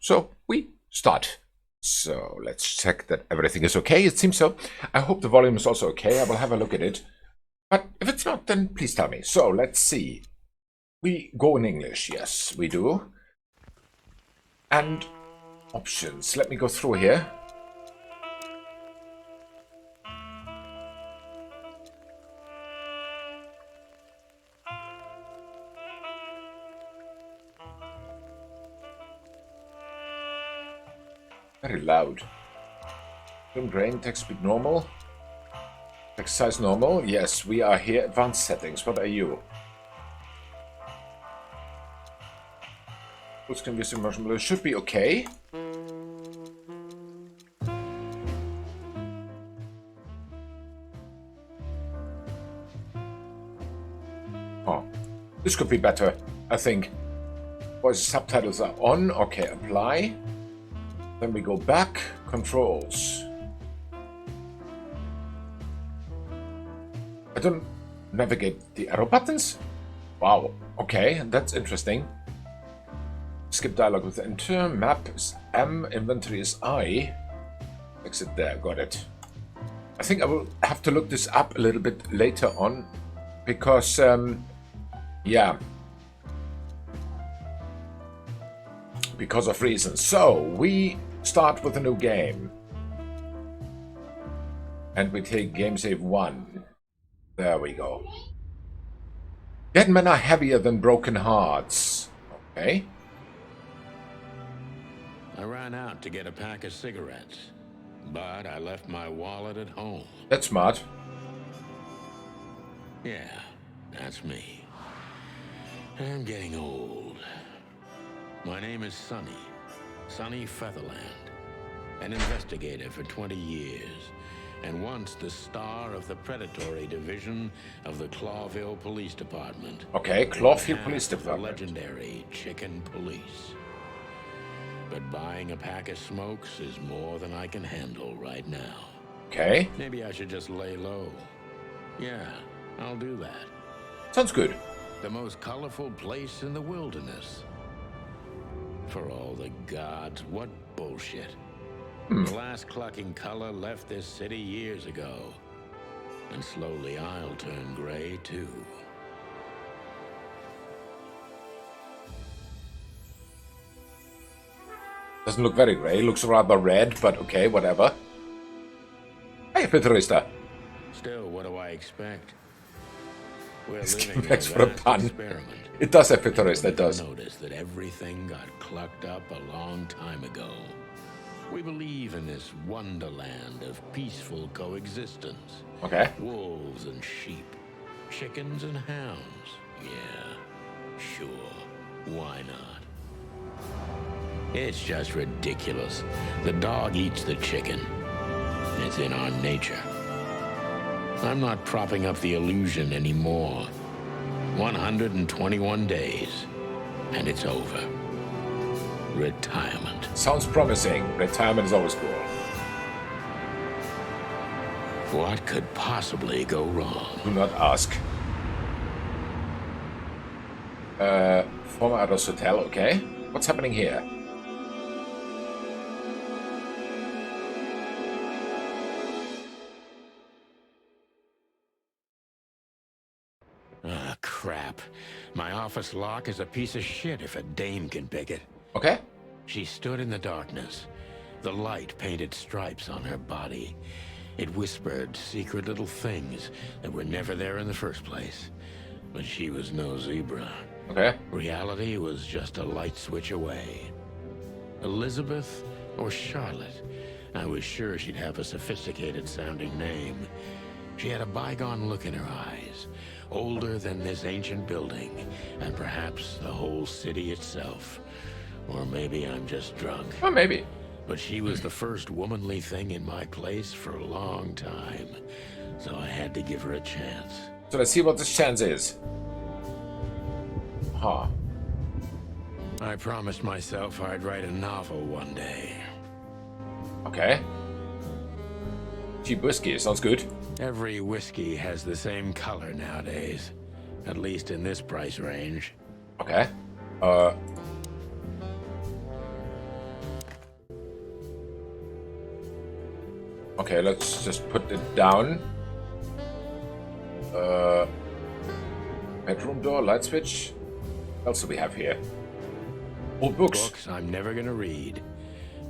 So we start. So let's check that everything is okay. It seems so. I hope the volume is also okay. I will have a look at it. But if it's not, then please tell me. So let's see. We go in English. Yes, we do. And options. Let me go through here. Very loud. Film grain, text speed normal. Text size normal. Yes, we are here. Advanced settings. What are you? Full screen view motion blur should be okay. Oh, this could be better, I think. Voice subtitles are on. Okay, apply. Then we go back. Controls. I don't navigate the arrow buttons? Wow, okay, that's interesting. Skip dialogue with enter. Map is M. Inventory is I. Exit there, got it. I think I will have to look this up a little bit later on. Because, yeah. Because of reasons. So, we start with a new game. And we take game save 1. There we go. Dead men are heavier than broken hearts. Okay. I ran out to get a pack of cigarettes, but I left my wallet at home. That's smart. Yeah, that's me. I'm getting old. My name is Sonny Featherland, an investigator for 20 years, and once the star of the predatory division of the Clawville Police Department. Okay, Clawville Police The Department. legendary Chicken Police. But buying a pack of smokes is more than I can handle right now. Okay, Maybe I should just lay low. Yeah, I'll do that. sounds good. The most colorful place in the wilderness. For all the gods, what bullshit. The last clucking color left this city years ago. And slowly I'll turn gray too. Doesn't look very grey, looks rather red, but okay, whatever. Hey, Peterista. Still, what do I expect? We're This living game in makes for a vast pun. experiment. It does have Peterista, it does. Notice that everything got clucked up a long time ago. We believe in this wonderland of peaceful coexistence. Okay. Wolves and sheep, chickens and hounds. Yeah, sure, why not? It's just ridiculous. The dog eats the chicken. It's in our nature. I'm not propping up the illusion anymore. 121 days, and it's over. Retirement. Sounds promising. Retirement is always cool. What could possibly go wrong? Do not ask. Former Adults Hotel, okay. What's happening here? Ah, crap. My office lock is a piece of shit if a dame can pick it. Okay. She stood in the darkness. The light painted stripes on her body. It whispered secret little things that were never there in the first place. But she was no zebra. Okay. Reality was just a light switch away. Elizabeth or Charlotte? I was sure she'd have a sophisticated sounding name. She had a bygone look in her eyes, older than this ancient building, and perhaps the whole city itself. Or maybe I'm just drunk. Well, maybe. But she was the first womanly thing in my place for a long time, so I had to give her a chance. So let's see what this chance is. Huh. I promised myself I'd write a novel one day. Okay. Cheap whiskey, sounds good. Every whiskey has the same color nowadays, at least in this price range. Okay. Okay, let's just put it down. Bedroom door, light switch. What else do we have here? Old books. Books I'm never gonna read.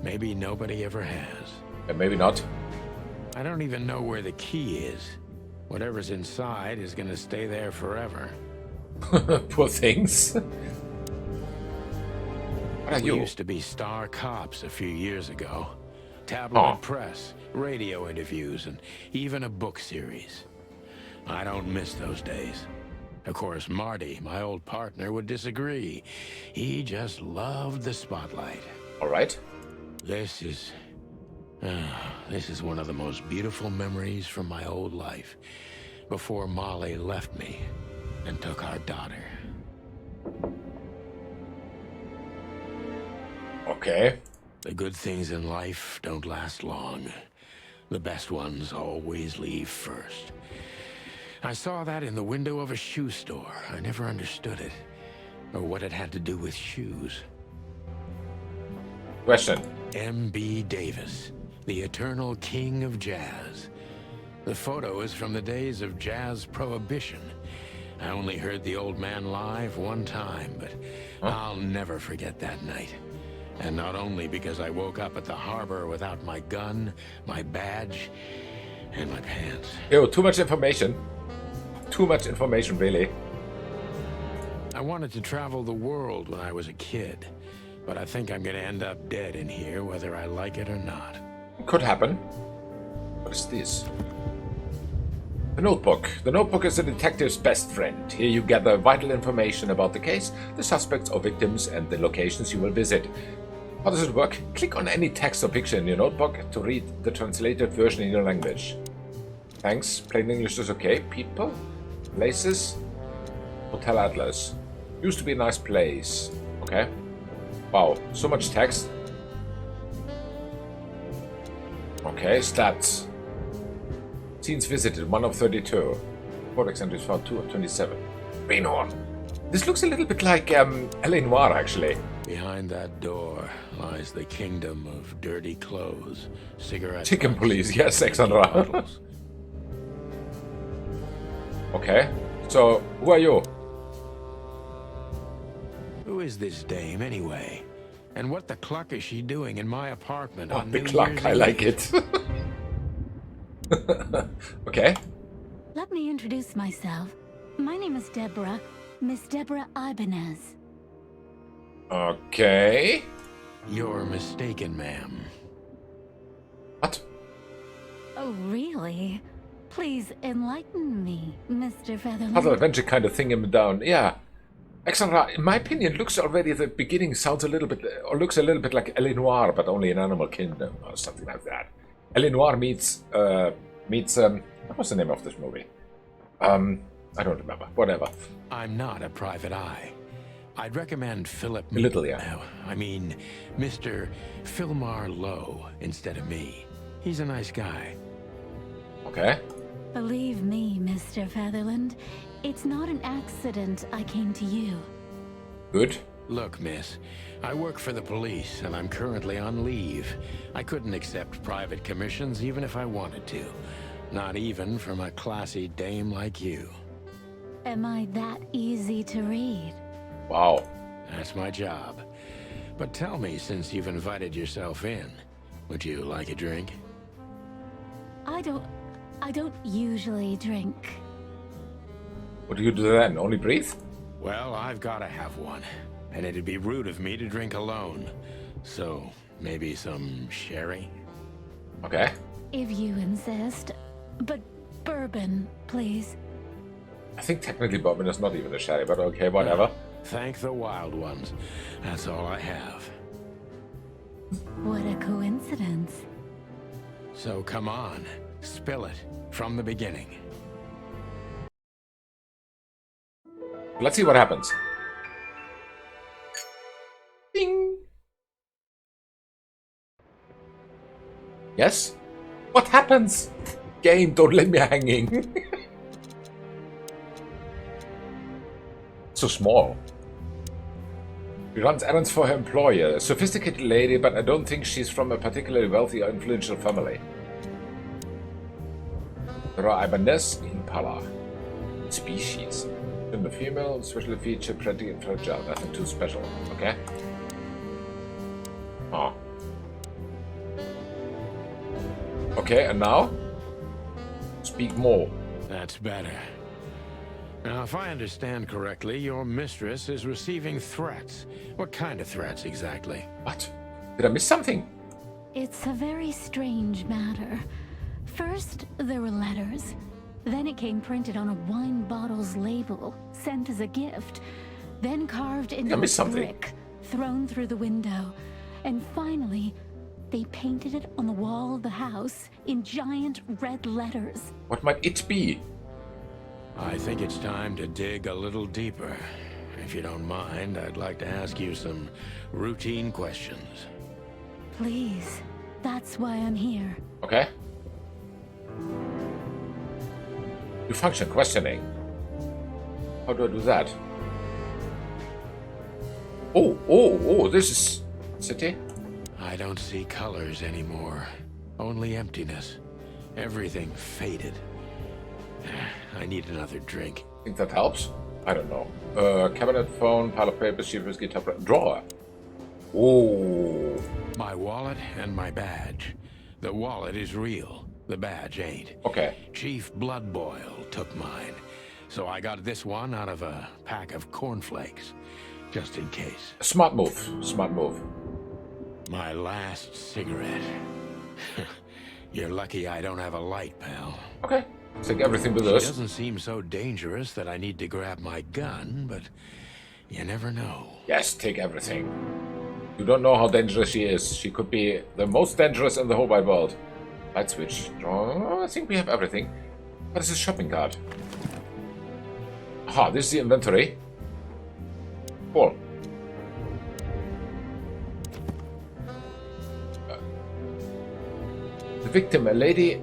Maybe nobody ever has. Maybe not. I don't even know where the key is. Whatever's inside is gonna stay there forever. Poor things. What are We you? used to be star cops a few years ago. Tabloid press, radio interviews, and even a book series. I don't miss those days. Of course, Marty, my old partner, would disagree. He just loved the spotlight. All right. This is one of the most beautiful memories from my old life, before Molly left me and took our daughter. Okay. The good things in life don't last long. The best ones always leave first. I saw that in the window of a shoe store. I never understood it, or what it had to do with shoes. Question. M.B. Davis, the eternal king of jazz. The photo is from the days of jazz prohibition. I only heard the old man live one time, but I'll never forget that night. And not only because I woke up at the harbor without my gun, my badge, and my pants. Ew, too much information. Too much information, really. I wanted to travel the world when I was a kid, but I think I'm gonna end up dead in here whether I like it or not. Could happen. What is this? The notebook. The notebook is a detective's best friend. Here you gather vital information about the case, the suspects or victims, and the locations you will visit. How does it work? Click on any text or picture in your notebook to read the translated version in your language. Thanks. Plain English is okay. People? Places? Hotel Atlas. Used to be a nice place. Okay. Wow, so much text. Okay, stats. Scenes visited, 1 of 32. Codex entries found, 2 of 27. Bainhorn. This looks a little bit like L.A. Noire, actually. Behind that door lies the kingdom of dirty clothes, cigarette Chicken butts, police, yes, Alexandra. bottles. Okay, so who are you? Who is this dame, anyway? And what the cluck is she doing in my apartment Oh, on the New clock, Year's I Eve? like it. Okay. Let me introduce myself. My name is Deborah, Miss Deborah Ibanez. Okay. You're mistaken, ma'am. What? Oh, really? Please enlighten me, Mr. Puzzle Featherland. adventure kind of thing him down. Yeah. Alexandra, in my opinion, looks already at the beginning sounds a little bit, or looks a little bit like L.A. Noire, but only in Animal Kingdom or something like that. L.A. Noire meets what was the name of this movie? I don't remember. Whatever. I'm not a private eye. I'd recommend Philip... A little, yeah. I mean, Mr. Philmar Lowe instead of me. He's a nice guy. Okay. Believe me, Mr. Featherland, it's not an accident I came to you. Good. Look, miss, I work for the police, and I'm currently on leave. I couldn't accept private commissions even if I wanted to. Not even from a classy dame like you. Am I that easy to read? Wow. That's my job. But tell me, since you've invited yourself in, would you like a drink? I don't usually drink. What do you do then? Only breathe? Well, I've got to have one. And it'd be rude of me to drink alone. So, maybe some sherry? Okay. If you insist. But bourbon, please. I think technically bourbon is not even a sherry, but okay, whatever. Thank the wild ones. That's all I have. What a coincidence. So come on, spill it from the beginning. Let's see what happens. Ding! Yes? What happens? Game, don't let me hanging. So small. She runs errands for her employer. A sophisticated lady, but I don't think she's from a particularly wealthy or influential family. There are Ibanez Impala. Species. The female, special feature, pretty and fragile. Nothing too special. Okay. Oh. Okay, and now? Speak more. That's better. Now, if I understand correctly, your mistress is receiving threats. What kind of threats exactly? What? Did I miss something? It's a very strange matter. First, there were letters. Then it came printed on a wine bottle's label, sent as a gift. Then carved into a brick, thrown through the window. And finally, they painted it on the wall of the house in giant red letters. What might it be? I think it's time to dig a little deeper. If you don't mind, I'd like to ask you some routine questions. Please, that's why I'm here. Okay. You function questioning. How do I do that? Oh, this is city. I don't see colors anymore. Only emptiness. Everything faded. I need another drink. Think that helps? I don't know. Cabinet, phone, pile of papers, sheepers, guitar, drawer. Oh. My wallet and my badge. The wallet is real. The badge ain't. Okay. Chief Bloodboil took mine. So I got this one out of a pack of cornflakes. Just in case. Smart move. Smart move. My last cigarette. You're lucky I don't have a light, pal. Okay. Take everything with us. She doesn't seem so dangerous that I need to grab my gun, but you never know. Yes, take everything. You don't know how dangerous she is. She could be the most dangerous in the whole wide world. Light switch. Oh, I think we have everything. What is this shopping cart? Aha, this is the inventory. Cool. The victim, a lady,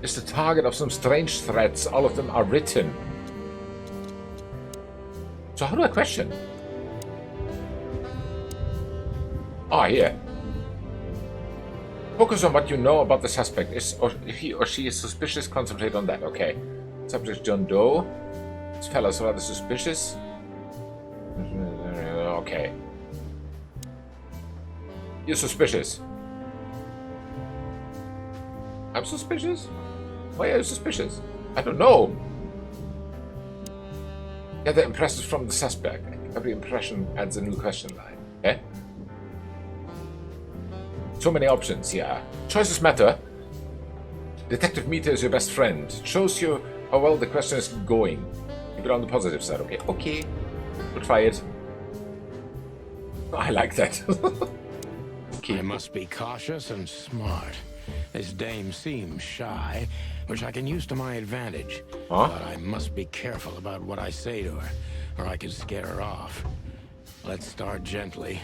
is the target of some strange threats. All of them are written. So how do I question? Ah, here. Focus on what you know about the suspect. He or she is suspicious, concentrate on that. Okay. Subject John Doe. This fella's rather suspicious. Okay. You're suspicious. I'm suspicious? Why are you suspicious? I don't know. Gather impressions from the suspect. Every impression adds a new question line. Okay? So many options, yeah. Choices matter. Detective meter is your best friend. It shows you how well the question is going. Keep it on the positive side, okay? Okay. We'll try it. I like that. Okay. I must be cautious and smart. This dame seems shy, which I can use to my advantage. Huh? But I must be careful about what I say to her, or I could scare her off. Let's start gently,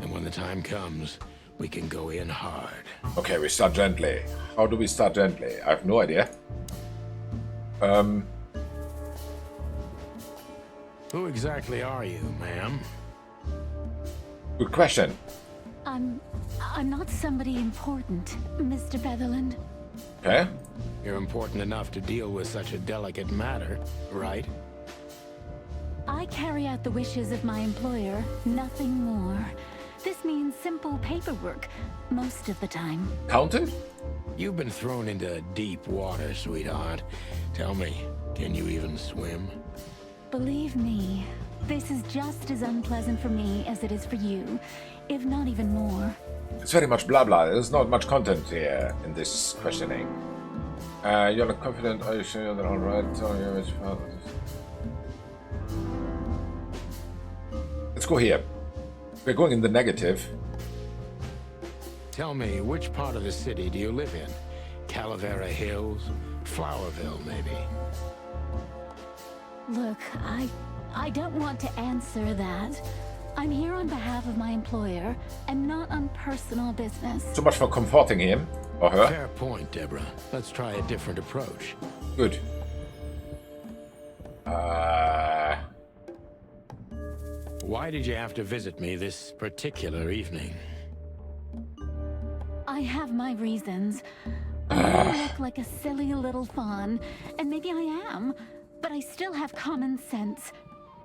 and when the time comes, we can go in hard. Okay, we start gently. How do we start gently? I have no idea. Who exactly are you, ma'am? Good question. I'm not somebody important, Mr. Featherland. Okay. You're important enough to deal with such a delicate matter, right? I carry out the wishes of my employer, nothing more. This means simple paperwork, most of the time. Accountant? You've been thrown into deep water, sweetheart. Tell me, can you even swim? Believe me, this is just as unpleasant for me as it is for you, if not even more. It's very much blah blah. There's not much content here in this questioning. You're not confident. Are you sure you're all right? Let's go here. We're going in the negative. Tell me, which part of the city do you live in? Calavera Hills? Flowerville, maybe? Look, I don't want to answer that. I'm here on behalf of my employer, and not on personal business. So much for comforting him or her. Fair point, Deborah. Let's try a different approach. Good. Why did you have to visit me this particular evening? I have my reasons. I look like a silly little fawn, and maybe I am, but I still have common sense.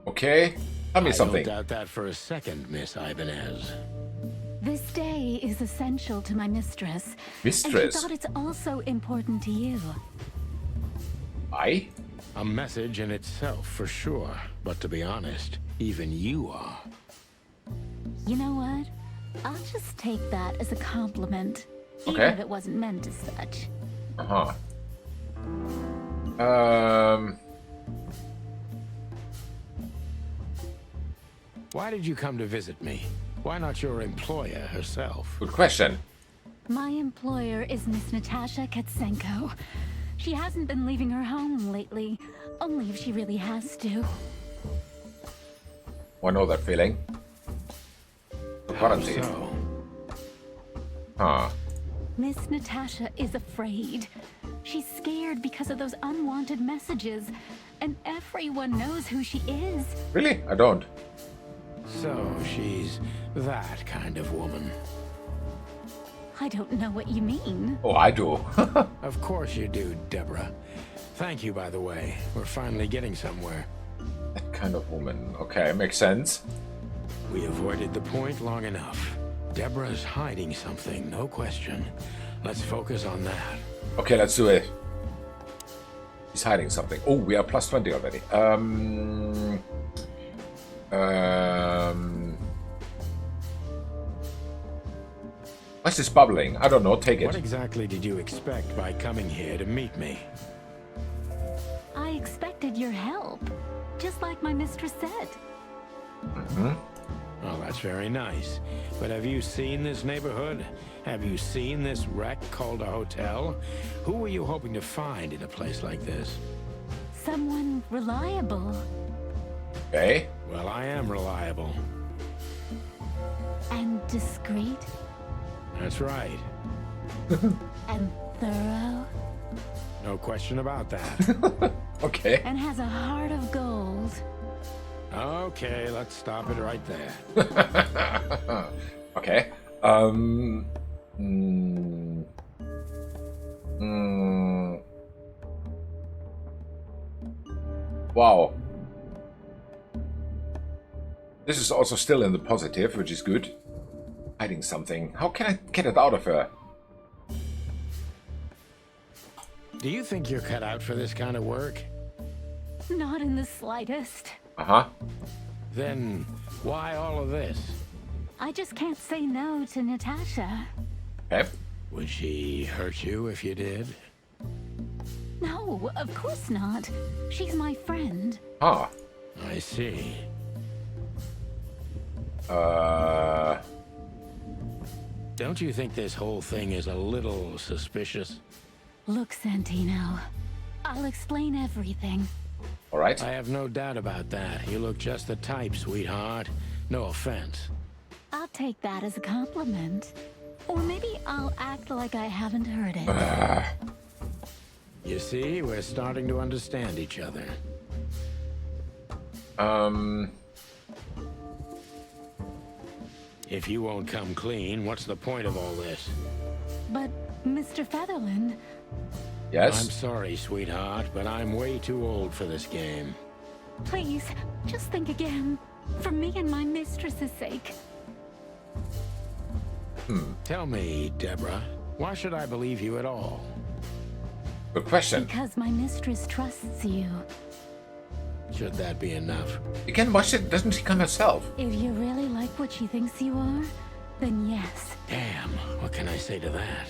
Okay, tell me something. I don't doubt that for a second, Miss Ibanez. This day is essential to my mistress. Mistress? And she thought it's also important to you. I? A message in itself, for sure. But to be honest, even you are. You know what? I'll just take that as a compliment. Even Okay. if it wasn't meant as such. Uh-huh. Why did you come to visit me? Why not your employer herself? Good question. My employer is Miss Natasha Catzenko. She hasn't been leaving her home lately, only if she really has to. Oh, I know that feeling. Quarantine. So, Huh. Miss Natasha is afraid. She's scared because of those unwanted messages, and everyone knows who she is. Really? I don't. so she's that kind of woman. I don't know what you mean. Oh, I do. Of course you do, Deborah. Thank you, by the way. We're finally getting somewhere. That kind of woman. Okay, makes sense. We avoided the point long enough. Deborah's hiding something, no question. Let's focus on that. Okay, let's do it. He's hiding something. Oh, we are plus 20 already. What's this bubbling? I don't know. Take What it. exactly did you expect by coming here to meet me? I expected your help, just like my mistress said. Well, that's very nice. But have you seen this neighborhood? Have you seen this wreck called a hotel? Who were you hoping to find in a place like this? Someone reliable Okay. Well, I am reliable. and discreet That's right. and thorough No question about that. Okay. and has a heart of gold. Okay, let's stop it right there. Okay. Wow. This is also still in the positive, which is good. Hiding something. How can I get it out of her? Do you think you're cut out for this kind of work? Not in the slightest. Uh-huh. Then why all of this? I just can't say no to Natasha. Okay. Would she hurt you if you did? No, of course not. She's my friend. Ah. I see. Don't you think this whole thing is a little suspicious? Look, Santino, I'll explain everything. All right. I have no doubt about that. You look just the type, sweetheart. No offense. I'll take that as a compliment. Or maybe I'll act like I haven't heard it. You see, we're starting to understand each other. If you won't come clean, what's the point of all this? But, Mr. Featherland, Yes. I'm sorry, sweetheart, but I'm way too old for this game. please, just think again. For me and my mistress's sake. Tell me, Deborah, why should I believe you at all? Good question. Because my mistress trusts you. Should that be enough? Again, why doesn't she come herself? If you really like what she thinks you are, then yes. Damn, what can I say to that?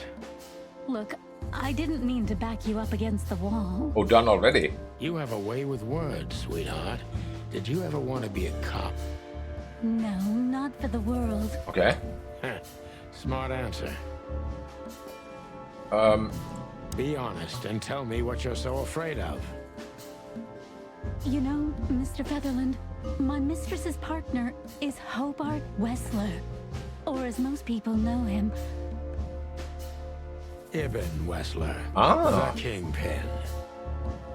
Look, I didn't mean to back you up against the wall. Oh, done already. You have a way with words, sweetheart. Did you ever want to be a cop? No, not for the world. Okay. Heh, smart answer. Be honest and tell me what you're so afraid of. You know, Mr. Featherland, my mistress's partner is Hobart Wessler. Or as most people know him, Ibn Wessler. Ah. The Kingpin.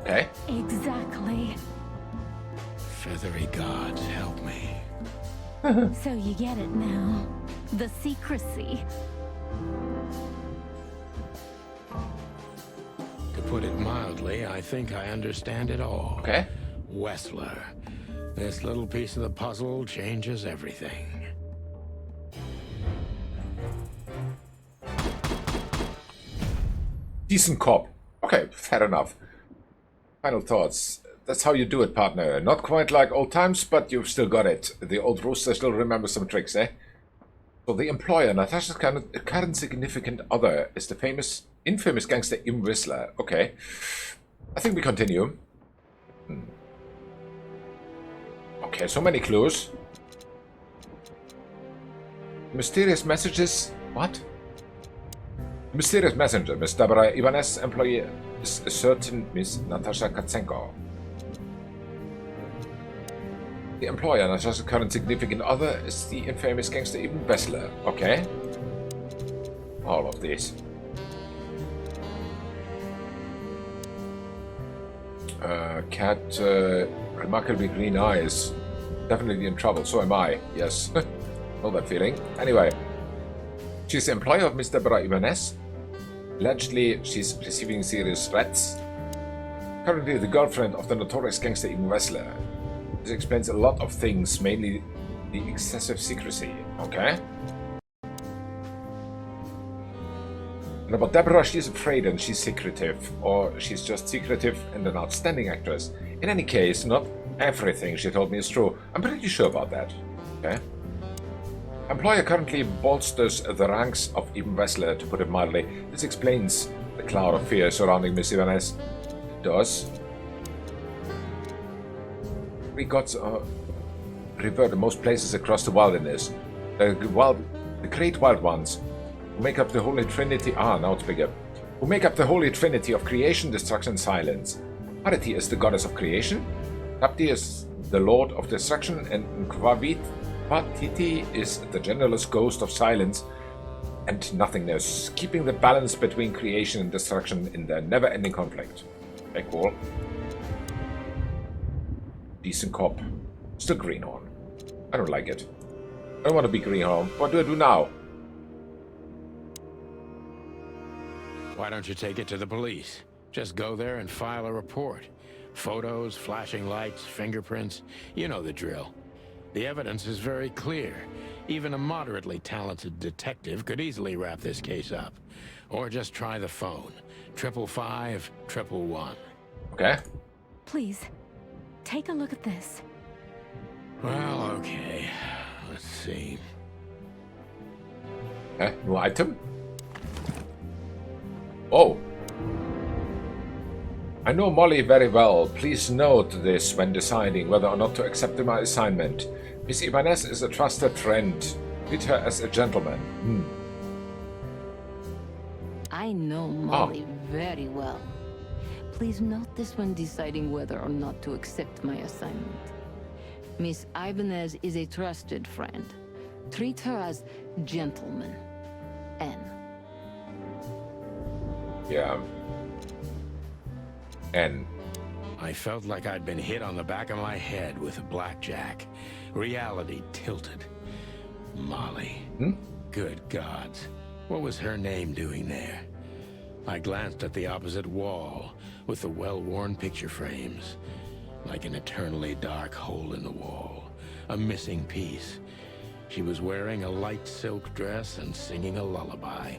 Okay. exactly. Feathery gods, help me. So you get it now. The secrecy. To put it mildly, I think I understand it all. Okay. Wessler. This little piece of the puzzle changes everything. Decent cop. Okay, fair enough. Final thoughts. That's how you do it, partner. Not quite like old times, but you've still got it. The old rooster still remembers some tricks, eh? So the employer, Natasha's current significant other, is the infamous gangster Im Whistler. Okay. I think we continue. Okay, so many clues. Mysterious messages. What? Mysterious messenger, Miss Deborah Ibanez, employee is a certain Miss Natasha Catzenko. The employer, Natasha's current significant other, is the infamous gangster Ibn Bessler. Okay. All of these. Cat, remarkably green eyes. Definitely in trouble, so am I. Yes. Know that feeling. Anyway. She's the employer of Miss Deborah Ibanez. Allegedly, she's receiving serious threats. Currently the girlfriend of the notorious gangster Ibn Whistler. This explains a lot of things, mainly the excessive secrecy. Okay? And about Deborah, she's afraid and she's secretive. Or she's just secretive and an outstanding actress. In any case, not everything she told me is true. I'm pretty sure about that. Okay? Employer currently bolsters the ranks of Ibn Whistler, to put it mildly. This explains the cloud of fear surrounding Miss Ibanez. It does. We got revert in most places across the wilderness. The great wild ones, who make up the holy trinity. Now it's bigger. Who make up the holy trinity of creation, destruction, silence. Parity is the goddess of creation. Tapti is the lord of destruction, and Patiti is the genderless ghost of silence and nothingness, keeping the balance between creation and destruction in their never-ending conflict. Okay, cool. Decent cop. Still greenhorn. I don't like it. I don't want to be greenhorn. What do I do now? Why don't you take it to the police? Just go there and file a report. Photos, flashing lights, fingerprints. You know the drill. The evidence is very clear. Even a moderately talented detective could easily wrap this case up. Or just try the phone. 555-111. Okay. Please, take a look at this. Well, okay. Let's see. New item? Oh. I know Molly very well. Please note this when deciding whether or not to accept my assignment. Miss Ibanez is a trusted friend. Treat her as a gentleman. I know Molly very well. Please note this when deciding whether or not to accept my assignment. Miss Ibanez is a trusted friend. Treat her as gentleman. N. Yeah. N. I felt like I'd been hit on the back of my head with a blackjack. Reality tilted. Molly. Good gods. What was her name doing there? I glanced at the opposite wall with the well-worn picture frames. Like an eternally dark hole in the wall. A missing piece. She was wearing a light silk dress and singing a lullaby.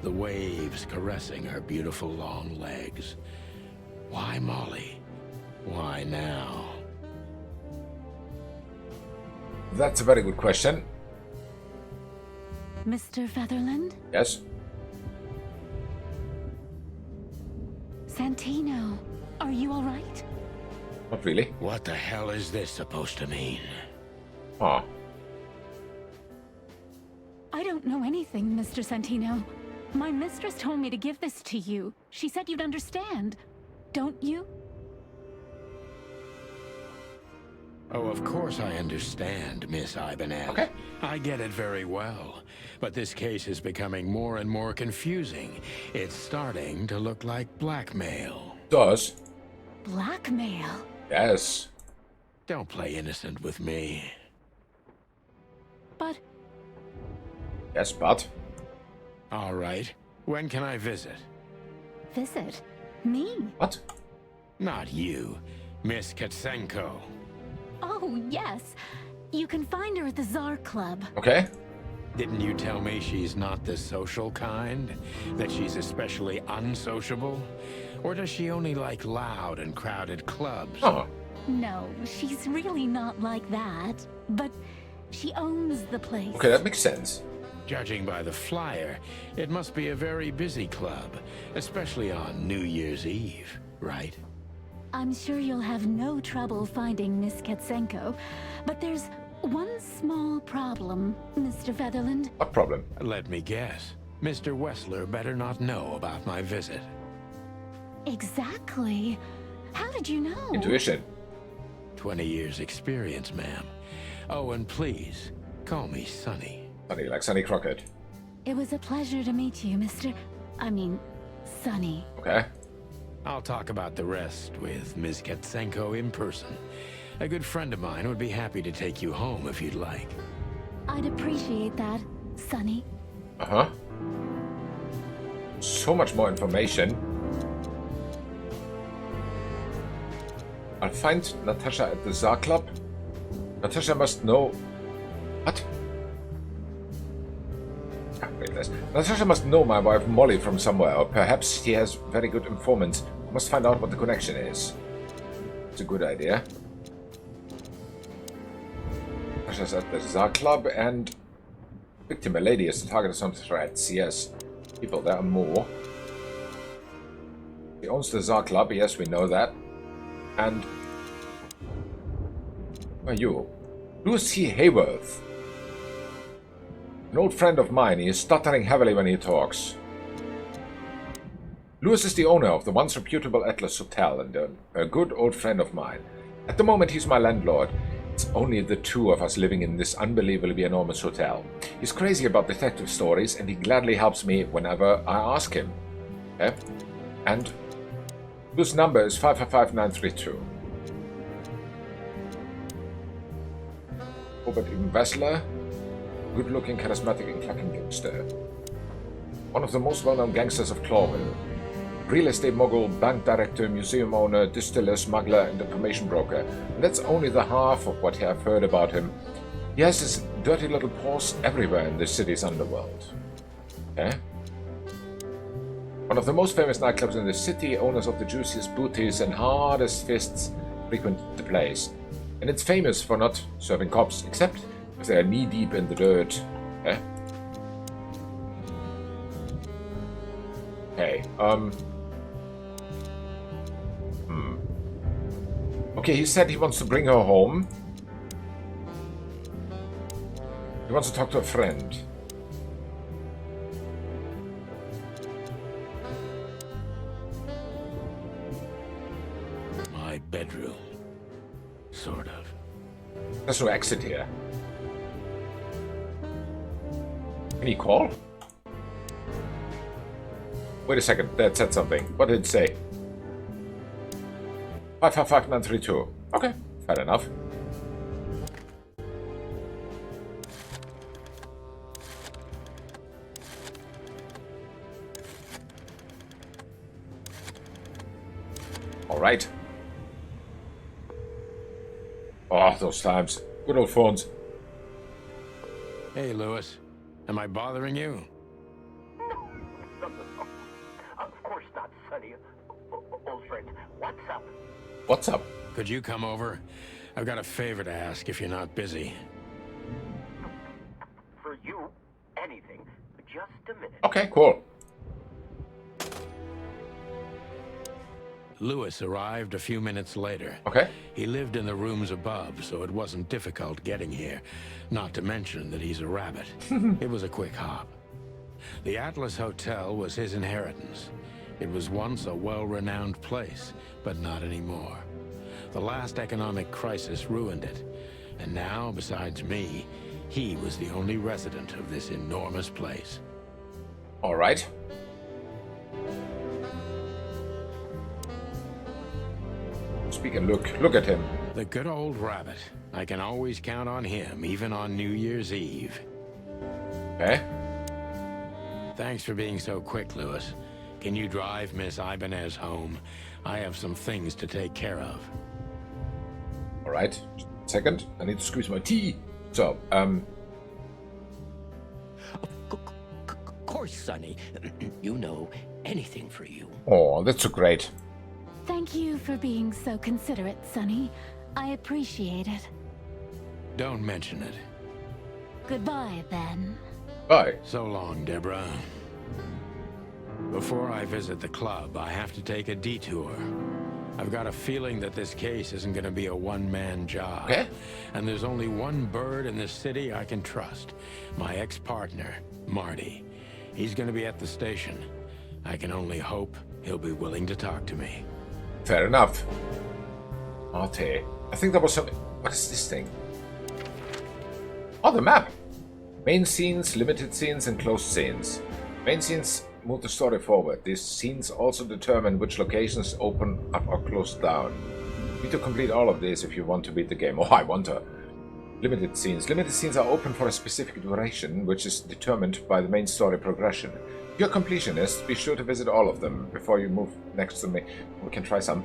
The waves caressing her beautiful long legs. Why Molly? Why now? That's a very good question. Mr. Featherland? Yes? Santino, are you all right? Not really. What the hell is this supposed to mean? Ah. I don't know anything, Mr. Santino. My mistress told me to give this to you. She said you'd understand. Don't you? Oh, of course I understand, Miss Ibanez. Okay. I get it very well. But this case is becoming more and more confusing. It's starting to look like blackmail. Does. Blackmail? Yes. Don't play innocent with me. But... Yes, but... All right. When can I visit? visit. Me. What? Not you, Miss Catzenko. Oh, yes. You can find her at the Tsar Club. Okay. Didn't you tell me she's not the social kind? That she's especially unsociable? Or does she only like loud and crowded clubs? Oh. No, she's really not like that. But she owns the place. Okay, that makes sense. Judging by the flyer, it must be a very busy club, especially on New Year's Eve, right? I'm sure you'll have no trouble finding Miss Catzenko, but there's one small problem, Mr. Featherland. What problem? Let me guess. Mr. Wessler better not know about my visit. Exactly. How did you know? Intuition. 20 years experience, ma'am. Oh, and please, call me Sonny. Sonny, like Sonny Crockett. It was a pleasure to meet you, Sonny. Okay. I'll talk about the rest with Ms. Catzenko in person. A good friend of mine would be happy to take you home if you'd like. I'd appreciate that, Sonny. Uh-huh. So much more information. I'll find Natasha at the Tsar Club. Natasha must know... What? Ah, wait, Natasha must know my wife Molly from somewhere, or perhaps she has very good informants. I must find out what the connection is. It's a good idea. Natasha's at the Tsar Club, and... Victim, a lady, is the target of some threats. Yes. People, there are more. He owns the Tsar Club, yes, we know that. And... Who are you? Lucy Hayworth. An old friend of mine. He is stuttering heavily when he talks. Lewis is the owner of the once reputable Atlas Hotel and a good old friend of mine. At the moment, he's my landlord. It's only the two of us living in this unbelievably enormous hotel. He's crazy about detective stories, and he gladly helps me whenever I ask him. Okay? And whose number is 555932. Robert Eben Wessler, good-looking, charismatic, and clucking gangster. One of the most well-known gangsters of Clawville. Real estate mogul, bank director, museum owner, distiller, smuggler, and information broker. And that's only the half of what I've heard about him. He has his dirty little paws everywhere in the city's underworld. Okay? One of the most famous nightclubs in the city, owners of the juiciest booties and hardest fists frequent the place. And it's famous for not serving cops, except if they're knee-deep in the dirt. Okay? Okay, Okay, he said he wants to bring her home. He wants to talk to a friend. My bedroom. Sort of. There's no exit here. Can he call? Wait a second, that said something. What did it say? 555932. Okay, fair enough. Alright. Oh, those times. Good old phones. Hey, Lewis. Am I bothering you? Of course not, Sonny. Old friend, what's up? What's up? Could you come over? I've got a favor to ask if you're not busy. For you, anything. Just a minute. Okay, cool. Lewis arrived a few minutes later. Okay. He lived in the rooms above, so it wasn't difficult getting here. Not to mention that he's a rabbit. It was a quick hop. The Atlas Hotel was his inheritance. It was once a well-renowned place, but not anymore. The last economic crisis ruined it. And now, besides me, he was the only resident of this enormous place. All right. Speak and look at him. The good old rabbit. I can always count on him, even on New Year's Eve. Okay. Thanks for being so quick, Lewis. Can you drive Miss Ibanez home? I have some things to take care of. Alright. Second, I need to squeeze my tea. So, Of course, Sonny. You know, anything for you. oh, that's so great. Thank you for being so considerate, Sonny. I appreciate it. Don't mention it. Goodbye, then. Bye. So long, Deborah. Before I visit the club, I have to take a detour. I've got a feeling that this case isn't going to be a one-man job. Okay. And there's only one bird in this city I can trust. My ex-partner, Marty. He's going to be at the station. I can only hope he'll be willing to talk to me. Fair enough. Marty. I think that was something. What is this thing? Oh, the map. Main scenes, limited scenes, and closed scenes. Main scenes move the story forward. These scenes also determine which locations open up or close down. You need to complete all of these if you want to beat the game. Oh, I want to. Limited scenes. Limited scenes are open for a specific duration, which is determined by the main story progression. If you're a completionist, be sure to visit all of them before you move next to me. We can try some.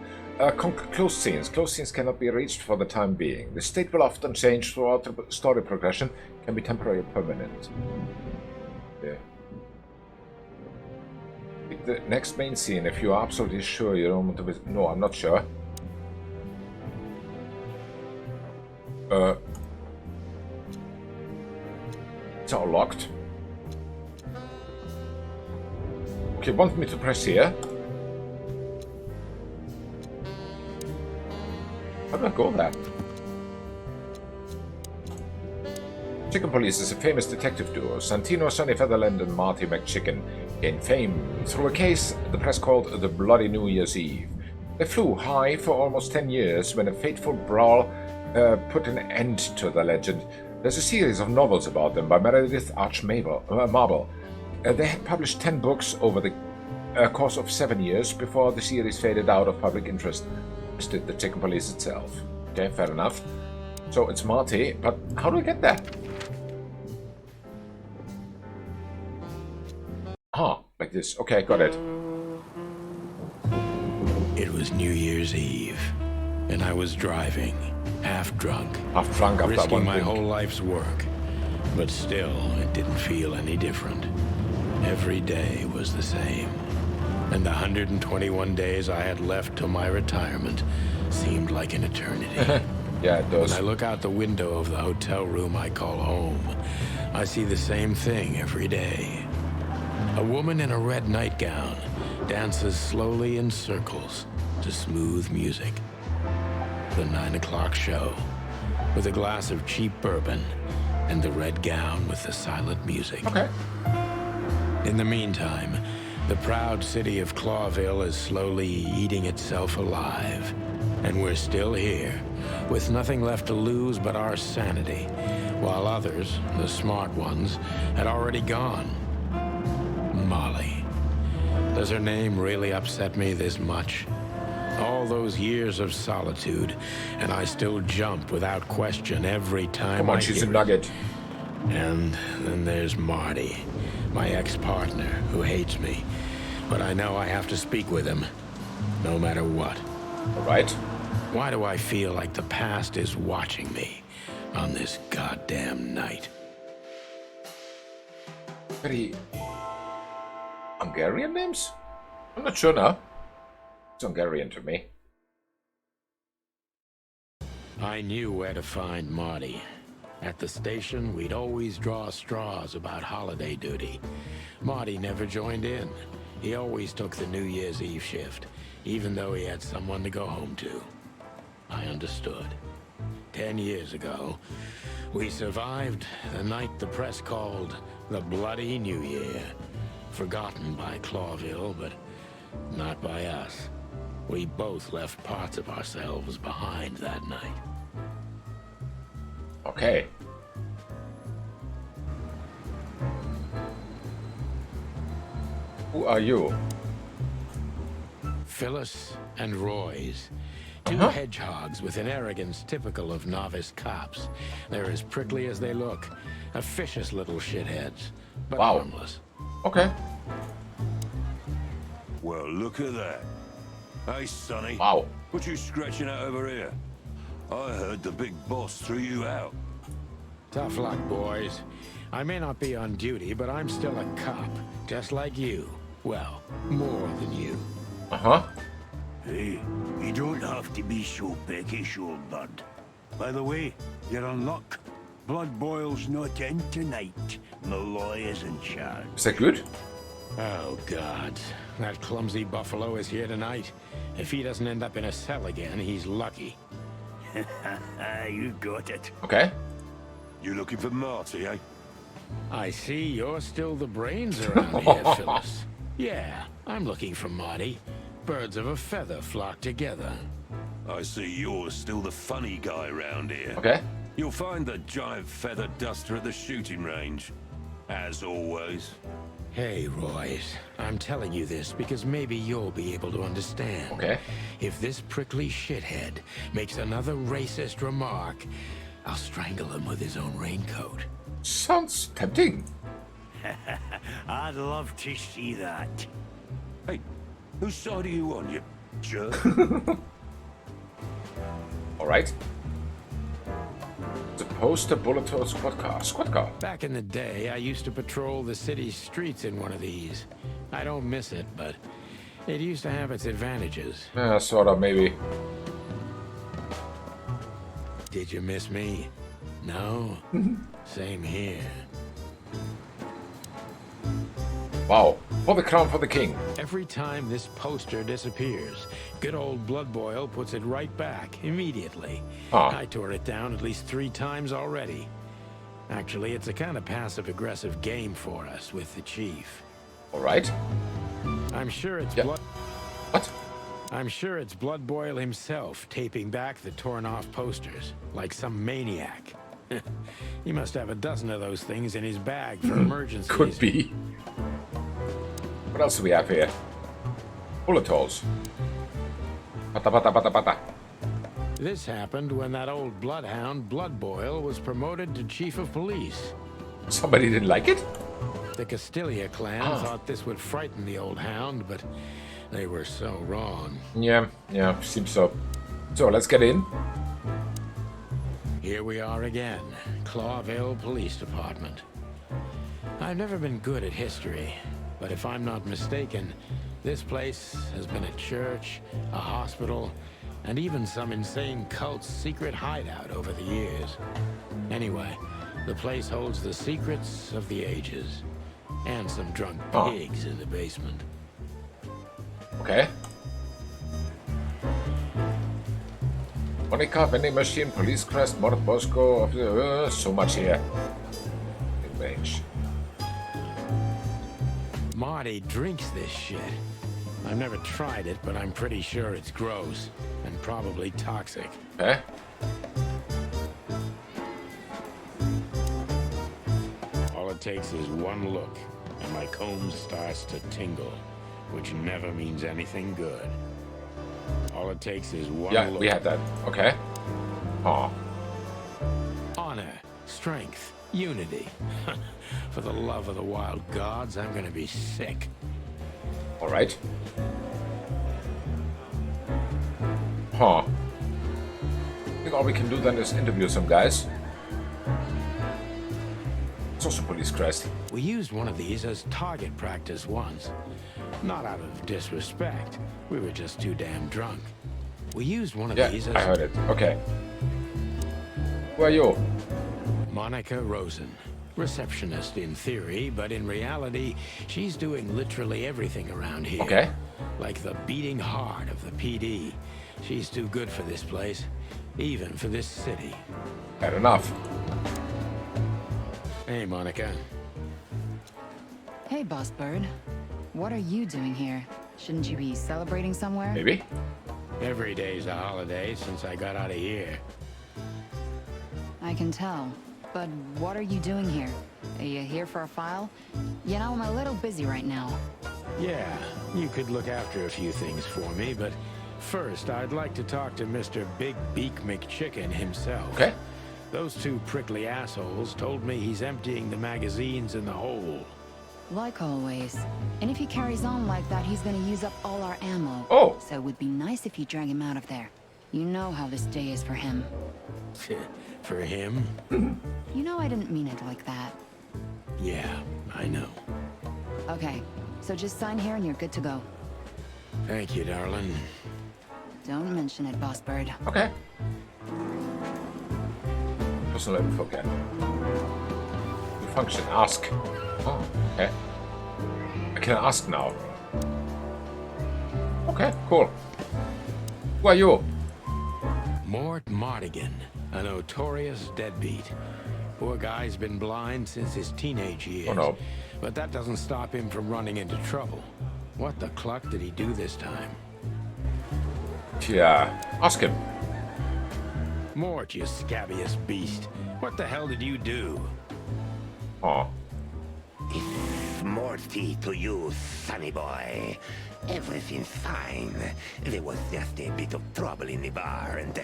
Closed scenes. Closed scenes cannot be reached for the time being. The state will often change throughout the story progression, can be temporary or permanent. Yeah. Pick the next main scene if you are absolutely sure you don't want to visit. No, I'm not sure. It's all locked. Okay, want me to press here? How do I go there? Chicken Police is a famous detective duo. Santino, Sonny Featherland, and Marty MacChicken gained fame through a case the press called the Bloody New Year's Eve. They flew high for almost 10 years when a fateful brawl put an end to the legend. There's a series of novels about them by Meredith Marble. They had published 10 books over the course of 7 years before the series faded out of public interest. As did the Chicken Police itself. Okay, fair enough. So it's Marty, but how do I get there? Ah, like this. Okay, got it. It was New Year's Eve, and I was driving, half drunk. Half drunk after risking one my drink. whole life's work. But still, it didn't feel any different. Every day was the same. And the 121 days I had left till my retirement seemed like an eternity. Yeah, it does. When I look out the window of the hotel room I call home, I see the same thing every day. A woman in a red nightgown dances slowly in circles to smooth music. The 9 o'clock show, with a glass of cheap bourbon and the red gown with the silent music. Okay. In the meantime, the proud city of Clawville is slowly eating itself alive. And we're still here, with nothing left to lose but our sanity, while others, the smart ones, had already gone. Molly. Does her name really upset me this much? All those years of solitude, and I still jump without question every time Come on, I she's a hear it. nugget. And then there's Marty, my ex-partner, who hates me. But I know I have to speak with him, no matter what. Alright. Why do I feel like the past is watching me on this goddamn night? Very Hungarian names? I'm not sure now. It's Hungarian to me. I knew where to find Marty. At the station, we'd always draw straws about holiday duty. Marty never joined in. He always took the New Year's Eve shift, even though he had someone to go home to. I understood. 10 years ago, we survived the night the press called the Bloody New Year. Forgotten by Clawville, but not by us. We both left parts of ourselves behind that night. Okay. Who are you? Phyllis and Roy's. Two hedgehogs with an arrogance typical of novice cops. They're as prickly as they look. Officious little shitheads, but Wow. harmless. Okay. Well, look at that. Hey, Sonny. Wow. What you scratching at over here? I heard the big boss threw you out. Tough luck, boys. I may not be on duty, but I'm still a cop, just like you. Well, more than you. Uh-huh. Hey, you don't have to be so peckish, old bud. By the way, you're on luck. Blood Boil's not in tonight. Malloy is in charge. Is that good? Oh, God. That clumsy buffalo is here tonight. If he doesn't end up in a cell again, he's lucky. You got it. Okay. You looking for Marty, eh? I see you're still the brains around here, Phyllis. Yeah, I'm looking for Marty. Birds of a feather flock together. I see you're still the funny guy round here. Okay. You'll find the giant feather duster at the shooting range. As always. Hey, Royce. I'm telling you this because maybe you'll be able to understand. Okay. If this prickly shithead makes another racist remark, I'll strangle him with his own raincoat. Sounds tempting. I'd love to see that. Hey, whose side are you on, you jerk? Alright. The poster bullet hole squad car. Squad car. Back in the day, I used to patrol the city's streets in one of these. I don't miss it, but it used to have its advantages. Yeah, sort of, maybe. Did you miss me? No? Same here. Wow. For the crown, for the king. Every time this poster disappears, good old Blood Boil puts it right back immediately. Huh. I tore it down at least 3 times already. Actually, it's a kind of passive-aggressive game for us with the chief. Alright. I'm sure it's Yeah. What? I'm sure it's Blood Boil himself taping back the torn-off posters, like some maniac. He must have a dozen of those things in his bag for emergencies. Could be. What else do we have here? Bullet holes. Pata pata pata pata. This happened when that old bloodhound, Blood Boil, was promoted to chief of police. Somebody didn't like it? The Castilia clan thought this would frighten the old hound, but they were so wrong. Yeah, seems so. So, let's get in. Here we are again, Clawville Police Department. I've never been good at history, but if I'm not mistaken, this place has been a church, a hospital, and even some insane cult's secret hideout over the years. Anyway, the place holds the secrets of the ages, and some drunk pigs in the basement. Okay. Monica, vending machine, police crest, Mort Bosco, so much here. In range. Marty drinks this shit. I've never tried it, but I'm pretty sure it's gross and probably toxic. Okay. All it takes is one look, and my comb starts to tingle, which never means anything good. All it takes is one Yeah, look. we had that. Okay. Oh. Honor, strength, unity. For the love of the wild gods, I'm gonna be sick. Alright. Huh. I think all we can do then is interview some guys. It's also police crest. We used one of these as target practice once. Not out of disrespect. We were just too damn drunk. We used one of Yeah, these as... I heard it. Okay. Who are you? Monica Rosen. Receptionist in theory, but in reality, she's doing literally everything around here. Okay. Like the beating heart of the PD. She's too good for this place. Even for this city. Fair enough. Hey, Monica. Hey, Boss Bird. What are you doing here? Shouldn't you be celebrating somewhere? Maybe? Every day's a holiday since I got out of here. I can tell. But what are you doing here? Are you here for a file? You know, I'm a little busy right now. Yeah, you could look after a few things for me, but first I'd like to talk to Mr. Big Beak McChicken himself. Okay. Those 2 prickly assholes told me he's emptying the magazines in the hole. Like always. And if he carries on like that, he's gonna use up all our ammo. Oh. So it would be nice if you drag him out of there. You know how this day is for him. For him? You know I didn't mean it like that. Yeah, I know. Okay, so just sign here and you're good to go. Thank you, darling. Don't mention it, Boss Bird. Okay. Personal info again. Function, ask. Oh, okay. I can ask now. Okay, cool. Who are you? Mort Mardigan, a notorious deadbeat. Poor guy's been blind since his teenage years. Oh no. But that doesn't stop him from running into trouble. What the cluck did he do this time? Yeah, ask him. Mort, you scabbiest beast. What the hell did you do? Oh. It's Morty to you, Sonny boy. Everything's fine. There was just a bit of trouble in the bar, and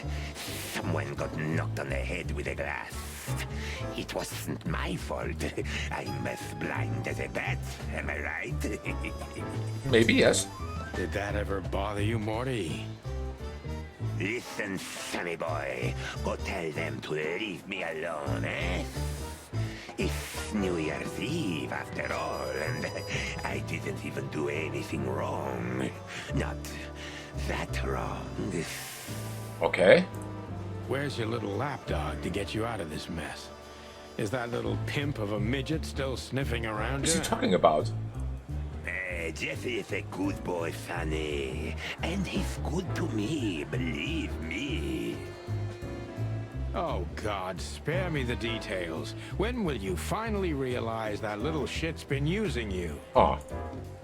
someone got knocked on the head with a glass. It wasn't my fault. I'm as blind as a bat, am I right? Maybe, yes. Did that ever bother you, Morty? Listen, Sonny boy. Go tell them to leave me alone, eh? It's New Year's Eve, after all, and I didn't even do anything wrong. Not that wrong. Okay. Where's your little lapdog to get you out of this mess? Is that little pimp of a midget still sniffing around What's you? he talking about? Jeffy is a good boy, Sonny. And he's good to me, believe me. Oh, God, spare me the details. When will you finally realize that little shit's been using you? Oh.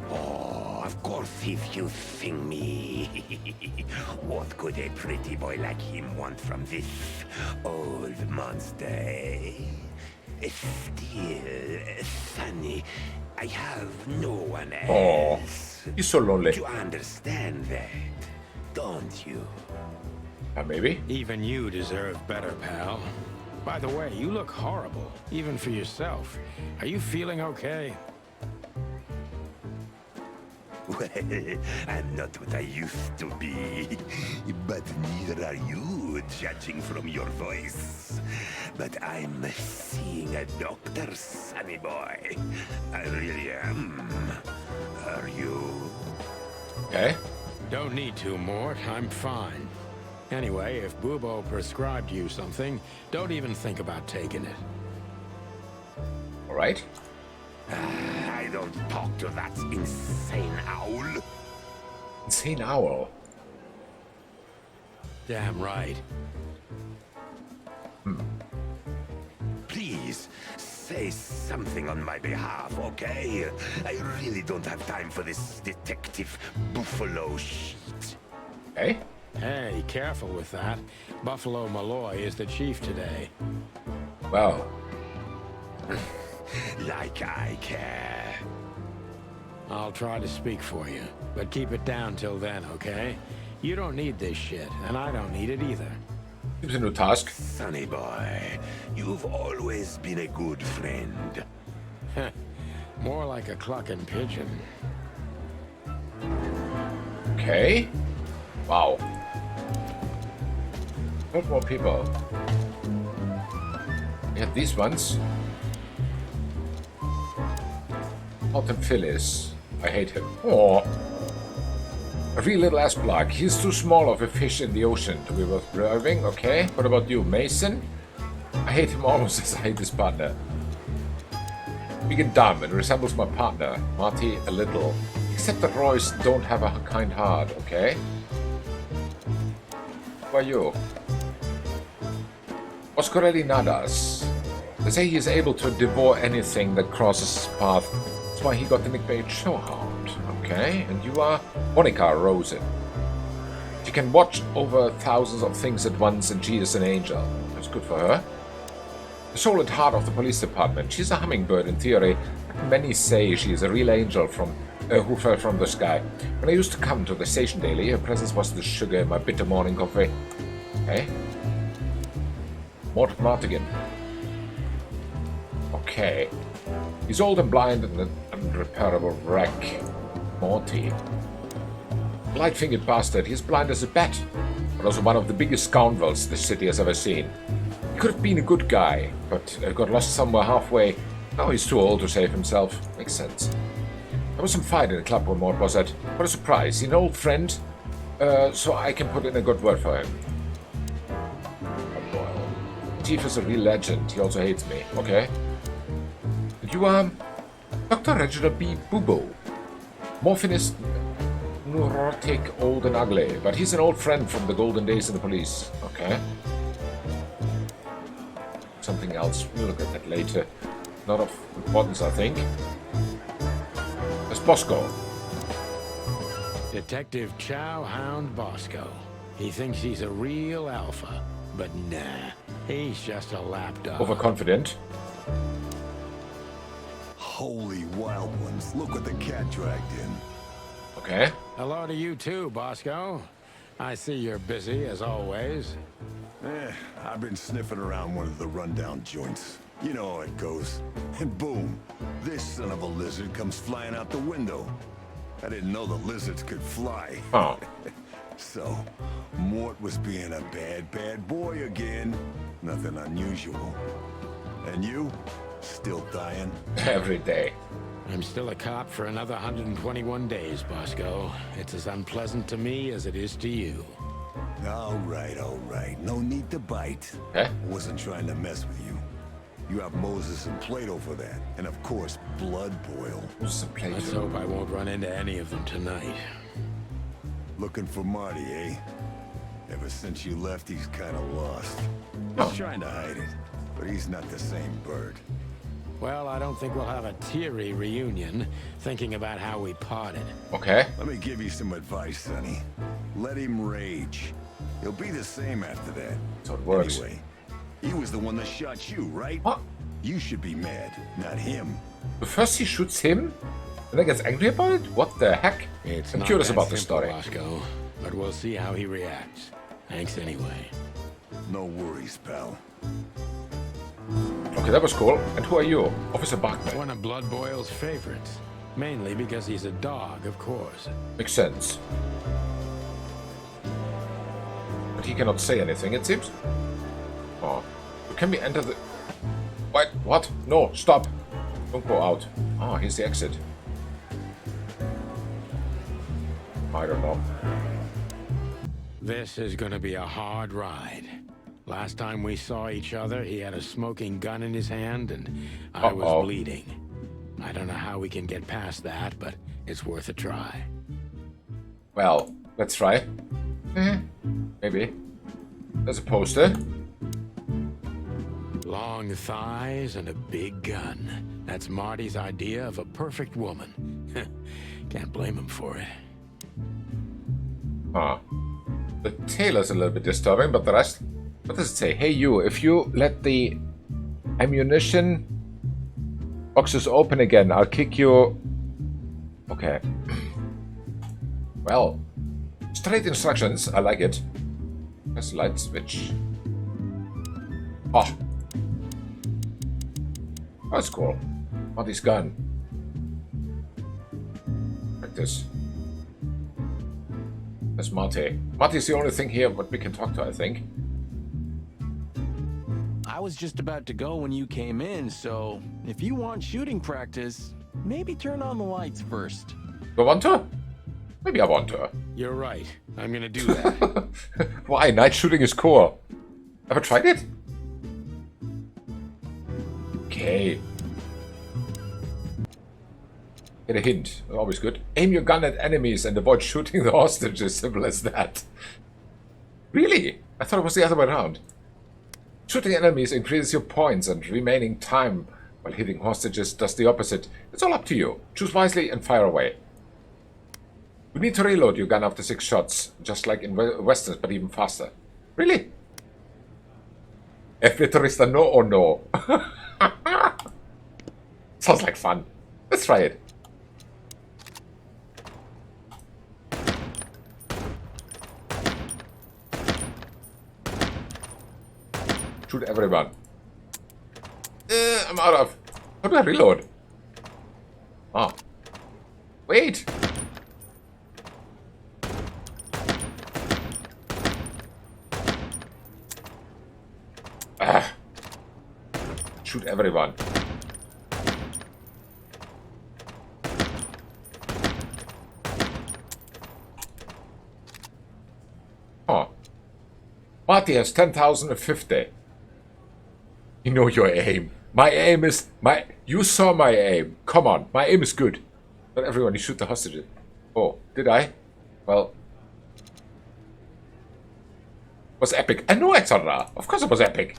Oh, of course he's using me. What could a pretty boy like him want from this old monster, eh? Still, Sonny, I have no one else. Oh, he's so lonely. You understand that, don't you? Maybe. Even you deserve better, pal. By the way, you look horrible, even for yourself. Are you feeling okay? Well, I'm not what I used to be, but neither are you, judging from your voice. But I'm seeing a doctor, Sonny boy. I really am. Are you? Okay. Don't need to, Mort. I'm fine. Anyway, if Bubo prescribed you something, don't even think about taking it. All right. I don't talk to that insane owl. Insane owl. Damn right. Please, say something on my behalf, okay? I really don't have time for this detective buffalo shit. Okay. Hey, careful with that. Buffalo Malloy is the chief today. Well. Like I care. I'll try to speak for you, but keep it down till then, okay? You don't need this shit, and I don't need it either. Seems a new task. Sonny boy, you've always been a good friend. More like a clucking pigeon. Okay. Wow. Not more people. We had these ones. Autumn Phyllis. I hate him. Oh. A real little ass block. He's too small of a fish in the ocean to be worth driving. Okay. What about you, Mason? I hate him almost as I hate his partner. Big and dumb and resembles my partner, Marty, a little. Except that Royce don't have a kind heart, okay? Who are you? Oscarelli Nadas. They say he is able to devour anything that crosses his path. That's why he got the nickname Showhound. Okay, and you are Monica Rosen. She can watch over thousands of things at once, and she is an angel. That's good for her. The soul and heart of the police department. She's a hummingbird in theory. Many say she is a real angel who fell from the sky. When I used to come to the station daily, her presence was the sugar in my bitter morning coffee. Okay. Mort Mardigan. Okay. He's old and blind and Unrepairable wreck. Morty. Light-fingered bastard. He's blind as a bat. But also one of the biggest scoundrels this city has ever seen. He could have been a good guy, but got lost somewhere halfway. Now he's too old to save himself. Makes sense. There was some fight in the club when Mort was at. What a surprise. He's an old friend, so I can put in a good word for him. Chief is a real legend. He also hates me. Okay. And you, Dr. Reginald B. Bubo. Morphinist, neurotic, old and ugly. But he's an old friend from the golden days in the police. Okay. Something else. We'll look at that later. Not of importance, I think. There's Bosco. Detective Chowhound Bosco. He thinks he's a real alpha. But nah, he's just a lapdog. Overconfident. Holy wild ones, look what the cat dragged in. Okay. Hello to you too, Bosco. I see you're busy, as always. I've been sniffing around one of the rundown joints. You know how it goes. And boom, this son of a lizard comes flying out the window. I didn't know the lizards could fly. Oh. So, Mort was being a bad boy again. Nothing unusual. And you? Still dying? Every day. I'm still a cop for another 121 days, Bosco. It's as unpleasant to me as it is to you. All right. No need to bite. Eh? I wasn't trying to mess with you. You have Moses and Plato for that. And of course, Blood Boil. What's a Plato? Let's hope I won't run into any of them tonight. Looking for Marty, eh? Ever since you left, he's kind of lost. Oh. He's trying to hide it, but he's not the same bird. Well, I don't think we'll have a teary reunion, thinking about how we parted. Okay. Let me give you some advice, Sonny. Let him rage. He'll be the same after that. So it works. Anyway, he was the one that shot you, right? What? You should be mad, not him. But first he shoots him, and then gets angry about it? What the heck? It's I'm not curious that about the simple, story. Bosco, but we'll see how he reacts. Thanks anyway. No worries, pal. Okay, that was cool. And who are you? Officer Bachman. One of Blood Boil's favorites. Mainly because he's a dog, of course. Makes sense. But he cannot say anything, it seems. Oh. Can we enter the... Wait, what? No, stop. Don't go out. Oh, here's the exit. I don't know. This is gonna be a hard ride. Last time we saw each other, he had a smoking gun in his hand, and I was bleeding. I don't know how we can get past that, but it's worth a try. Well, let's try. Maybe. There's a poster. Long thighs and a big gun. That's Marty's idea of a perfect woman. Can't blame him for it. Ah. The tailor's a little bit disturbing, but the rest... What does it say? Hey you, if you let the ammunition boxes open again, I'll kick you... Okay. Well, straight instructions. I like it. Press light switch. Oh. That's cool. Marty's gun. Practice. That's Marty. Marty's the only thing here what we can talk to, I think. I was just about to go when you came in, so if you want shooting practice, maybe turn on the lights first. You want to? Maybe I want to. You're right. I'm gonna do that. Why? Night shooting is cool. Ever tried it? Okay. Get a hint. Always good. Aim your gun at enemies and avoid shooting the hostages. Simple as that. Really? I thought it was the other way around. Shooting enemies increases your points, and remaining time while hitting hostages does the opposite. It's all up to you. Choose wisely and fire away. You need to reload your gun after 6 shots, just like in westerns, but even faster. Really? Every tourista no or no? Sounds like fun. Let's try it. Shoot everyone. I'm out of... How do I reload? Oh. Wait! Ah. Shoot everyone. Oh. Marty has 10,050. You know your aim. My aim is... You saw my aim. Come on. My aim is good. Not everyone, you shoot the hostages. Oh, did I? Well... It was epic. I know, etc. Of course it was epic.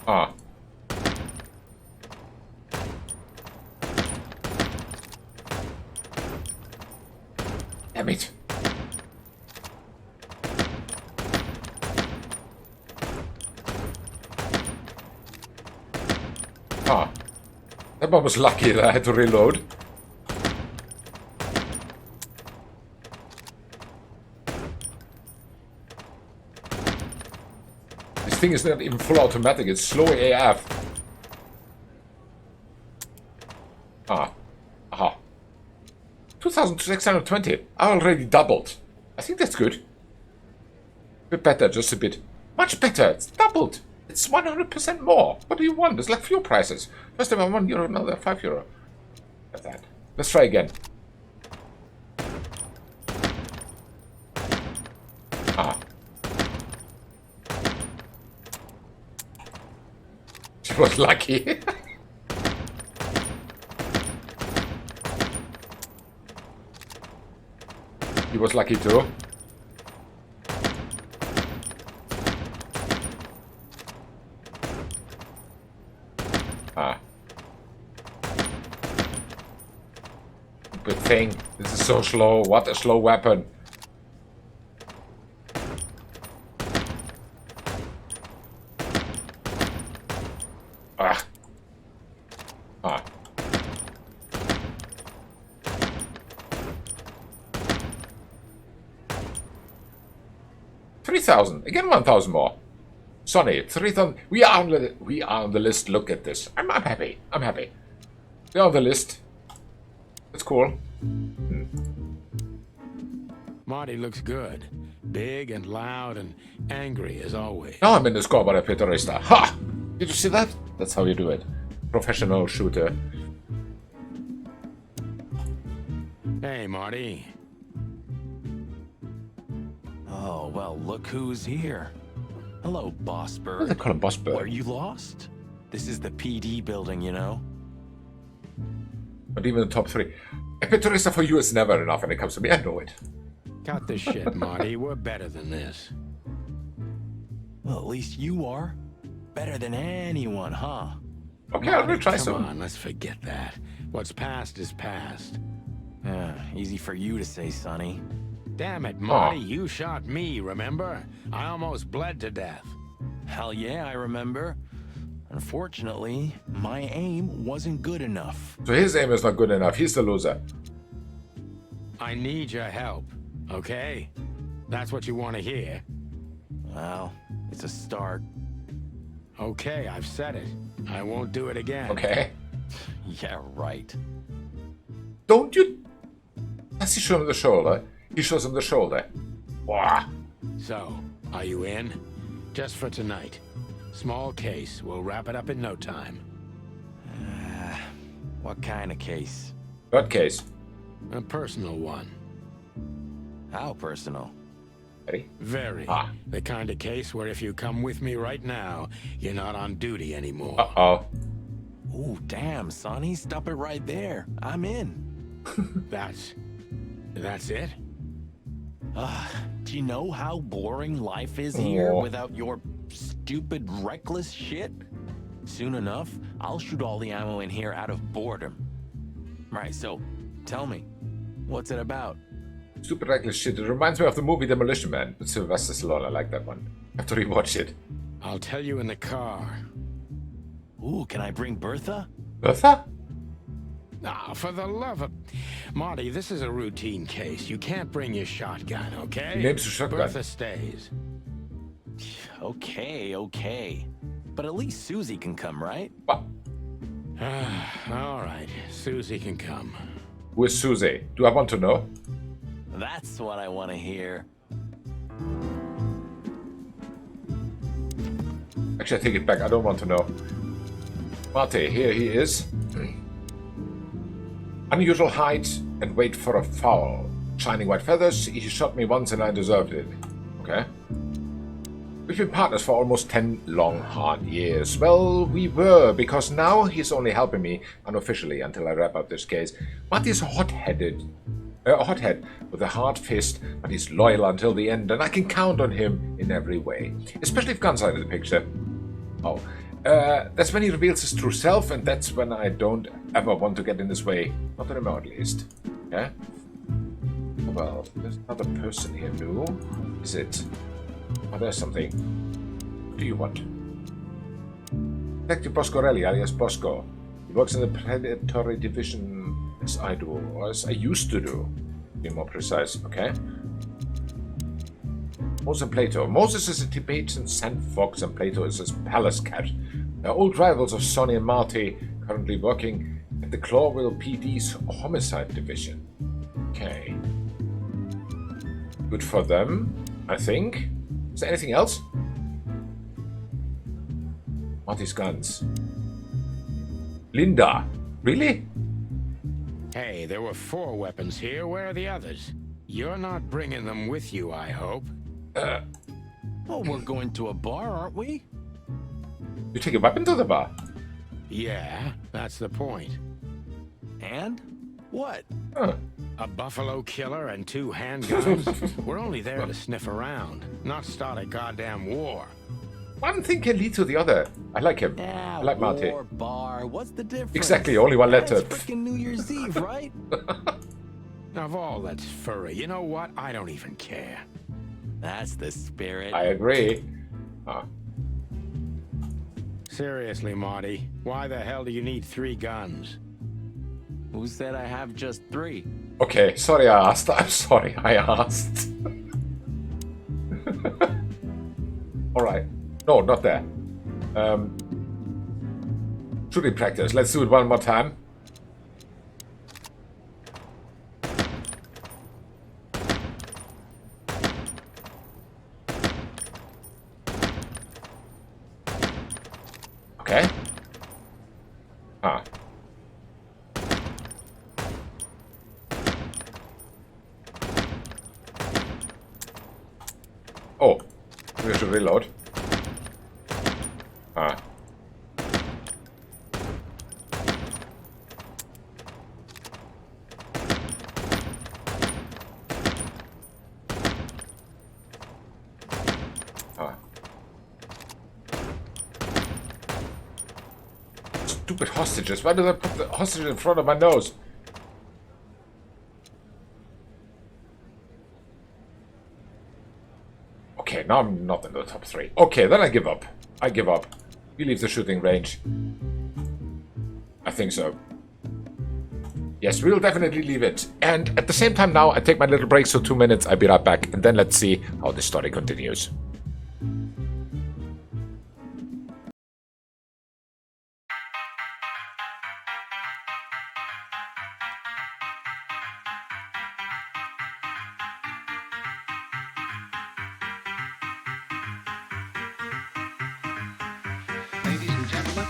Ah. Damn it. Ah. That one was lucky that I had to reload. This thing is not even full automatic, it's slow AF. Ah. Aha. 2,620. I already doubled. I think that's good. A bit better, just a bit. Much better. It's doubled. It's 100% more. What do you want? It's like fuel prices. First time I €1, now they're €5. Like that. Let's try again. Ah. She was lucky. He was lucky too. Ah. Good thing. This is so slow. What a slow weapon. Ah. Ah. 3,000. Again 1,000 more. Sonny, 3,000. We are on the list. Look at this. I'm happy. I'm happy. We're on the list. It's cool. Marty looks good. Big and loud and angry as always. Now I'm in the scoreboard at Peterista. Ha! Did you see that? That's how you do it. Professional shooter. Hey, Marty. Oh, well, look who's here. Hello, Boss Bird. They call him Boss Bird. Were you lost? This is the PD building, you know? Not even the top 3. A Peterista for you is never enough when it comes to me. I know it. Cut the shit, Marty. We're better than this. Well, at least you are. Better than anyone, huh? Okay, I'm gonna try some. Come on, let's forget that. What's past is past. Easy for you to say, Sonny. Damn it, Marty, you shot me, remember? I almost bled to death. Hell yeah, I remember. Unfortunately, my aim wasn't good enough. So his aim is not good enough. He's the loser. I need your help, okay? That's what you want to hear. Well, it's a start. Okay, I've said it. I won't do it again. Okay. Yeah, right. Don't you... Does he show him the shoulder? He shows him the shoulder. Wah. So, are you in? Just for tonight. Small case. We'll wrap it up in no time. What kind of case? What case? A personal one. How personal? Ready? Very. The kind of case where if you come with me right now, you're not on duty anymore. Uh-oh. Ooh, damn, Sonny. Stop it right there. I'm in. That's it? Do you know how boring life is here without your stupid, reckless shit? Soon enough, I'll shoot all the ammo in here out of boredom. Right, so, tell me, what's it about? Stupid reckless shit. It reminds me of the movie Demolition Man with Sylvester Stallone. I like that one. I have to rewatch it. I'll tell you in the car. Ooh, can I bring Bertha? Bertha? Ah, for the love of... Marty, this is a routine case. You can't bring your shotgun, okay? He names the shotgun. Bertha stays. Okay. But at least Susie can come, right? What? All right, Susie can come. Who is Susie? Do I want to know? That's what I want to hear. Actually, I take it back. I don't want to know. Marty, here he is. Unusual height and weight for a fowl. Shining white feathers. He shot me once and I deserved it. Okay. We've been partners for almost 10 long, hard years. Well, we were, because now he's only helping me unofficially until I wrap up this case. Marty's a hothead with a hard fist, but he's loyal until the end, and I can count on him in every way. Especially if guns are in the picture. Oh. That's when he reveals his true self, and that's when I don't ever want to get in his way. Not anymore, at least. Yeah? Well, there's another person here, new. Is it? Oh, there's something. What do you want? Detective Boscorelli, alias Bosco. He works in the predatory division as I do, or as I used to do. Be more precise, okay? Moses and Plato. Moses is a Tibetan sand fox and Plato is his palace cat. They're old rivals of Sonny and Marty, currently working at the Clawville PD's homicide division. Okay. Good for them, I think. Is there anything else? Marty's guns. Linda. Really? Hey, there were 4 weapons here. Where are the others? You're not bringing them with you, I hope. Well, we're going to a bar, aren't we? You take a weapon to the bar? Yeah, that's the point. And? What? A buffalo killer and 2 handguns? We're only there to sniff around, not start a goddamn war. One thing can lead to the other. I like him. Yeah, I like Marty. war, bar, what's the difference? Exactly, only one letter. It's freaking New Year's Eve, right? Of all that's furry, you know what? I don't even care. That's the spirit. I agree. Seriously, Marty, why the hell do you need 3 guns? Who said I have just 3? Okay, sorry I asked. I'm sorry I asked. Alright. No, not there. Shooting practice. Let's do it one more time. Okay. Oh, we have to reload. Stupid hostages. Why did I put the hostage in front of my nose? Okay, now I'm not in the top 3. Okay, then I give up. I give up. We leave the shooting range. I think so. Yes, we'll definitely leave it. And at the same time now, I take my little break, so 2 minutes, I'll be right back. And then let's see how the story continues. Ladies and gentlemen.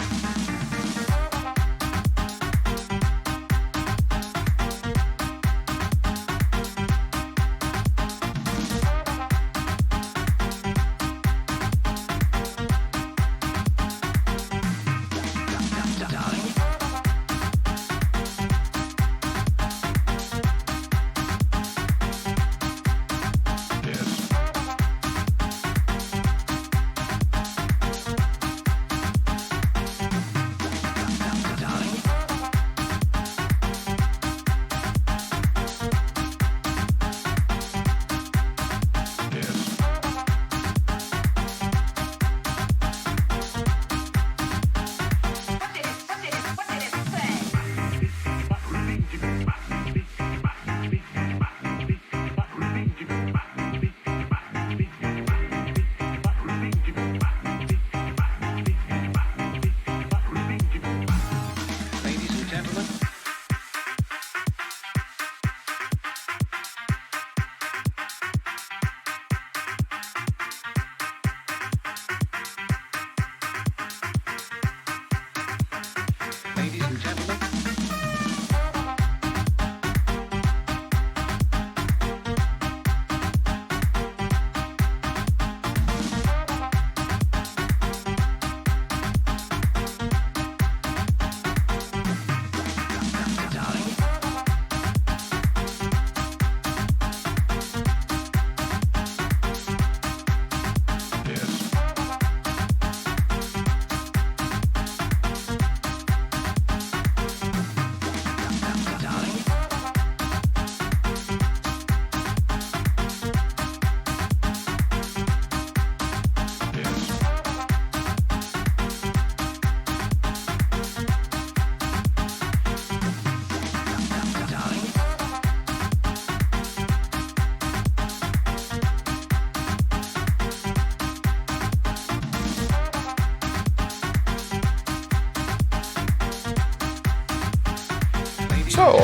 So,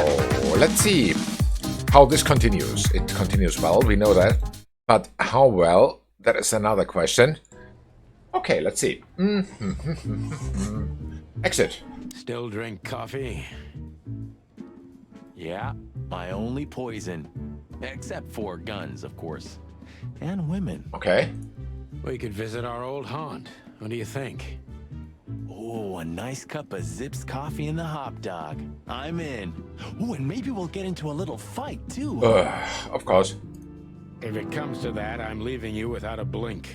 let's see how this continues. It continues well, we know that. But how well? That is another question. Okay, let's see. Exit. Still drink coffee? Yeah, my only poison. Except for guns, of course. And women. Okay. We could visit our old haunt. What do you think? Oh, a nice cup of Zips coffee and the hot dog. I'm in. Oh, and maybe we'll get into a little fight, too. Of course. If it comes to that, I'm leaving you without a blink.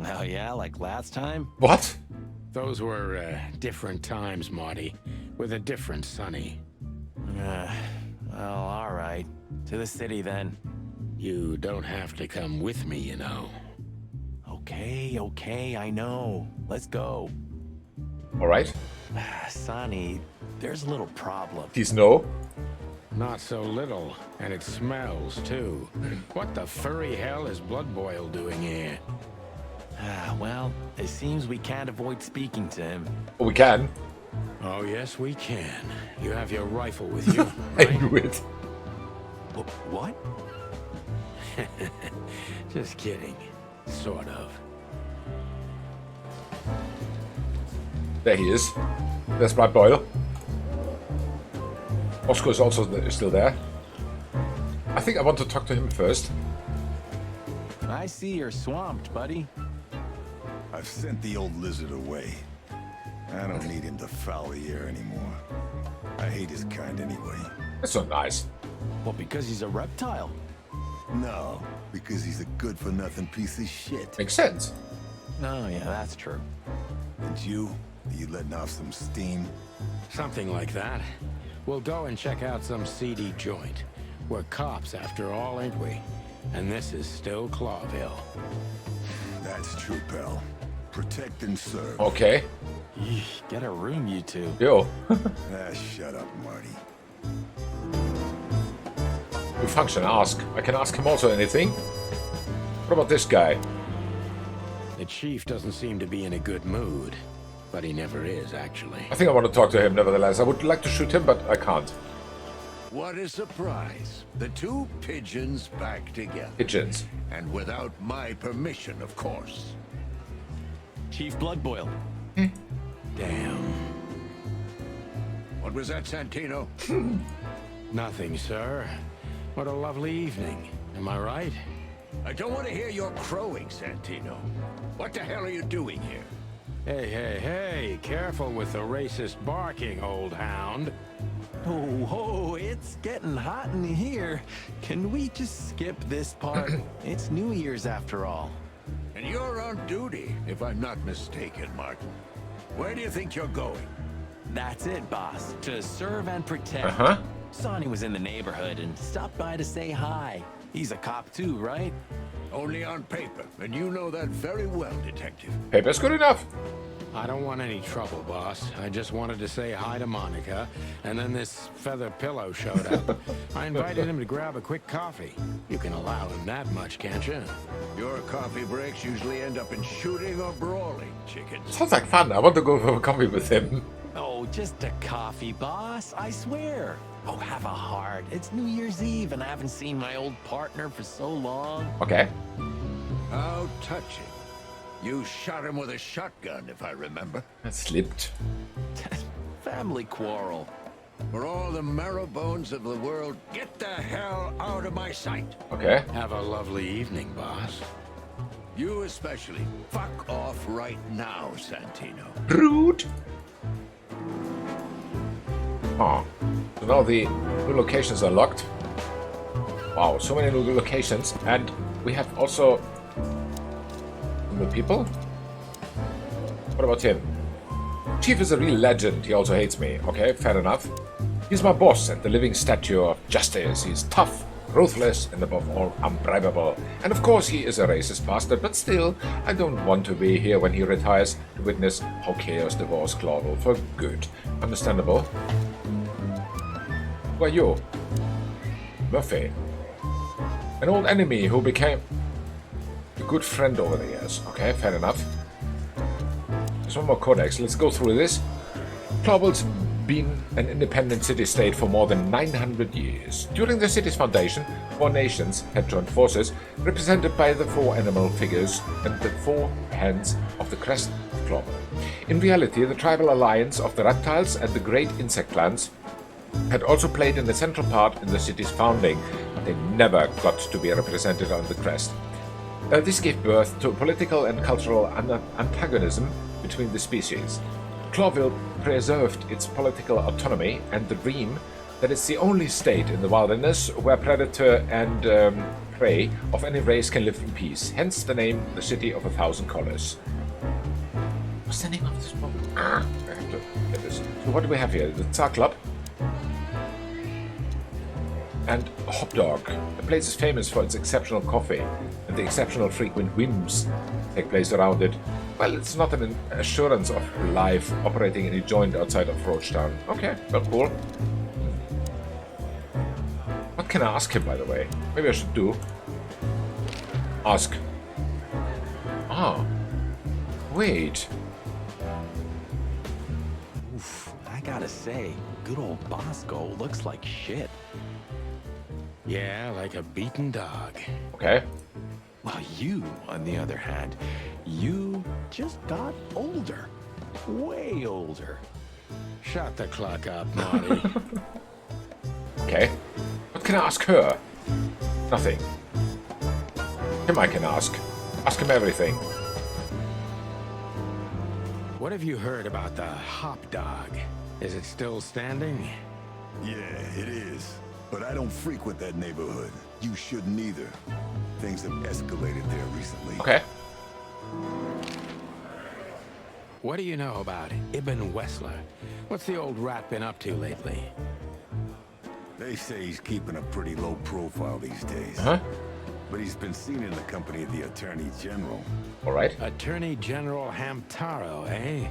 Oh, yeah, like last time? What? Those were different times, Marty, with a different Sonny. Well, all right. To the city, then. You don't have to come with me, you know. Okay, I know. Let's go. All right. Sonny, there's a little problem. Please no. Not so little, and it smells, too. What the furry hell is Blood Boil doing here? Well, it seems we can't avoid speaking to him. Oh, we can. Oh, yes, we can. You have your rifle with you, I right? knew it. What? Just kidding. Sort of. There he is. There's Blood Boil. Oscar is also still there. I think I want to talk to him first. I see you're swamped, buddy. I've sent the old lizard away. I don't need him to foul the air anymore. I hate his kind anyway. That's not nice. Well, because he's a reptile. No, because he's a good-for-nothing piece of shit. Makes sense. Oh, yeah, that's true. And you? Are you letting off some steam? Something like that. We'll go and check out some seedy joint. We're cops after all, ain't we? And this is still Clawville. That's true, pal. Protect and serve. Okay. Yeesh, get a room, you two. Yo. Shut up, Marty. New function, ask. I can ask him also anything. What about this guy? The chief doesn't seem to be in a good mood. But he never is, actually. I think I want to talk to him nevertheless. I would like to shoot him, but I can't. What a surprise. The two pigeons back together. Pigeons. And without my permission, of course. Chief Blood Boil. Damn. What was that, Santino? Nothing, sir. What a lovely evening. Am I right? I don't want to hear your crowing, Santino. What the hell are you doing here? Hey, careful with the racist barking, old hound. Oh, it's getting hot in here. Can we just skip this part? It's New Year's after all. And you're on duty, if I'm not mistaken, Martin. Where do you think you're going? That's it, boss. To serve and protect. Sonny was in the neighborhood and stopped by to say hi. He's a cop too, right? Only on paper, and you know that very well, Detective. Paper's good enough. I don't want any trouble, boss. I just wanted to say hi to Monica, and then this feather pillow showed up. I invited him to grab a quick coffee. You can allow him that much, can't you? Your coffee breaks usually end up in shooting or brawling, chickens. Sounds like fun. I want to go for a coffee with him. Oh, just a coffee, boss. I swear. Oh, have a heart. It's New Year's Eve, and I haven't seen my old partner for so long. Okay. How touching. You shot him with a shotgun, if I remember. That slipped. Family quarrel. For all the marrow bones of the world, get the hell out of my sight. Okay. Have a lovely evening, boss. You especially. Fuck off right now, Santino. Rude. Oh. So now the new locations are locked. Wow, so many new locations. And we have also new people. What about him? Chief is a real legend. He also hates me. Okay, fair enough. He's my boss and the living statue of justice. He's tough, ruthless, and above all, unbribable. And of course, he is a racist bastard, but still, I don't want to be here when he retires to witness how chaos devours Clawville for good. Understandable. Who are you? Murphy. An old enemy who became a good friend over the years. Okay, fair enough. There's one more codex. Let's go through this. Clawville's been an independent city-state for more than 900 years. During the city's foundation, 4 nations had joined forces, represented by the 4 animal figures and the 4 hands of the crest of Clawville. In reality, the tribal alliance of the reptiles and the great insect clans had also played an essential part in the city's founding, but they never got to be represented on the crest. This gave birth to a political and cultural antagonism between the species. Clawville preserved its political autonomy and the dream that it's the only state in the wilderness where predator and prey of any race can live in peace, hence the name the City of 1,000 Colors. What's the name of this book? I have to get this. So what do we have here? The Tsar Club. And Hop Dog. The place is famous for its exceptional coffee and the exceptional frequent whims take place around it. Well, it's not an assurance of life operating in a joint outside of Roachtown. Okay, well, cool. What can I ask him, by the way? Maybe I should do. Ask. Ah. Wait. Oof, I gotta say, good old Bosco looks like shit. Yeah, like a beaten dog. Okay. Well, you, on the other hand, you just got older. Way older. Shut the clock up, Marty. Okay. What can I ask her? Nothing. Him I can ask. Ask him everything. What have you heard about the Hop Dog? Is it still standing? Yeah, it is. But I don't frequent that neighborhood. You shouldn't either. Things have escalated there recently. Okay. What do you know about Ibn Wessler? What's the old rat been up to lately? They say he's keeping a pretty low profile these days. Huh? But he's been seen in the company of the Attorney General. All right. Attorney General Hamtaro, eh?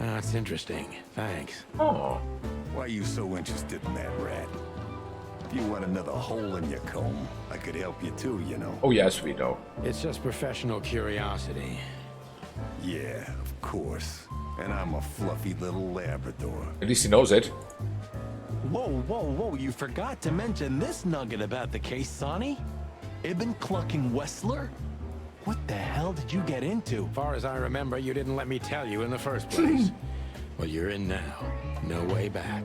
That's interesting. Thanks. Oh. Why are you so interested in that rat? If you want another hole in your comb, I could help you too, you know. Oh, yes, we know. It's just professional curiosity. Yeah, of course. And I'm a fluffy little Labrador. At least he knows it. Whoa, whoa, whoa, you forgot to mention this nugget about the case, Sonny. Ibn Clucking Wessler? What the hell did you get into? Far as I remember, you didn't let me tell you in the first place. Well, you're in now. No way back.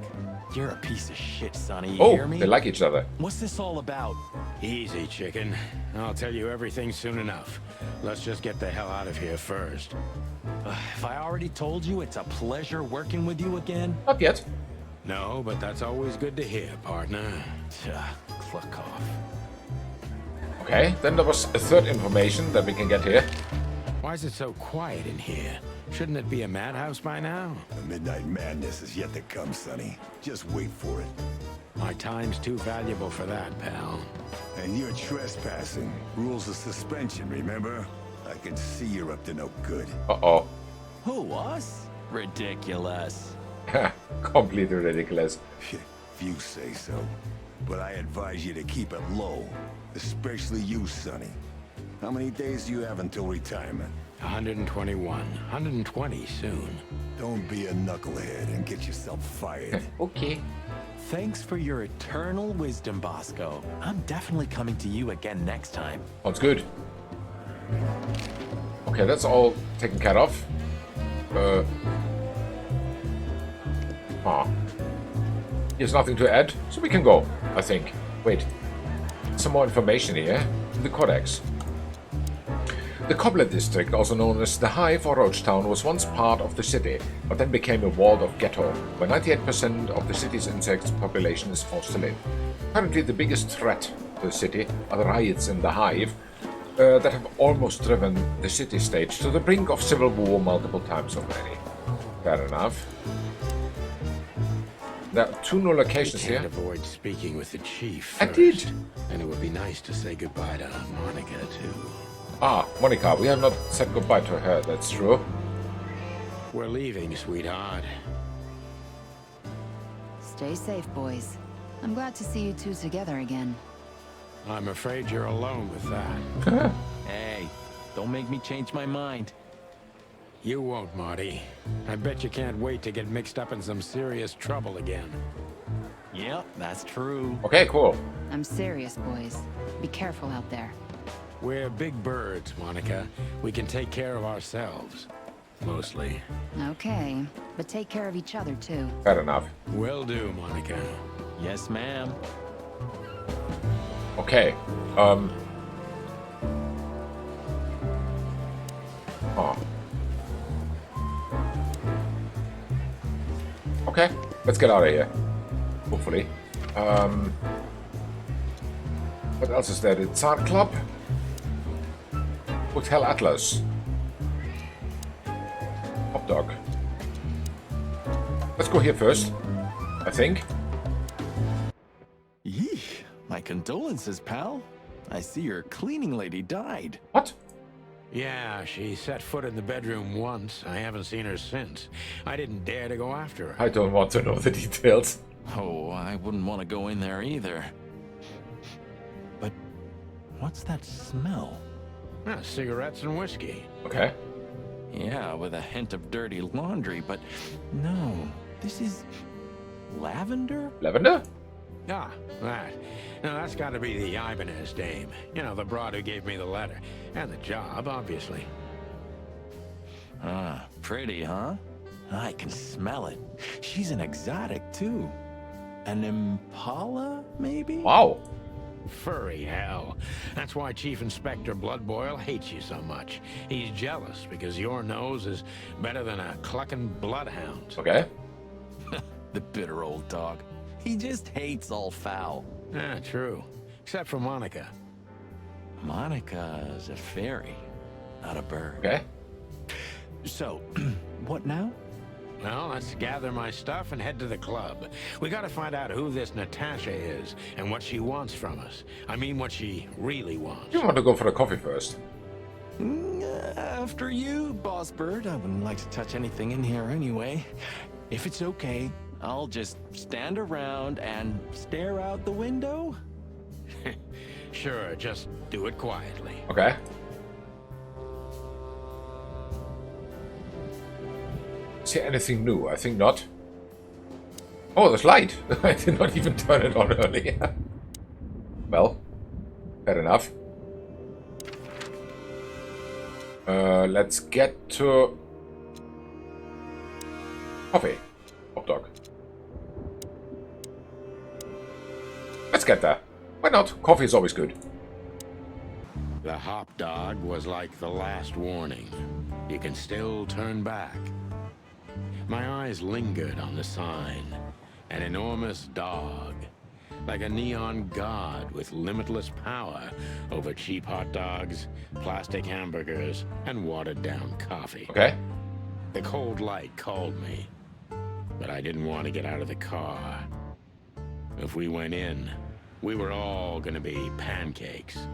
You're a piece of shit, Sonny. You Oh, hear me? they like each other. What's this all about? Easy, chicken. I'll tell you everything soon enough. Let's just get the hell out of here first. If I already told you it's a pleasure working with you again? Not yet. No, but that's always good to hear, partner. Cluck off. Okay, then there was a third information that we can get here. Why is it so quiet in here? Shouldn't it be a madhouse by now? The midnight madness is yet to come, Sonny. Just wait for it. My time's too valuable for that, pal. And you're trespassing. Rules of suspension, remember? I can see you're up to no good. Uh-oh. Who, us? Ridiculous. Completely ridiculous. If you say so. But I advise you to keep it low. Especially you, Sonny. How many days do you have until retirement? 121. 120 soon. Don't be a knucklehead and get yourself fired. Okay. Thanks for your eternal wisdom, Bosco. I'm definitely coming to you again next time. Sounds good. Okay, that's all taken care of. Here's nothing to add, so we can go, I think. Wait. Some more information here. The Codex. The Cobbler district, also known as the Hive or Roachtown, was once part of the city, but then became a walled-off ghetto, where 98% of the city's insect population is forced to live. Currently, the biggest threat to the city are the riots in the Hive that have almost driven the city-state to the brink of civil war multiple times already. Fair enough. There are 2 new locations You can't here. avoid speaking with the chief I first. did. And it would be nice to say goodbye to Monica, too. Ah, Monica, we have not said goodbye to her, that's true. We're leaving, sweetheart. Stay safe, boys. I'm glad to see you two together again. I'm afraid you're alone with that. Hey, don't make me change my mind. You won't, Marty. I bet you can't wait to get mixed up in some serious trouble again. Yep, that's true. Okay, cool. I'm serious, boys. Be careful out there. We're big birds, Monica. We can take care of ourselves. Mostly. Okay, but take care of each other, too. Fair enough. Will do, Monica. Yes, ma'am. Okay. Oh. Okay, let's get out of here. Hopefully. What else is there? The Zart Club? Hotel Atlas. Hot dog. Let's go here first, I think. Yee, my condolences, pal. I see your cleaning lady died. What? Yeah, she set foot in the bedroom once. I haven't seen her since. I didn't dare to go after her. I don't want to know the details. Oh, I wouldn't want to go in there either. But what's that smell? Ah, cigarettes and whiskey. Okay. Yeah, with a hint of dirty laundry, but no, this is lavender? Lavender? Ah, that. Now, that's got to be the Ibanez dame. You know, the broad who gave me the letter. And the job, obviously. Ah, pretty, huh? I can smell it. She's an exotic, too. An impala, maybe? Wow. Furry hell. That's why Chief Inspector Bloodboil hates you so much. He's jealous because your nose is better than a clucking bloodhound. Okay. The bitter old dog. He just hates all foul. Ah, true. Except for Monica. Monica's a fairy, not a bird. Okay. So, what now? Well, let's gather my stuff and head to the club. We gotta find out who this Natasha is and what she wants from us. I mean, what she really wants. You want to go for the coffee first? After you, Boss Bird. I wouldn't like to touch anything in here anyway. If it's okay, I'll just stand around and stare out the window? Sure, just do it quietly. Okay. See anything new? I think not. Oh, there's light. I did not even turn it on earlier. Well, fair enough. Let's get to coffee. Hot dog. Let's get there. Why not? Coffee is always good. The hop dog was like the last warning. You can still turn back. My eyes lingered on the sign. An enormous dog. Like a neon god with limitless power over cheap hot dogs, plastic hamburgers, and watered-down coffee. Okay. The cold light called me. But I didn't want to get out of the car. If we went in, we were all gonna be pancakes,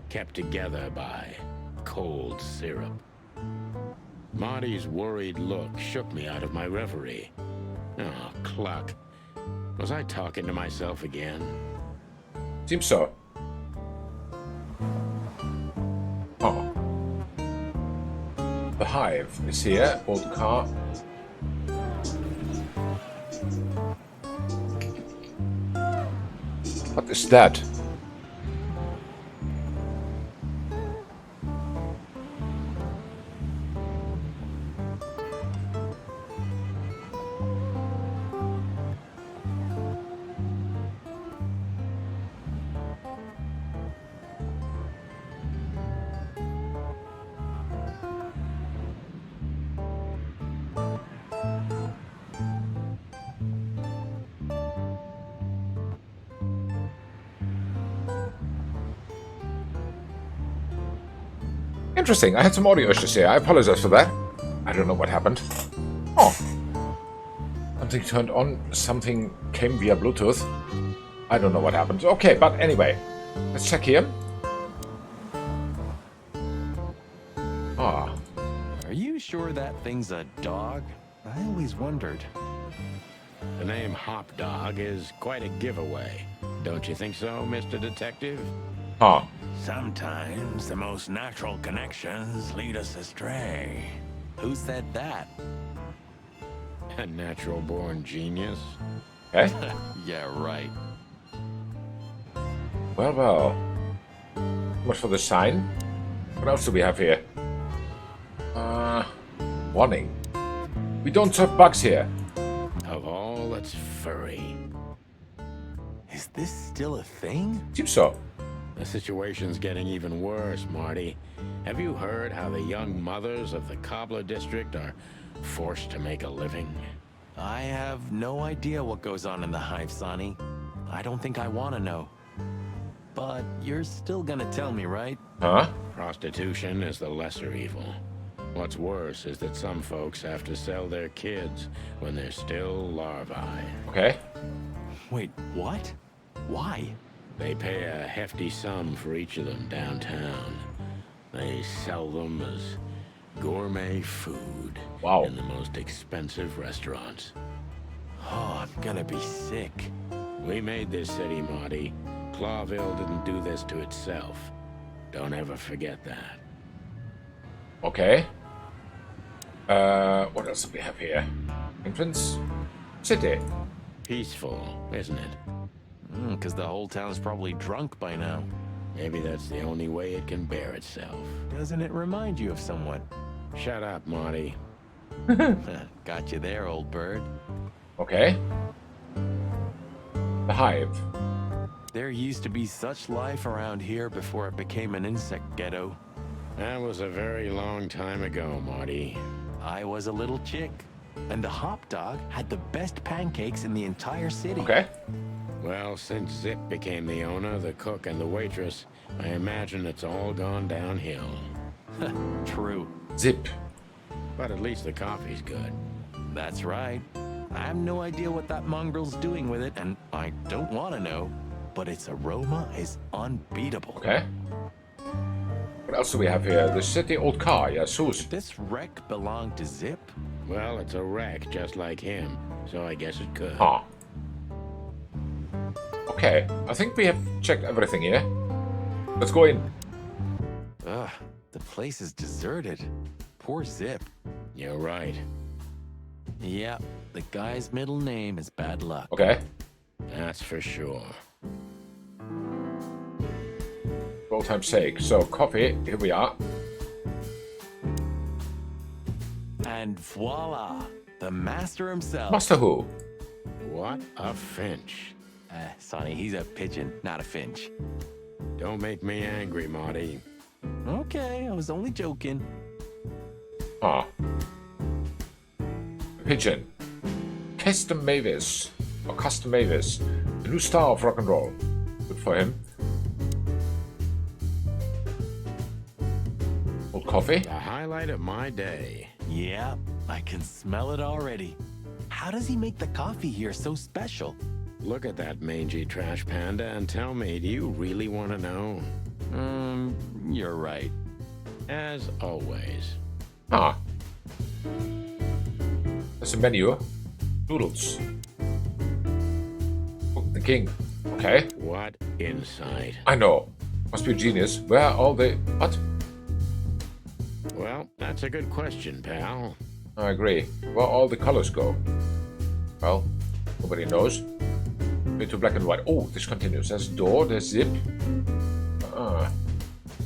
kept together by cold syrup. Marty's worried look shook me out of my reverie. Oh, cluck. Was I talking to myself again? Seems so. Oh. The Hive is here. Old car. What is that? Interesting. I had some audio issues here. I apologize for that. I don't know what happened. Oh. Something turned on. Something came via Bluetooth. I don't know what happened. Okay, but anyway. Let's check here. Ah. Are you sure that thing's a dog? I always wondered. The name Hop Dog is quite a giveaway. Don't you think so, Mr. Detective? Huh. Sometimes the most natural connections lead us astray. Who said that? A natural-born genius? Okay. Yeah, right. Well, well. Much for the sign. What else do we have here? Warning. We don't serve bugs here. Of all that's furry. Is this still a thing? Seems so. The situation's getting even worse, Marty. Have you heard how the young mothers of the Cobbler district are forced to make a living? I have no idea what goes on in the hive, Sonny. I don't think I want to know. But you're still gonna tell me, right? Huh? Prostitution is the lesser evil. What's worse is that some folks have to sell their kids when they're still larvae. Okay. Wait, what? Why? They pay a hefty sum for each of them downtown. They sell them as gourmet food in the most expensive restaurants. Oh, I'm gonna be sick. We made this city, Marty. Clawville didn't do this to itself. Don't ever forget that. Okay. What else do we have here? Entrance? City. Peaceful, isn't it? Because the whole town's probably drunk by now. Maybe that's the only way it can bear itself. Doesn't it remind you of someone? Shut up, Marty. Got you there, old bird. Okay. The hive. There used to be such life around here before it became an insect ghetto. That was a very long time ago, Marty. I was a little chick, and the hop dog had the best pancakes in the entire city. Okay. Well, since Zip became the owner, the cook, and the waitress, I imagine it's all gone downhill. True. Zip. But at least the coffee's good. That's right. I have no idea what that mongrel's doing with it, and I don't want to know, but its aroma is unbeatable. Okay. What else do we have here? The city old car, yes, whose? This wreck belonged to Zip? Well, it's a wreck just like him, so I guess it could. Huh. Okay, I think we have checked everything here. Let's go in. Ugh, the place is deserted. Poor Zip. You're right. Yeah, the guy's middle name is Bad Luck. Okay. That's for sure. For old time's sake. So, coffee, here we are. And voila, the master himself. Master who? What a finch. Sonny, he's a pigeon, not a finch. Don't make me angry, Marty. Okay, I was only joking. Huh. Pigeon. Custom Mavis. Or Custom Mavis. The new star of rock and roll. Good for him. Old coffee. The highlight of my day. Yeah, I can smell it already. How does he make the coffee here so special? Look at that mangy trash panda and tell me, do you really want to know? You're right. As always. Ah. There's a menu. Noodles. Oh, the king. Okay. What insight? I know. Must be a genius. Where are all the... What? Well, that's a good question, pal. I agree. Where all the colors go? Well, nobody knows. Into black and white. Oh, this continues. There's door, there's zip.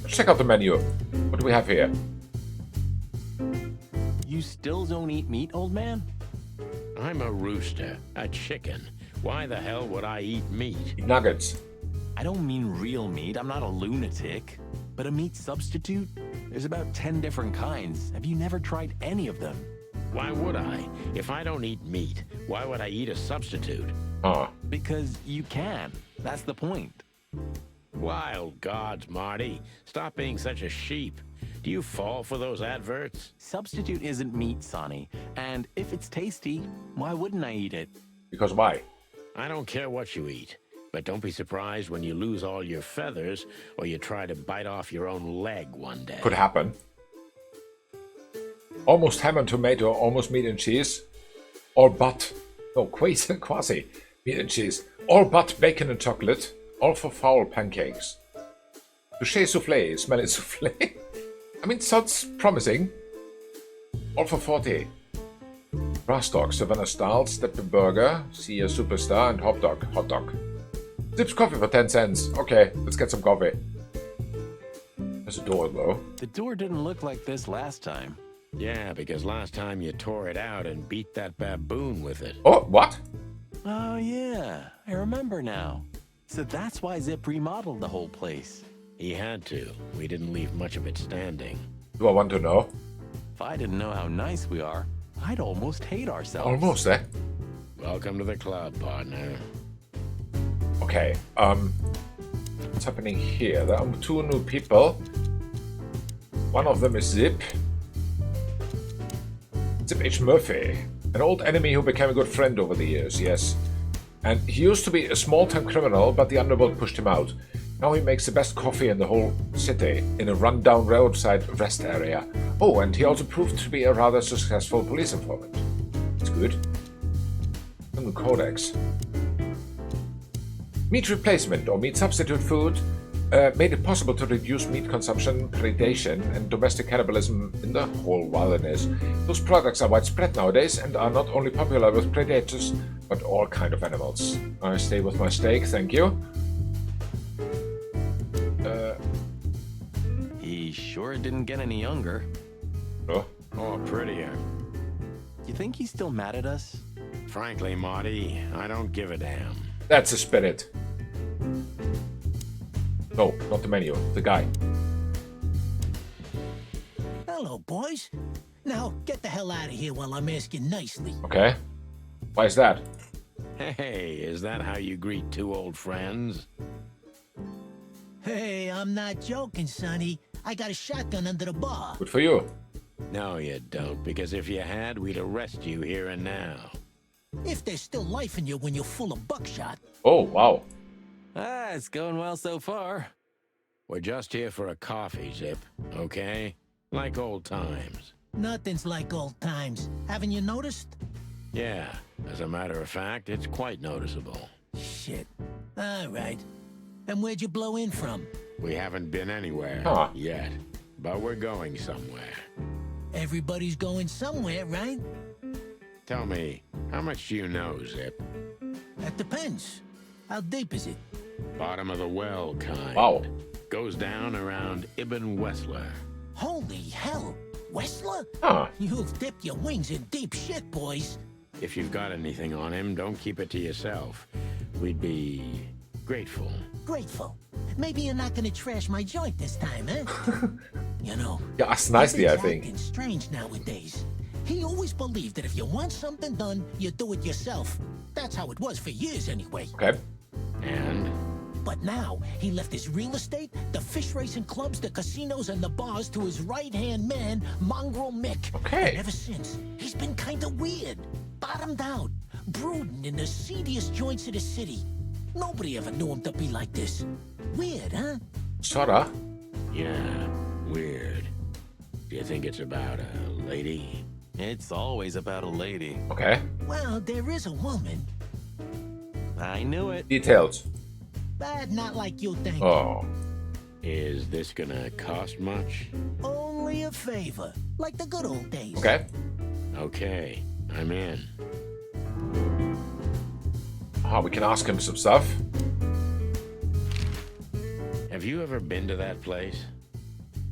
Let's check out the menu. What do we have here? You still don't eat meat, old man? I'm a rooster, a chicken. Why the hell would I eat meat? Nuggets. I don't mean real meat. I'm not a lunatic. But a meat substitute? There's about 10 different kinds. Have you never tried any of them? Why would I? If I don't eat meat, why would I eat a substitute? Because you can. That's the point. Wild gods, Marty. Stop being such a sheep. Do you fall for those adverts? Substitute isn't meat, Sonny. And if it's tasty, why wouldn't I eat it? Because why? I don't care what you eat. But don't be surprised when you lose all your feathers or you try to bite off your own leg one day. Could happen. Almost ham and tomato, almost meat and cheese. All but... No, quasi. Meat and cheese. All but bacon and chocolate. All for foul pancakes. Touché soufflé. Smelly soufflé. I mean, sounds promising. All for 40. Brass dog, Savannah style, step burger, see a superstar, and hot dog. Hot dog. Zips coffee for 10 cents. Okay, let's get some coffee. There's a door though. The door didn't look like this last time. Yeah, because last time you tore it out and beat that baboon with it. Oh, what? Oh yeah, I remember now. So that's why Zip remodeled the whole place. He had to. We didn't leave much of it standing. Do I want to know? If I didn't know how nice we are, I'd almost hate ourselves. Almost, eh? Welcome to the club, partner. Okay, what's happening here? There are 2 new people. One of them is Zip. Zip H. Murphy. An old enemy who became a good friend over the years, yes. And he used to be a small-time criminal, but the underworld pushed him out. Now he makes the best coffee in the whole city, in a run-down roadside rest area. Oh, and he also proved to be a rather successful police informant. That's good. Criminal Codex. Meat replacement or meat substitute food made it possible to reduce meat consumption, predation, and domestic cannibalism in the whole wilderness. Those products are widespread nowadays and are not only popular with predators, but all kind of animals. I stay with my steak, thank you. He sure didn't get any younger. Oh, Or prettier. You think he's still mad at us? Frankly, Marty, I don't give a damn. that's the spirit. No, not the menu, the guy. Hello, boys. Now, get the hell out of here while I'm asking nicely. Okay. Why is that? Hey, is that how you greet 2 old friends? Hey, I'm not joking, Sonny. I got a shotgun under the bar. Good for you. No, you don't, because if you had, we'd arrest you here and now. If there's still life in you when you're full of buckshot. Oh, wow. Ah, it's going well so far. We're just here for a coffee, Zip, okay? Like old times. Nothing's like old times. Haven't you noticed? Yeah, as a matter of fact, it's quite noticeable. Shit. All right. And where'd you blow in from? We haven't been anywhere yet, but we're going somewhere. Everybody's going somewhere, right? Tell me, how much do you know, Zip? That depends. How deep is it? Bottom of the well kind. Wow. Goes down around Ibn Wessler. Holy hell. Wessler? Huh. You've dipped your wings in deep shit, boys. If you've got anything on him, don't keep it to yourself. We'd be grateful. Grateful. Maybe you're not gonna trash my joint this time, eh? You know. Yeah, that's nicely, I think. Acting strange nowadays. He always believed that if you want something done, you do it yourself. That's how it was for years anyway. Okay. And? But now, he left his real estate, the fish racing clubs, the casinos, and the bars to his right-hand man, Mongrel Mick. Okay. And ever since, he's been kinda weird. Bottomed out. Brooding in the seediest joints of the city. Nobody ever knew him to be like this. Weird, huh? Sorta. Yeah, weird. Do you think it's about a lady? It's always about a lady. Okay. Well, there is a woman. I knew it. Details. But not like you think. Oh. Is this gonna cost much? Only a favor. Like the good old days. Okay. Okay, I'm in. Ah, we can ask him some stuff. Have you ever been to that place?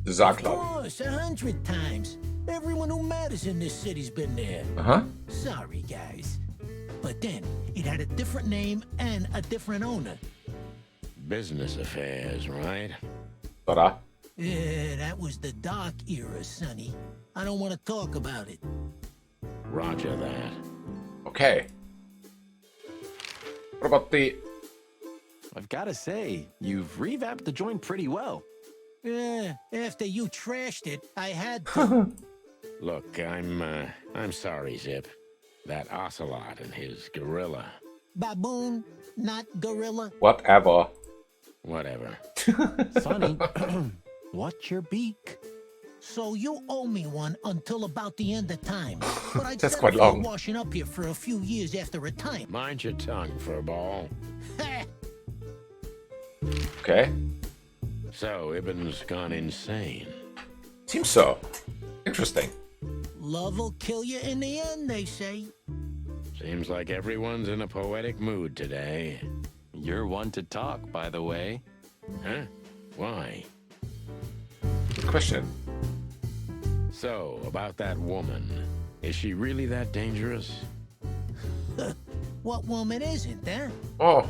The Czar Of Club. course, 100 times. Everyone who matters in this city's been there. Uh-huh. Sorry, guys. But then, it had a different name and a different owner. Business affairs, right? Sorta. Yeah, that was the dark era, Sonny. I don't want to talk about it. Roger that. Okay. What about the... I've got to say, you've revamped the joint pretty well. Yeah, after you trashed it, I had to. Look, I'm sorry, Zip. That ocelot and his gorilla. Baboon, not gorilla. Whatever. Whatever. Sonny, what's your beak? So you owe me one until about the end of time. But I'd That's settle quite for long. washing up here for a few years after a time. Mind your tongue, furball. Okay. So, Ibn's gone insane. Seems so. Interesting. Love will kill you in the end, they say. Seems like everyone's in a poetic mood today. You're one to talk, by the way. Huh? Why? Good question. So, about that woman. Is she really that dangerous? What woman isn't, huh? Oh.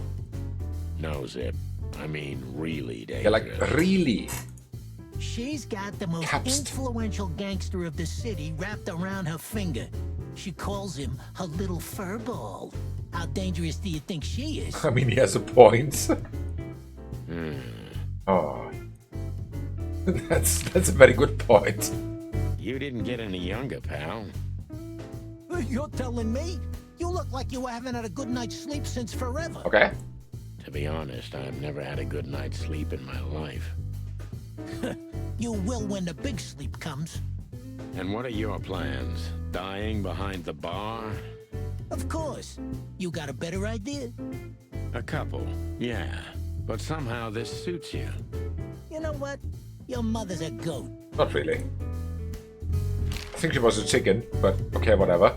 No, Zip. I mean, really dangerous. Yeah, like, really? She's got the most Capst. influential gangster of the city wrapped around her finger. She calls him her little furball. How dangerous do you think she is? I mean, he has a point. Oh. That's a very good point. You didn't get any younger, pal. You're telling me? You look like you haven't had a good night's sleep since forever. Okay. To be honest, I've never had a good night's sleep in my life. You will when the big sleep comes. And what are your plans? Dying behind the bar? Of course. You got a better idea? A couple, yeah. But somehow this suits you. You know what? Your mother's a goat. Not really. I think she was a chicken, but okay, whatever.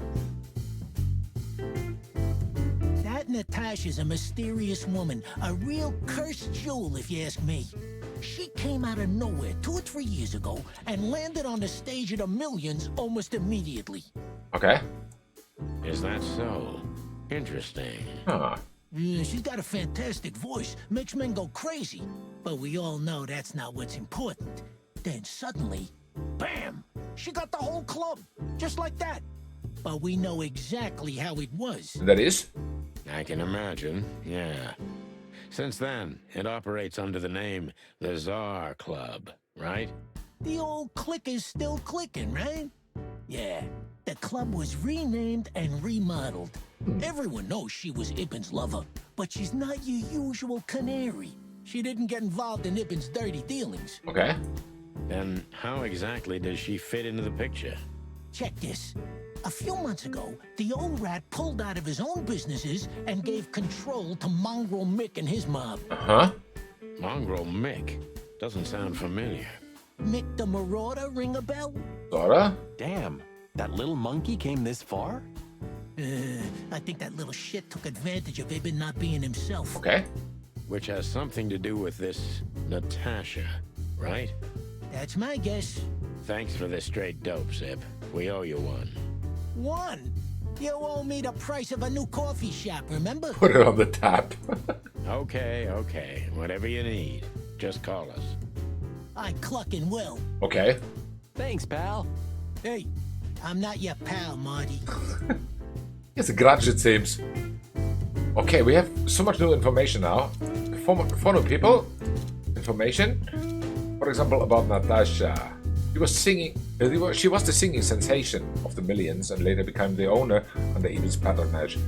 That Natasha's a mysterious woman. A real cursed jewel, if you ask me. She came out of nowhere 2 or 3 years ago and landed on the stage of the Millions almost immediately. Okay. Is that so? Interesting. Huh. She's got a fantastic voice, makes men go crazy. But we all know that's not what's important. Then suddenly, bam! She got the whole club, just like that. But we know exactly how it was. That is? I can imagine, yeah. Since then, it operates under the name the Czar Club, right? The old click is still clicking, right? Yeah, the club was renamed and remodeled. Everyone knows she was Ibben's lover, but she's not your usual canary. She didn't get involved in Ibben's dirty dealings. Okay. Then how exactly does she fit into the picture? Check this. A few months ago, the old rat pulled out of his own businesses and gave control to Mongrel Mick and his mob. Uh-huh. Mongrel Mick? Doesn't sound familiar. Mick the Marauder ring a bell? Sorta? Damn, that little monkey came this far? I think that little shit took advantage of Ibben not being himself. Okay. Which has something to do with this Natasha, right? That's my guess. Thanks for the straight dope, Zip. We owe you one. One? You owe me the price of a new coffee shop, remember? Put it on the tap. Okay. Whatever you need. Just call us. I clucking will. Okay. Thanks, pal. Hey, I'm not your pal, Marty. It's a grudge, it seems. Okay, we have so much new information now. For new people, information. For example, about Natasha. She was singing. She was the singing sensation of the Millions and later became the owner under Ibben's patronage.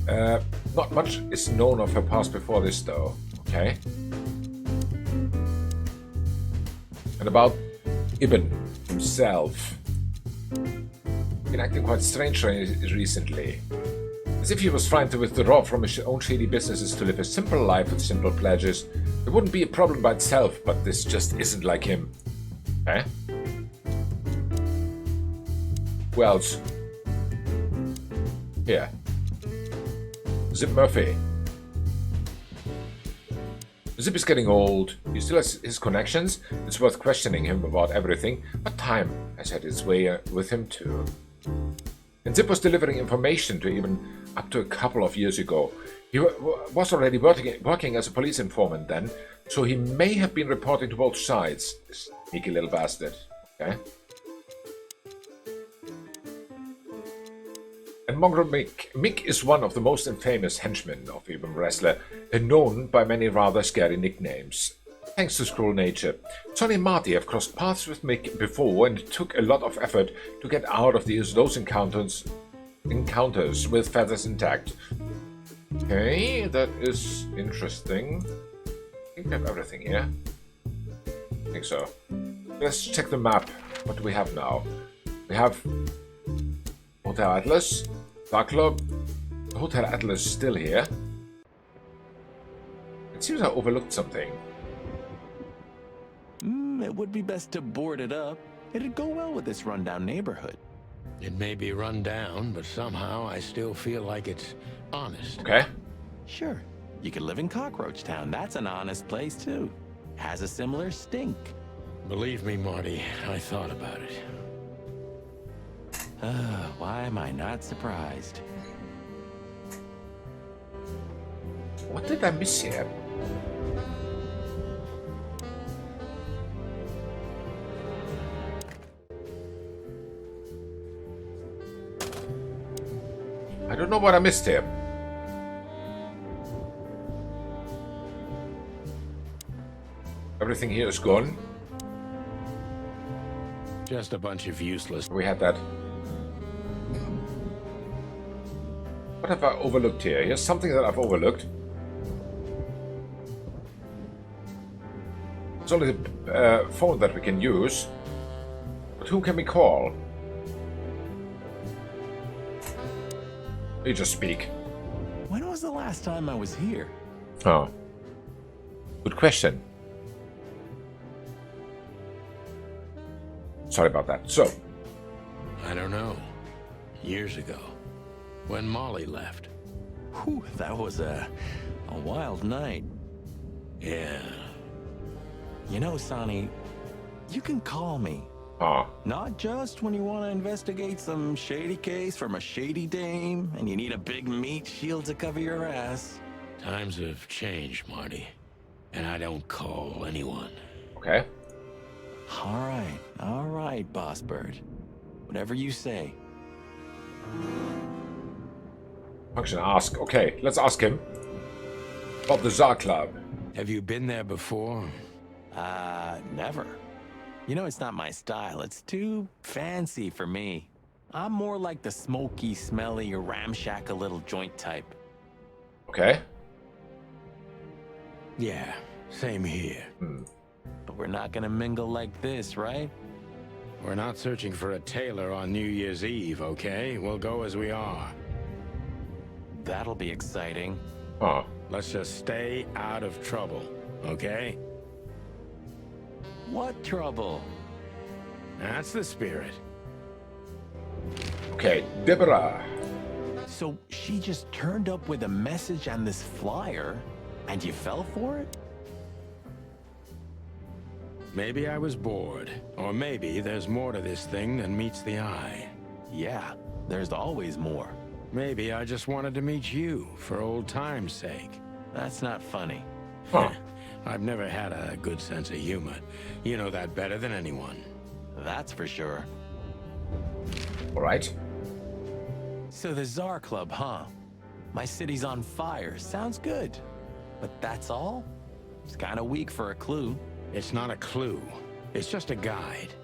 Not much is known of her past before this, though. Okay. And about Ibben himself. Been acting quite strangely recently. As if he was trying to withdraw from his own shady businesses to live a simple life with simple pleasures. It wouldn't be a problem by itself, but this just isn't like him. Okay? Who else? Here. Zip Murphy. Zip is getting old. He still has his connections. It's worth questioning him about everything, but time has had its way with him too. And Zip was delivering information to Ibben up to a couple of years ago. He was already working as a police informant then, so he may have been reporting to both sides. This sneaky little bastard. Okay? And Mongrel Mick. Mick is one of the most infamous henchmen of Ibben Wrestler, and known by many rather scary nicknames. Thanks to his cruel nature, Sonny and Marty have crossed paths with Mick before, and it took a lot of effort to get out of those encounters with feathers intact. Okay, that is interesting. I think we have everything here. I think so. Let's check the map. What do we have now? We have Hotel Atlas, Dark Club. Hotel Atlas is still here. It seems I overlooked something. It would be best to board it up. It'd go well with this rundown neighborhood. It may be run down, but somehow I still feel like it's honest. Okay. Sure. You could live in Cockroach Town. That's an honest place, too. Has a similar stink. Believe me, Marty, I thought about it. Why am I not surprised? What did I miss here? I don't know what I missed here. Everything here is gone. Just a bunch of useless... We had that. What have I overlooked here? Here's something that I've overlooked. It's only the phone that we can use. But who can we call? You just speak. When was the last time I was here? Oh. Good question. Sorry about that. So. I don't know. Years ago. When Molly left. Whew, that was a wild night. Yeah. You know, Sonny, you can call me. Oh. Not just when you want to investigate some shady case from a shady dame and you need a big meat shield to cover your ass. Times have changed, Marty. And I don't call anyone. Okay. All right, Boss Bird. Whatever you say. Function ask. Okay, let's ask him. About the Tsar Club. Have you been there before? Never. You know, it's not my style. It's too fancy for me. I'm more like the smoky, smelly, ramshackle little joint type. Okay. Yeah, same here. But we're not gonna mingle like this, right? We're not searching for a tailor on New Year's Eve, okay? We'll go as we are. That'll be exciting. Huh. Let's just stay out of trouble, okay? What trouble? That's the spirit. Okay, Deborah. So she just turned up with a message and this flyer, and you fell for it? Maybe I was bored, or maybe there's more to this thing than meets the eye. Yeah, there's always more. Maybe I just wanted to meet you, for old time's sake. That's not funny. Huh. I've never had a good sense of humor. You know that better than anyone. That's for sure. All right. So the Tsar Club, huh? My city's on fire. Sounds good. But that's all? It's kind of weak for a clue. It's not a clue. It's just a guide.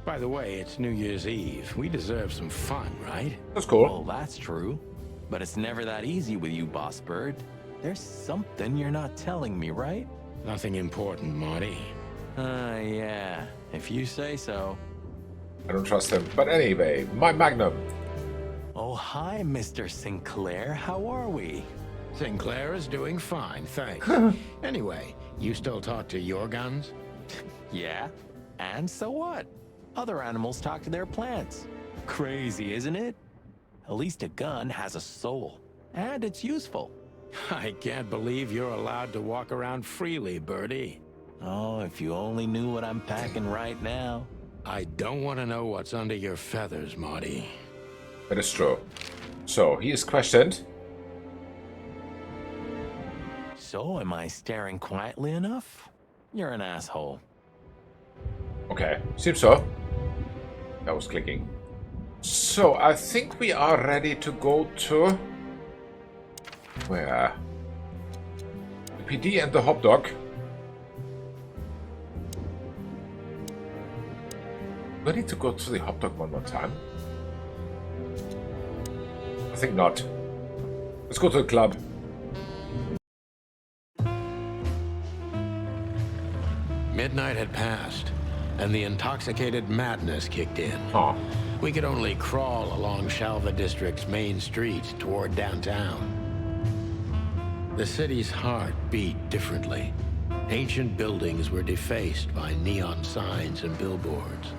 By the way, it's New Year's Eve. We deserve some fun, right? That's cool. Well, that's true. But it's never that easy with you, Boss Bird. There's something you're not telling me, right? Nothing important, Marty. Yeah. If you say so. I don't trust him. But anyway, my magnum. Oh, hi, Mr. Sinclair. How are we? Sinclair is doing fine, thanks. Anyway, you still talk to your guns? Yeah. And so what? Other animals talk to their plants. Crazy, isn't it? At least a gun has a soul. And it's useful. I can't believe you're allowed to walk around freely, Birdie. Oh, if you only knew what I'm packing right now. I don't want to know what's under your feathers, Marty. That is true. So, he is questioned. So, am I staring quietly enough? You're an asshole. Okay, seems so. That was clicking. So, I think we are ready to go to... Where? The PD and the hot dog. Do I need to go to the hot dog one more time? I think not. Let's go to the club. Midnight had passed, and the intoxicated madness kicked in. Huh. We could only crawl along Shalva District's main street toward downtown. The city's heart beat differently. Ancient buildings were defaced by neon signs and billboards.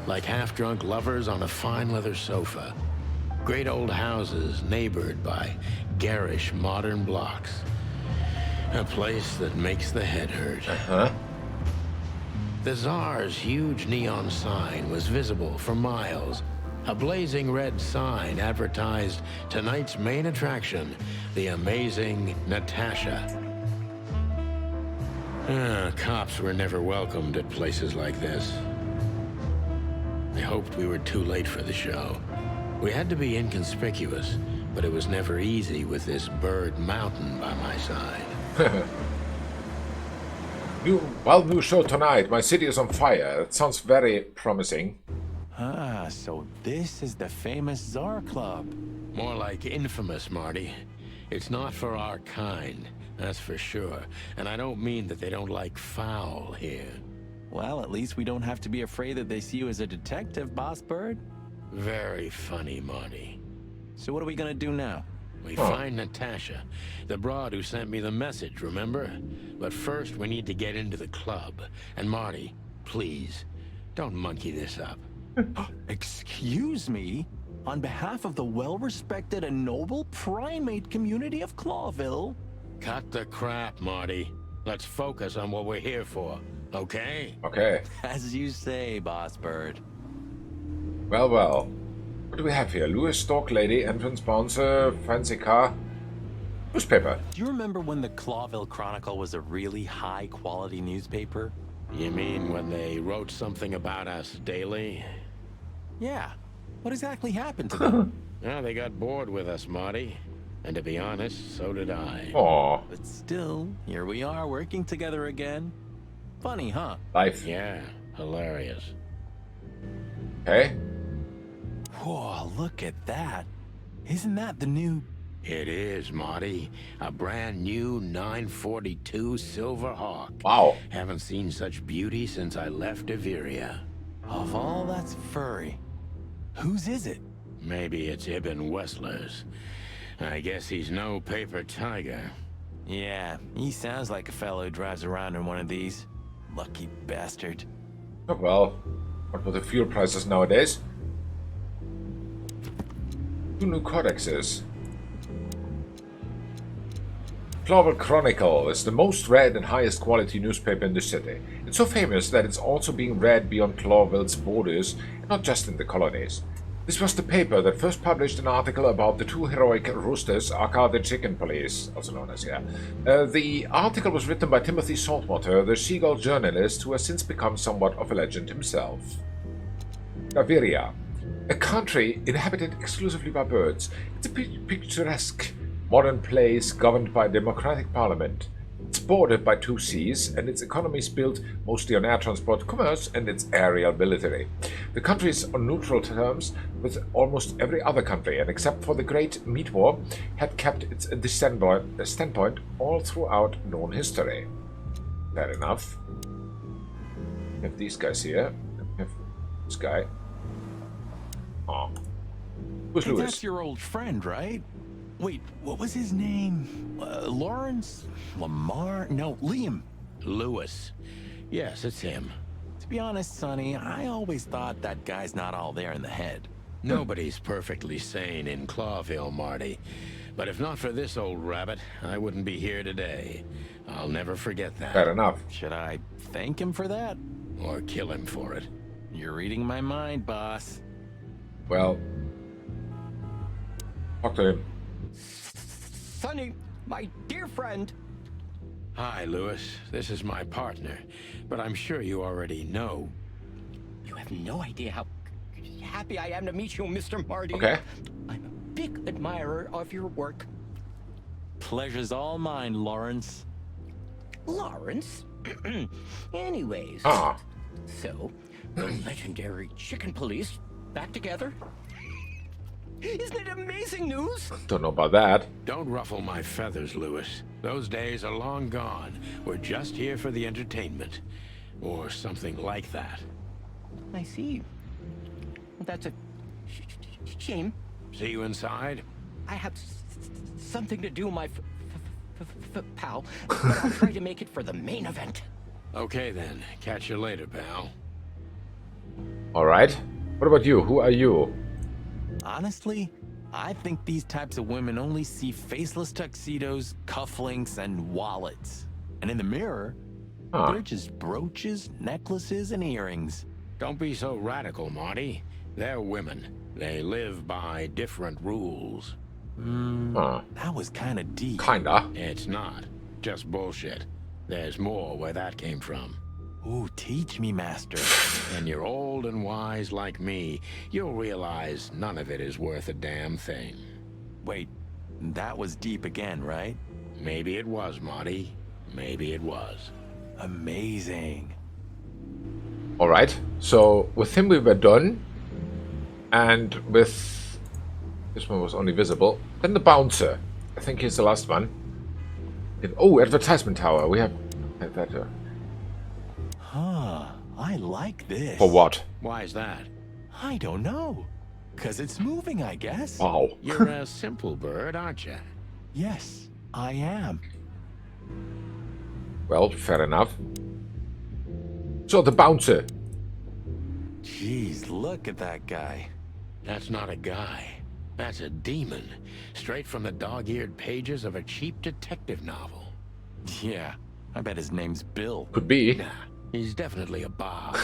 like half-drunk lovers on a fine leather sofa. Great old houses neighbored by garish modern blocks. A place that makes the head hurt. The Tsar's huge neon sign was visible for miles. A blazing red sign advertised tonight's main attraction, the amazing Natasha. Cops were never welcomed at places like this. I hoped we were too late for the show. We had to be inconspicuous, but it was never easy with this bird mountain by my side. New show tonight. My city is on fire. It sounds very promising. Ah, so this is the famous Tsar Club. More like infamous, Marty. It's not for our kind, that's for sure. And I don't mean that they don't like foul here. Well, at least we don't have to be afraid that they see you as a detective, Boss Bird. Very funny, Marty. So what are we gonna do now? We find Natasha, the broad who sent me the message, remember? But first, we need to get into the club. And Marty, please, don't monkey this up. Excuse me? On behalf of the well-respected and noble primate community of Clawville? Cut the crap, Marty. Let's focus on what we're here for, okay? Okay. As you say, Boss Bird. Well, well. What do we have here? Lewis, Stock Lady, entrance bouncer, fancy car, newspaper. Do you remember when the Clawville Chronicle was a really high-quality newspaper? You mean when they wrote something about us daily? Yeah. What exactly happened to them? Well, they got bored with us, Marty. And to be honest, so did I. Aww. But still, here we are working together again. Funny, huh? Life. Yeah, hilarious. Okay. Whoa, look at that. Isn't that the new... It is, Marty. A brand new 942 Silver Hawk. Wow. Haven't seen such beauty since I left Iveria. Of all that's furry, whose is it? Maybe it's Ibn Wessler's. I guess he's no paper tiger. Yeah, he sounds like a fellow who drives around in one of these. Lucky bastard. Oh, well, what were the fuel prices nowadays? 2 new codexes. Clawville Chronicle is the most read and highest quality newspaper in the city. It's so famous that it's also being read beyond Clawville's borders, and not just in the colonies. This was the paper that first published an article about the 2 heroic roosters, aka the Chicken Police, also known as here. The article was written by Timothy Saltwater, the seagull journalist who has since become somewhat of a legend himself. Iveria, a country inhabited exclusively by birds. It's a picturesque modern place governed by a democratic parliament. It's bordered by 2 seas, and its economy is built mostly on air transport, commerce, and its aerial military. The country is on neutral terms with almost every other country, and except for the Great Meat War, had kept its standpoint all throughout known history. Fair enough. We have these guys here. We have this guy. Oh. Who's Hey, Lewis? that's your old friend, right? Wait, what was his name? Lawrence? Lamar? No, Liam. Lewis. Yes, it's him. To be honest, Sonny, I always thought that guy's not all there in the head. Nobody's perfectly sane in Clawville, Marty. But if not for this old rabbit, I wouldn't be here today. I'll never forget that. Fair enough. Should I thank him for that? Or kill him for it. You're reading my mind, boss. Well, talk to him. Sonny, my dear friend. Hi, Lewis. This is my partner. But I'm sure you already know. You have no idea how happy I am to meet you, Mr. Marty. Okay. I'm a big admirer of your work. Pleasure's all mine, Lawrence. Lawrence? Anyways. So, the legendary Chicken Police back together? Isn't it amazing news? Don't know about that. Don't ruffle my feathers, Lewis. Those days are long gone. We're just here for the entertainment. Or something like that. I see. That's a shame. See you inside? I have something to do, my pal. But I'll try to make it for the main event. Okay then. Catch you later, pal. Alright. What about you? Who are you? Honestly, I think these types of women only see faceless tuxedos, cufflinks, and wallets. And in the mirror, they're just brooches, necklaces, and earrings. Don't be so radical, Marty. They're women. They live by different rules. That was kind of deep. Kinda. It's not. Just bullshit. There's more where that came from. Ooh, teach me, master. When you're old and wise like me, you'll realize none of it is worth a damn thing. Wait, that was deep again, right? Maybe it was, Marty. Maybe it was. Amazing. Alright, so with him we were done. And with... this one was only visible. Then the bouncer. I think he's the last one. Oh, advertisement tower. We have that. Huh, I like this. For what? Why is that? I don't know. 'Cause it's moving, I guess. Wow. You're a simple bird, aren't you? Yes, I am. Well, fair enough. So, the bouncer. Jeez, look at that guy. That's not a guy. That's a demon. Straight from the dog-eared pages of a cheap detective novel. Yeah, I bet his name's Bill. Could be. Nah, he's definitely a Bob.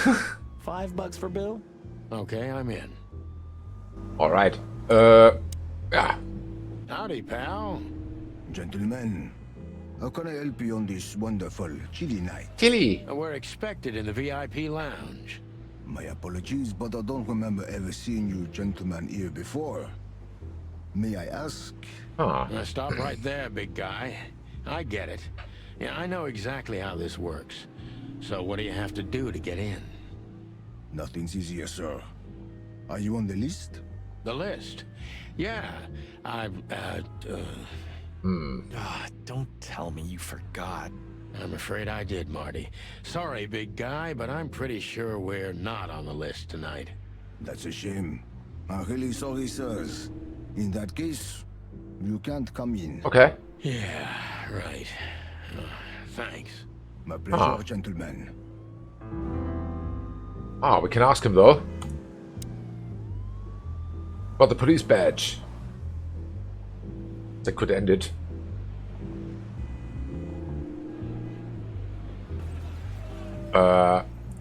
$5 for Bill? Okay, I'm in. Alright. Yeah. Howdy, pal. Gentlemen, how can I help you on this wonderful chilly night? Chilly. We're expected in the VIP lounge. My apologies, but I don't remember ever seeing you gentlemen here before. May I ask? Huh. Now stop right there, big guy. I get it. Yeah, I know exactly how this works. So what do you have to do to get in? Nothing's easier, sir. Are you on the list? The list? Yeah, I've, Don't tell me you forgot. I'm afraid I did, Marty. Sorry, big guy, but I'm pretty sure we're not on the list tonight. That's a shame. I'm really sorry, sirs. In that case, you can't come in. Okay. Yeah, right. Thanks. My pleasure, gentlemen. Ah, we can ask him though. About the police badge. That could end it.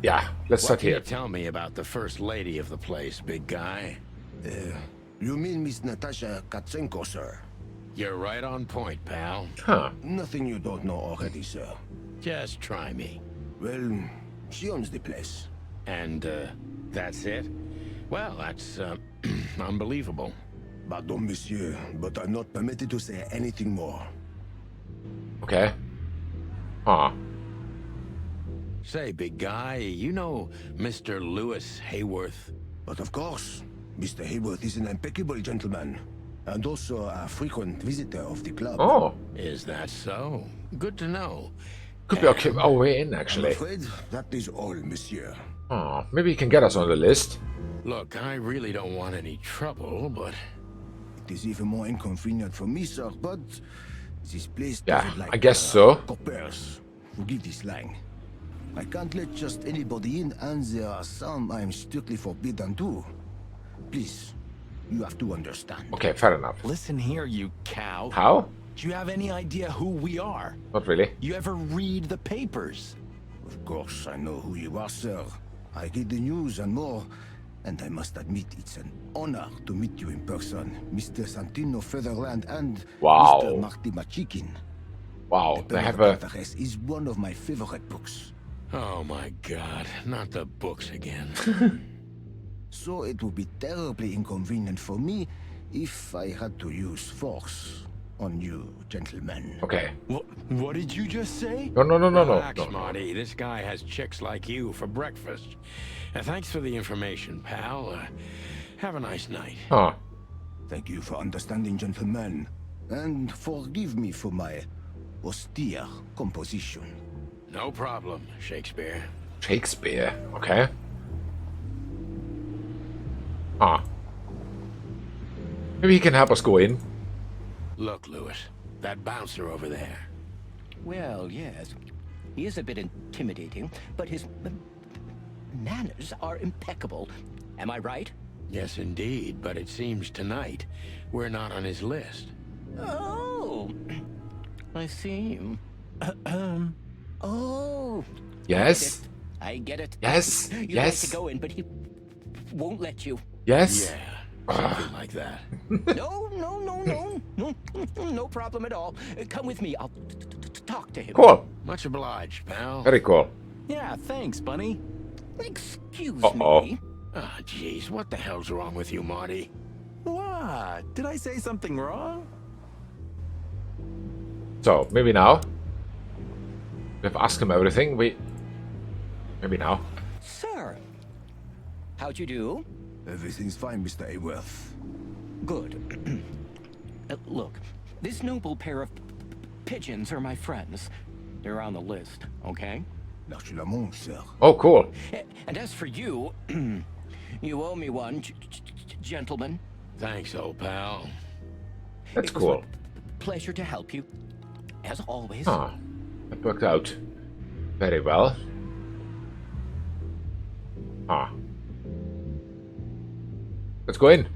Yeah, let's start here. What can you tell me about the first lady of the place, big guy? You mean Miss Natasha Catzenko, sir? You're right on point, pal. Huh. Nothing you don't know already, sir. Just try me. Well, she owns the place. And, that's it? Well, that's, unbelievable. Pardon, monsieur, but I'm not permitted to say anything more. Okay. Huh. Say, big guy, you know Mr. Lewis Hayworth? But of course, Mr. Hayworth is an impeccable gentleman, and also a frequent visitor of the club. Oh. Is that so? Good to know. Could be our way in, actually. I'm afraid that is all, monsieur. Oh, maybe he can get us on the list. Look, I really don't want any trouble, but... It is even more inconvenient for me, sir, but this place Yeah, like I guess so. coppers. Forgive this slang. I can't let just anybody in, and there are some I'm strictly forbidden to. Please, you have to understand. Okay, fair enough. Listen here, you cow. How? Do you have any idea who we are? Not really. You ever read the papers? Of course, I know who you are, sir. I read the news and more, and I must admit it's an honor to meet you in person, Mr. Sonny Featherland and Wow. Mr. Marty MacChicken. Wow, The they have Pearl a... of Catharsis is one of my favorite books. Oh my god, not the books again. So it would be terribly inconvenient for me if I had to use force on you, gentlemen. Okay. What did you just say? No. Relax, No. Marty. This guy has chicks like you for breakfast. Thanks for the information, pal. Have a nice night. Huh. Thank you for understanding, gentlemen. And forgive me for my austere composition. No problem, Shakespeare. Shakespeare. Okay. Huh. Maybe he can help us go in. Look, Lewis, that bouncer over there. Well, yes. He is a bit intimidating, but his manners are impeccable. Am I right? Yes, indeed, but it seems tonight we're not on his list. Oh, I see. Oh. Yes. I get it. Yes. You'd Yes. like to go in, but he won't let you. Yes. Yeah, something like that. No problem at all. Come with me. I'll talk to him. Cool. Much obliged, pal. Very cool. Yeah, thanks, Bunny. Excuse me. Ah, jeez, what the hell's wrong with you, Marty? What? Did I say something wrong? So, maybe now. We've asked him everything. Maybe now. Sir, how'd you do? Everything's fine, Mr. Ayworth. Good. Look, this noble pair of pigeons are my friends. They're on the list, okay? Naturellement, sir. Oh, cool. And as for you, you owe me one, gentlemen. Thanks, old pal. That's cool. Pleasure to help you, as always. Ah, that worked out very well. Ah. Let's go in.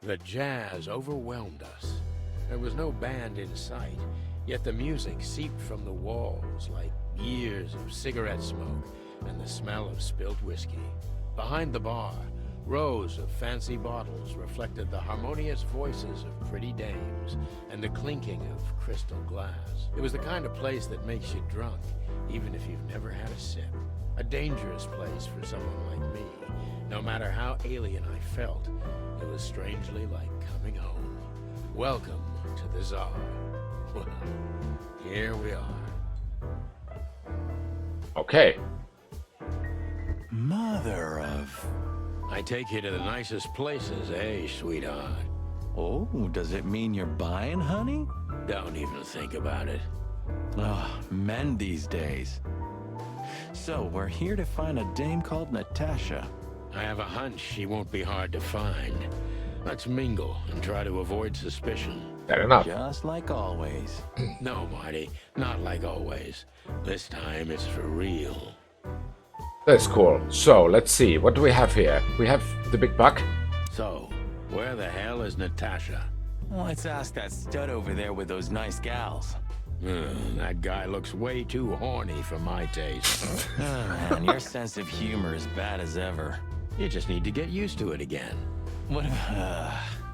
The jazz overwhelmed us. There was no band in sight, yet the music seeped from the walls like years of cigarette smoke and the smell of spilt whiskey. Behind the bar, rows of fancy bottles reflected the harmonious voices of pretty dames and the clinking of crystal glass. It was the kind of place that makes you drunk, even if you've never had a sip. A dangerous place for someone like me. No matter how alien I felt, it was strangely like coming home. Welcome to the Tsar. Well, here we are. Okay. Mother of... I take you to the nicest places, eh, sweetheart? Oh, does it mean you're buying, honey? Don't even think about it. Oh, men these days. So, we're here to find a dame called Natasha. I have a hunch she won't be hard to find. Let's mingle and try to avoid suspicion. Fair enough. Just like always. No, Marty, not like always. This time it's for real. That's cool. So, let's see. What do we have here? We have the big buck. So, where the hell is Natasha? Let's ask that stud over there with those nice gals. That guy looks way too horny for my taste. Oh, man, your sense of humor is bad as ever. You just need to get used to it again. What?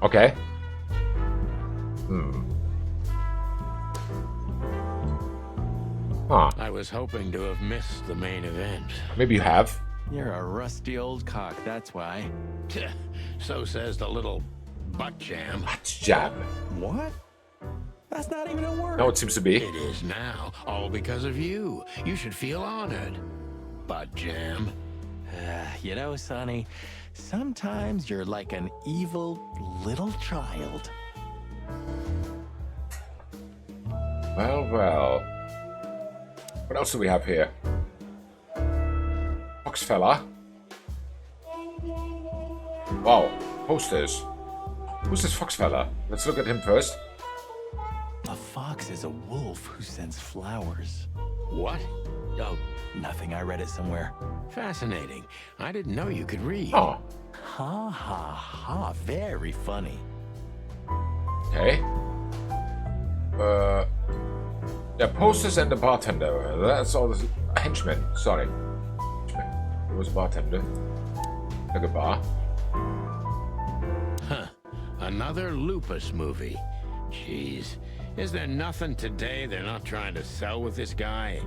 Okay. Huh. I was hoping to have missed the main event. Maybe you have. You're a rusty old cock, that's why. So says the little butt jam. Butt jam. What? That's not even a word. No, it seems to be. It is now, all because of you. You should feel honored. Butt jam. You know, Sonny, sometimes you're like an evil little child. Well, well. What else do we have here? Fox fella. Wow, posters. Who's this fox fella? Let's look at him first. A fox is a wolf who sends flowers. What? Oh, nothing. I read it somewhere. Fascinating. I didn't know you could read. Oh. Ha ha ha. Very funny. Okay. Yeah, posters and the bartender. That's all the henchman. Sorry. Henchman. It was a bartender. Like a bar. Huh. Another Lupus movie. Jeez. Is there nothing today they're not trying to sell with this guy?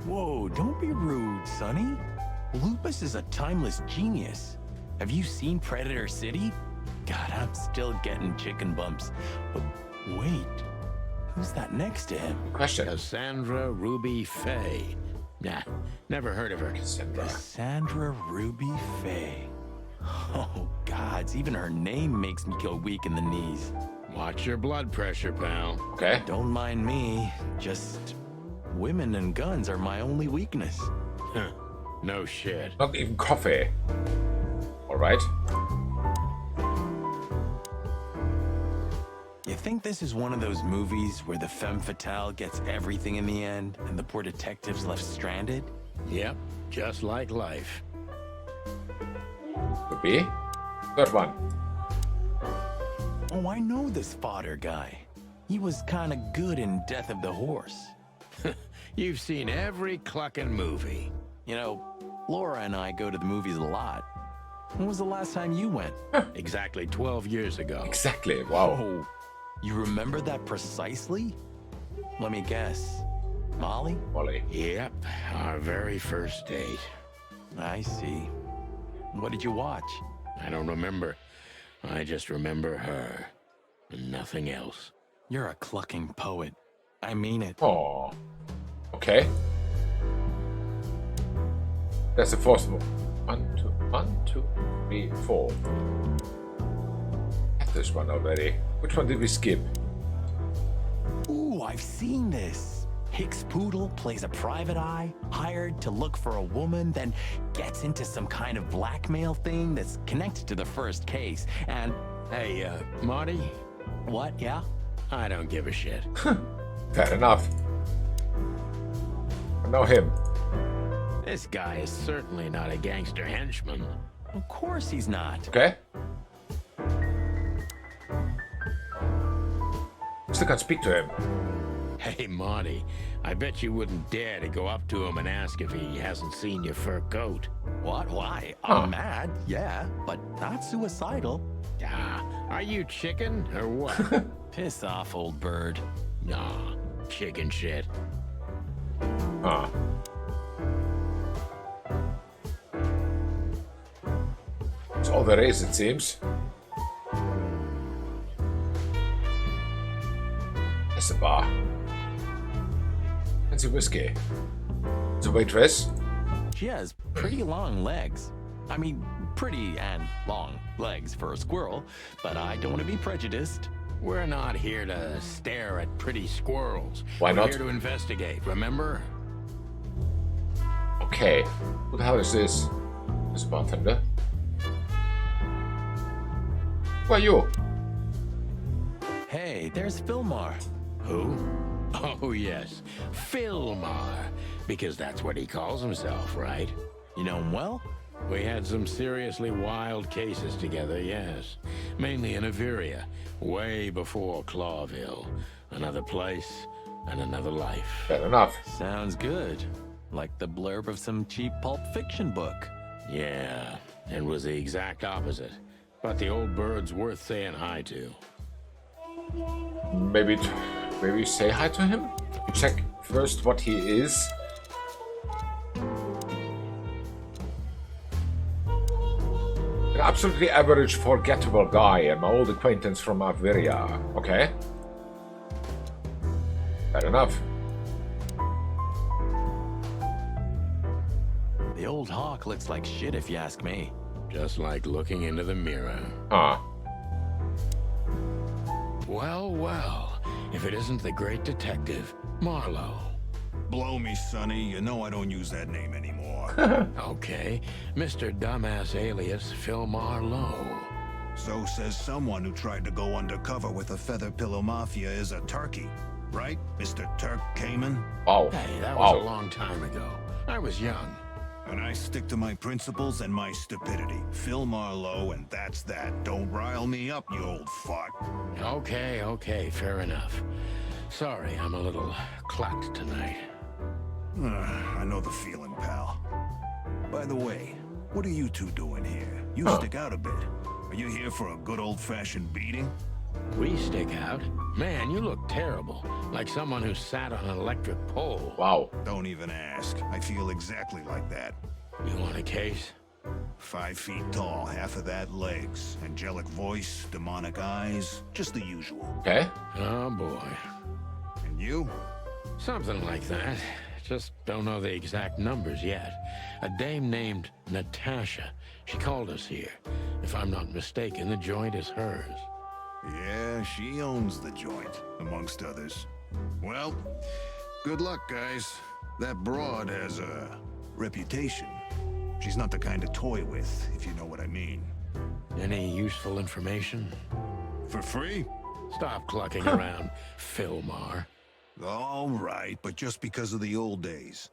Whoa, don't be rude, Sonny. Lupus is a timeless genius. Have you seen Predator City? God, I'm still getting chicken bumps. But wait, who's that next to him? Question. Cassandra Ruby Faye. Nah, never heard of her. Cassandra Ruby Faye. Oh, gods, even her name makes me go weak in the knees. Watch your blood pressure, pal. Okay. Don't mind me. Just women and guns are my only weakness. Huh. No shit. Not even coffee. Alright. You think this is one of those movies where the femme fatale gets everything in the end and the poor detective's left stranded? Yep, just like life. Could be. Third one. Oh, I know this fodder guy. He was kind of good in Death of the Horse. You've seen every clucking movie. You know, Laura and I go to the movies a lot. When was the last time you went? Exactly 12 years ago. Exactly, wow. Oh, you remember that precisely? Let me guess. Molly? Molly. Yep, our very first date. I see. What did you watch? I don't remember. I just remember her. And nothing else. You're a clucking poet. I mean it. Oh. Okay. That's the fourth one. 1, 2, 3, 4. Had this one already. Which one did we skip? Ooh, I've seen this. Hicks Poodle plays a private eye, hired to look for a woman, then gets into some kind of blackmail thing that's connected to the first case, and... Hey, Marty? What, yeah? I don't give a shit. Fair enough. I know him. This guy is certainly not a gangster henchman. Of course he's not. Okay. Still can't speak to him. Hey, Marty, I bet you wouldn't dare to go up to him and ask if he hasn't seen your fur coat. What? Why? I'm mad, yeah, but not suicidal. Ah, are you chicken or what? Piss off, old bird. Nah, chicken shit. Huh. That's all there is, it seems. It's a bar. Fancy whiskey. It's a waitress. She has pretty long legs. I mean, pretty and long legs for a squirrel, but I don't want to be prejudiced. We're not here to stare at pretty squirrels. Why not? We're here to investigate, remember? Okay. Who the hell is this? This bartender. Who are you? Hey, there's Fillmar. Who? Oh, yes. Fillmar. Because that's what he calls himself, right? You know him well? We had some seriously wild cases together, yes. Mainly in Averia, way before Clawville. Another place and another life. Fair enough. Sounds good. Like the blurb of some cheap pulp fiction book. Yeah, it was the exact opposite. But the old bird's worth saying hi to. Maybe say hi to him? Check first what he is. An absolutely average, forgettable guy and my old acquaintance from Averia. Okay. Fair enough. The old hawk looks like shit if you ask me. Just like looking into the mirror. Huh. Well, well. If it isn't the great detective, Marlowe. Blow me, Sonny. You know I don't use that name anymore. Okay, Mr. Dumbass alias Phil Marlowe. So says someone who tried to go undercover with the Feather Pillow Mafia is a turkey. Right, Mr. Turk Cayman? Wow. Hey, that was a long time ago. I was young. And I stick to my principles and my stupidity. Phil Marlowe, and that's that. Don't rile me up, you old fart. Okay, fair enough. Sorry, I'm a little clucked tonight. I know the feeling, pal. By the way, what are you two doing here? You stick out a bit. Are you here for a good old-fashioned beating? We stick out? Man, you look terrible. Like someone who sat on an electric pole. Wow. Don't even ask. I feel exactly like that. You want a case? 5 feet tall, half of that legs. Angelic voice, demonic eyes, just the usual. Okay. Oh, boy. And you? Something like that. Just don't know the exact numbers yet. A dame named Natasha. She called us here. If I'm not mistaken, the joint is hers. Yeah, she owns the joint, amongst others. Well, good luck, guys. That broad has a reputation. She's not the kind to toy with, if you know what I mean. Any useful information? For free? Stop clucking around, Fillmar. All right, but just because of the old days.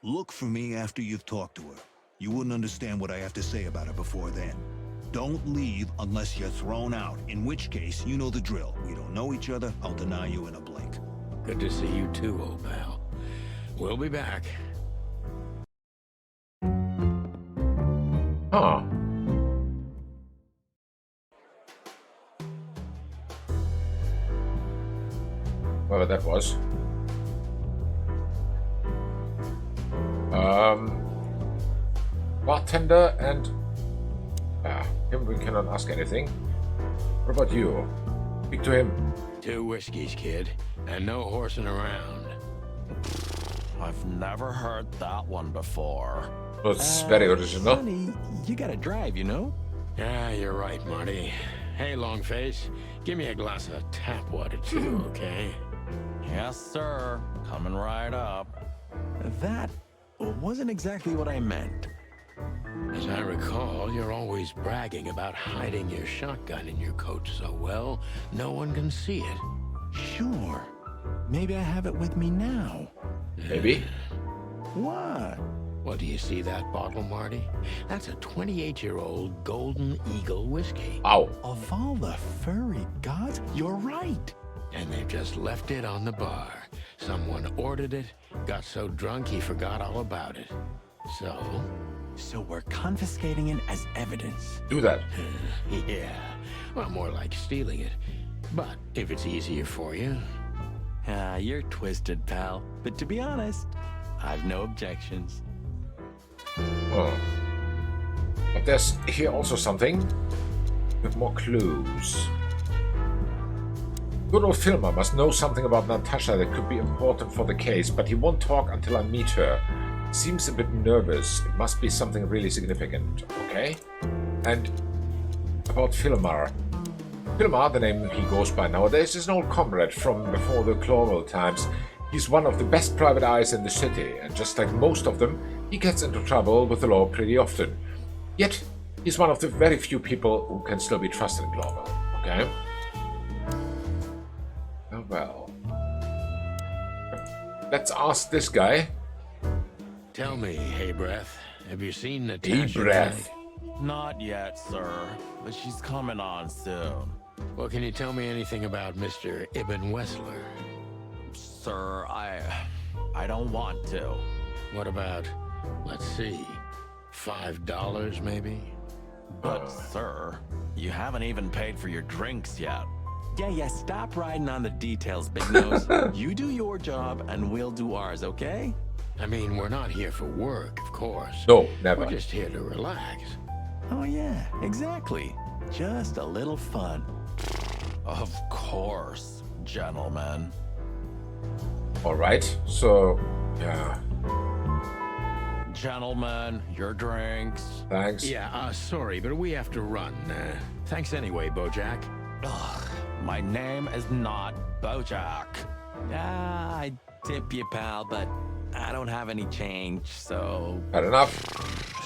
Look for me after you've talked to her. You wouldn't understand what I have to say about her before then. Don't leave unless you're thrown out, in which case, you know the drill. We don't know each other, I'll deny you in a blink. Good to see you too, old pal. We'll be back. Huh. Whatever that was. Bartender and him we cannot ask anything. What about you? Speak to him. 2 whiskeys, kid, and no horsing around. I've never heard that one before. That's very original. Sonny, you gotta drive, you know? Yeah, you're right, Marty. Hey, Longface, give me a glass of tap water too, okay? Yes, sir. Coming right up. That wasn't exactly what I meant. As I recall, you're always bragging about hiding your shotgun in your coat so well, no one can see it. Sure. Maybe I have it with me now. Maybe. What? Well, do you see that bottle, Marty? That's a 28-year-old Golden Eagle whiskey. Ow. Of all the furry gods, you're right. And they've just left it on the bar. Someone ordered it, got so drunk he forgot all about it. So we're confiscating it as evidence. Do that. Yeah. Well, more like stealing it. But if it's easier for you. You're twisted, pal. But to be honest, I've no objections. Oh. But there's here also something with more clues. Good old Filmer must know something about Natasha that could be important for the case, but he won't talk until I meet her. Seems a bit nervous. It must be something really significant, okay? And about Filmer. Filmer, the name he goes by nowadays, is an old comrade from before the Clawville times. He's one of the best private eyes in the city, and just like most of them, he gets into trouble with the law pretty often. Yet, he's one of the very few people who can still be trusted in Clawville, okay? Oh well. Let's ask this guy. Tell me, Hey Breath, have you seen Natasha? Hey Breath. Not yet, sir. But she's coming on soon. Well, can you tell me anything about Mr. Ibn Wessler? Sir, I don't want to. What about, let's see, $5 maybe? But, sir, you haven't even paid for your drinks yet. Yeah, stop riding on the details, Big Nose. You do your job, and we'll do ours, okay? I mean, we're not here for work, of course. No, never. We're just here to relax. Oh, yeah, exactly. Just a little fun. Of course, gentlemen. Alright, so, yeah. Gentlemen, your drinks. Thanks. Yeah, sorry, but we have to run. Thanks anyway, Bojack. Ugh, my name is not Bojack. I tip you, pal, but I don't have any change, so... Fair enough.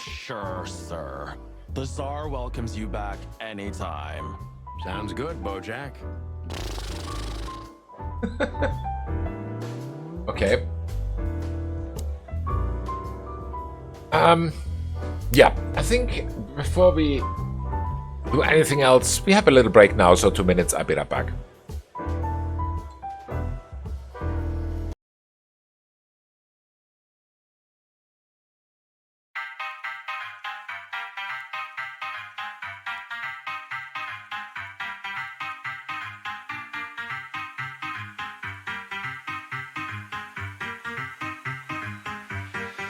Sure, sir. The Tsar welcomes you back anytime. Sounds good, Bojack. Okay. Yeah, I think before we do anything else, we have a little break now, so 2 minutes, I'll be right back.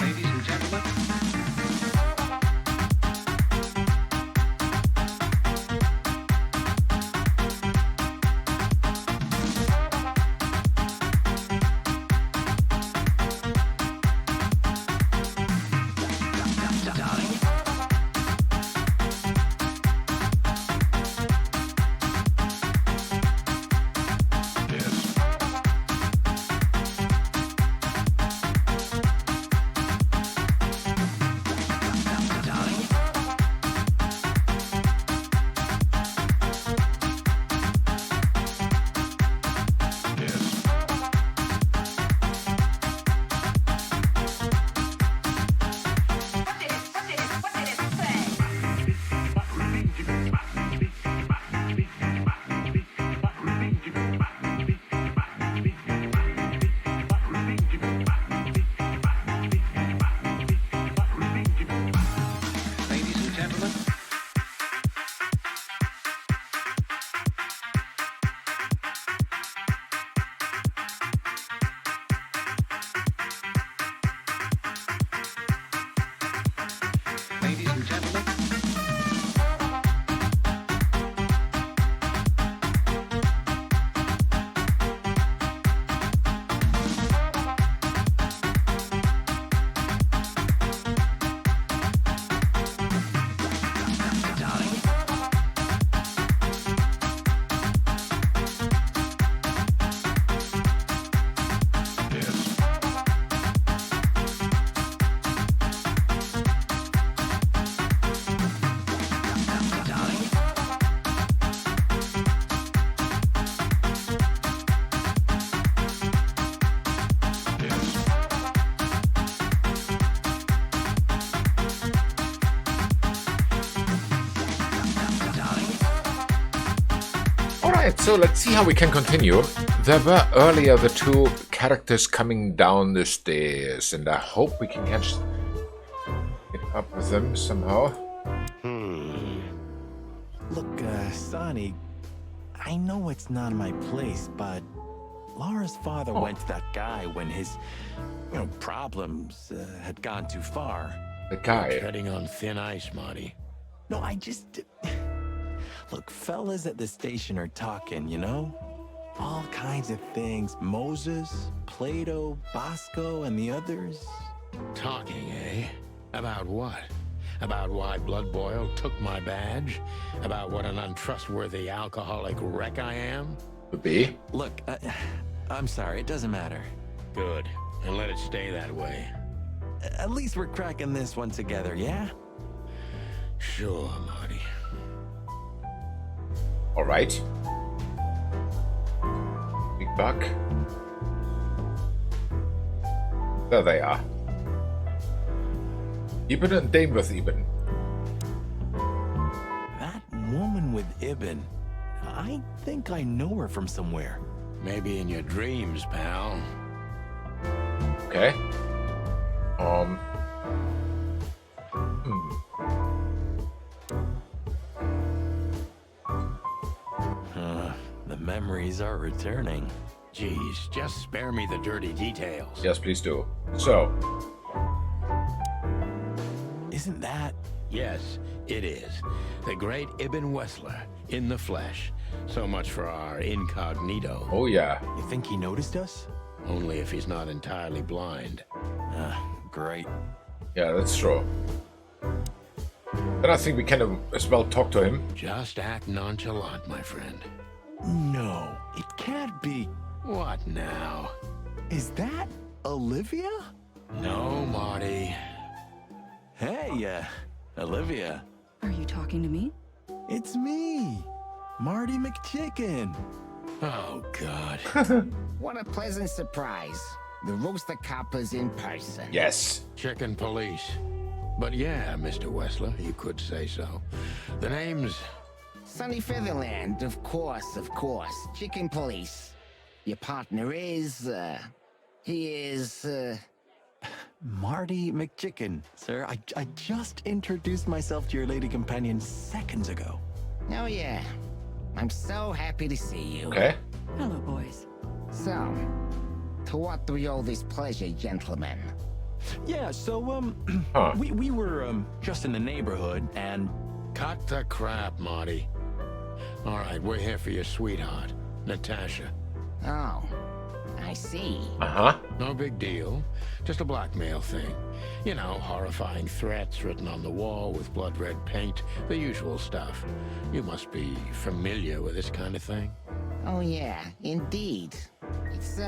Ladies and gentlemen. Alright, so let's see how we can continue. There were earlier the two characters coming down the stairs, and I hope we can get up with them somehow. Look, Sonny, I know it's not my place, but Laura's father went to that guy when his, problems had gone too far. The guy? Treading on thin ice, Marty. No, I just... Look, fellas at the station are talking, All kinds of things. Moses, Plato, Bosco, and the others. Talking, eh? About what? About why Blood Boil took my badge? About what an untrustworthy alcoholic wreck I am? Could be. Look, I'm sorry, it doesn't matter. Good, and let it stay that way. At least we're cracking this one together, yeah? Sure, Marty. Alright. Big buck. There they are. Ibn and Dame with Ibn. That woman with Ibn, I think I know her from somewhere. Maybe in your dreams, pal. Okay. The memories are returning. Geez, just spare me the dirty details. Yes, please do. So. Isn't that? Yes, it is. The great Ibn Wessler, in the flesh. So much for our incognito. Oh, yeah. You think he noticed us? Only if he's not entirely blind. Great. Yeah, that's true. Then I think we can as well talk to him. Just act nonchalant, my friend. No, it can't be. What now? Is that Olivia? No, Marty. Hey, Olivia. Are you talking to me? It's me, Marty MacChicken. Oh, God. What a pleasant surprise. The Rooster Copper's in person. Yes. Chicken police. But yeah, Mr. Wessler, you could say so. The name's... Sonny Featherland, of course. Chicken police. Your partner is, he is, Marty MacChicken, sir. I just introduced myself to your lady companion seconds ago. Oh, yeah. I'm so happy to see you. Okay. Hello, boys. So, to what do we owe this pleasure, gentlemen? Yeah, so, we were, just in the neighborhood, and... Cut the crap, Marty. All right, we're here for your sweetheart, Natasha. Oh, I see. Uh-huh. No big deal. Just a blackmail thing. You know, horrifying threats written on the wall with blood-red paint. The usual stuff. You must be familiar with this kind of thing. Oh, yeah, indeed. It's,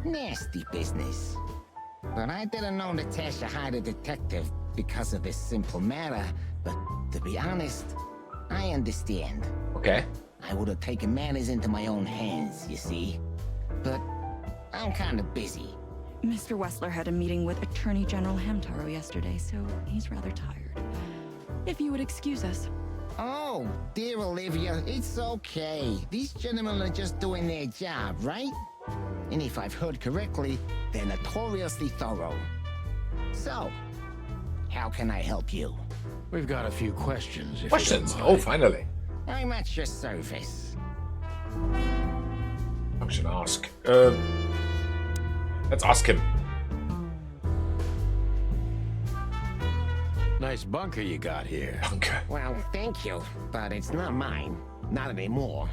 nasty business. But I didn't know Natasha hired a detective because of this simple matter. But to be honest, I understand. Okay. I would have taken matters into my own hands, you see. But I'm kind of busy. Mr. Wessler had a meeting with Attorney General Hamtaro yesterday, so he's rather tired. If you would excuse us. Oh, dear Olivia, it's okay. These gentlemen are just doing their job, right? And if I've heard correctly, they're notoriously thorough. So, how can I help you? We've got a few questions. If Questions? You don't mind. Oh, finally. I'm at your service. Function ask. Let's ask him. Nice bunker you got here. Bunker. Well, thank you, but it's not mine. Not anymore.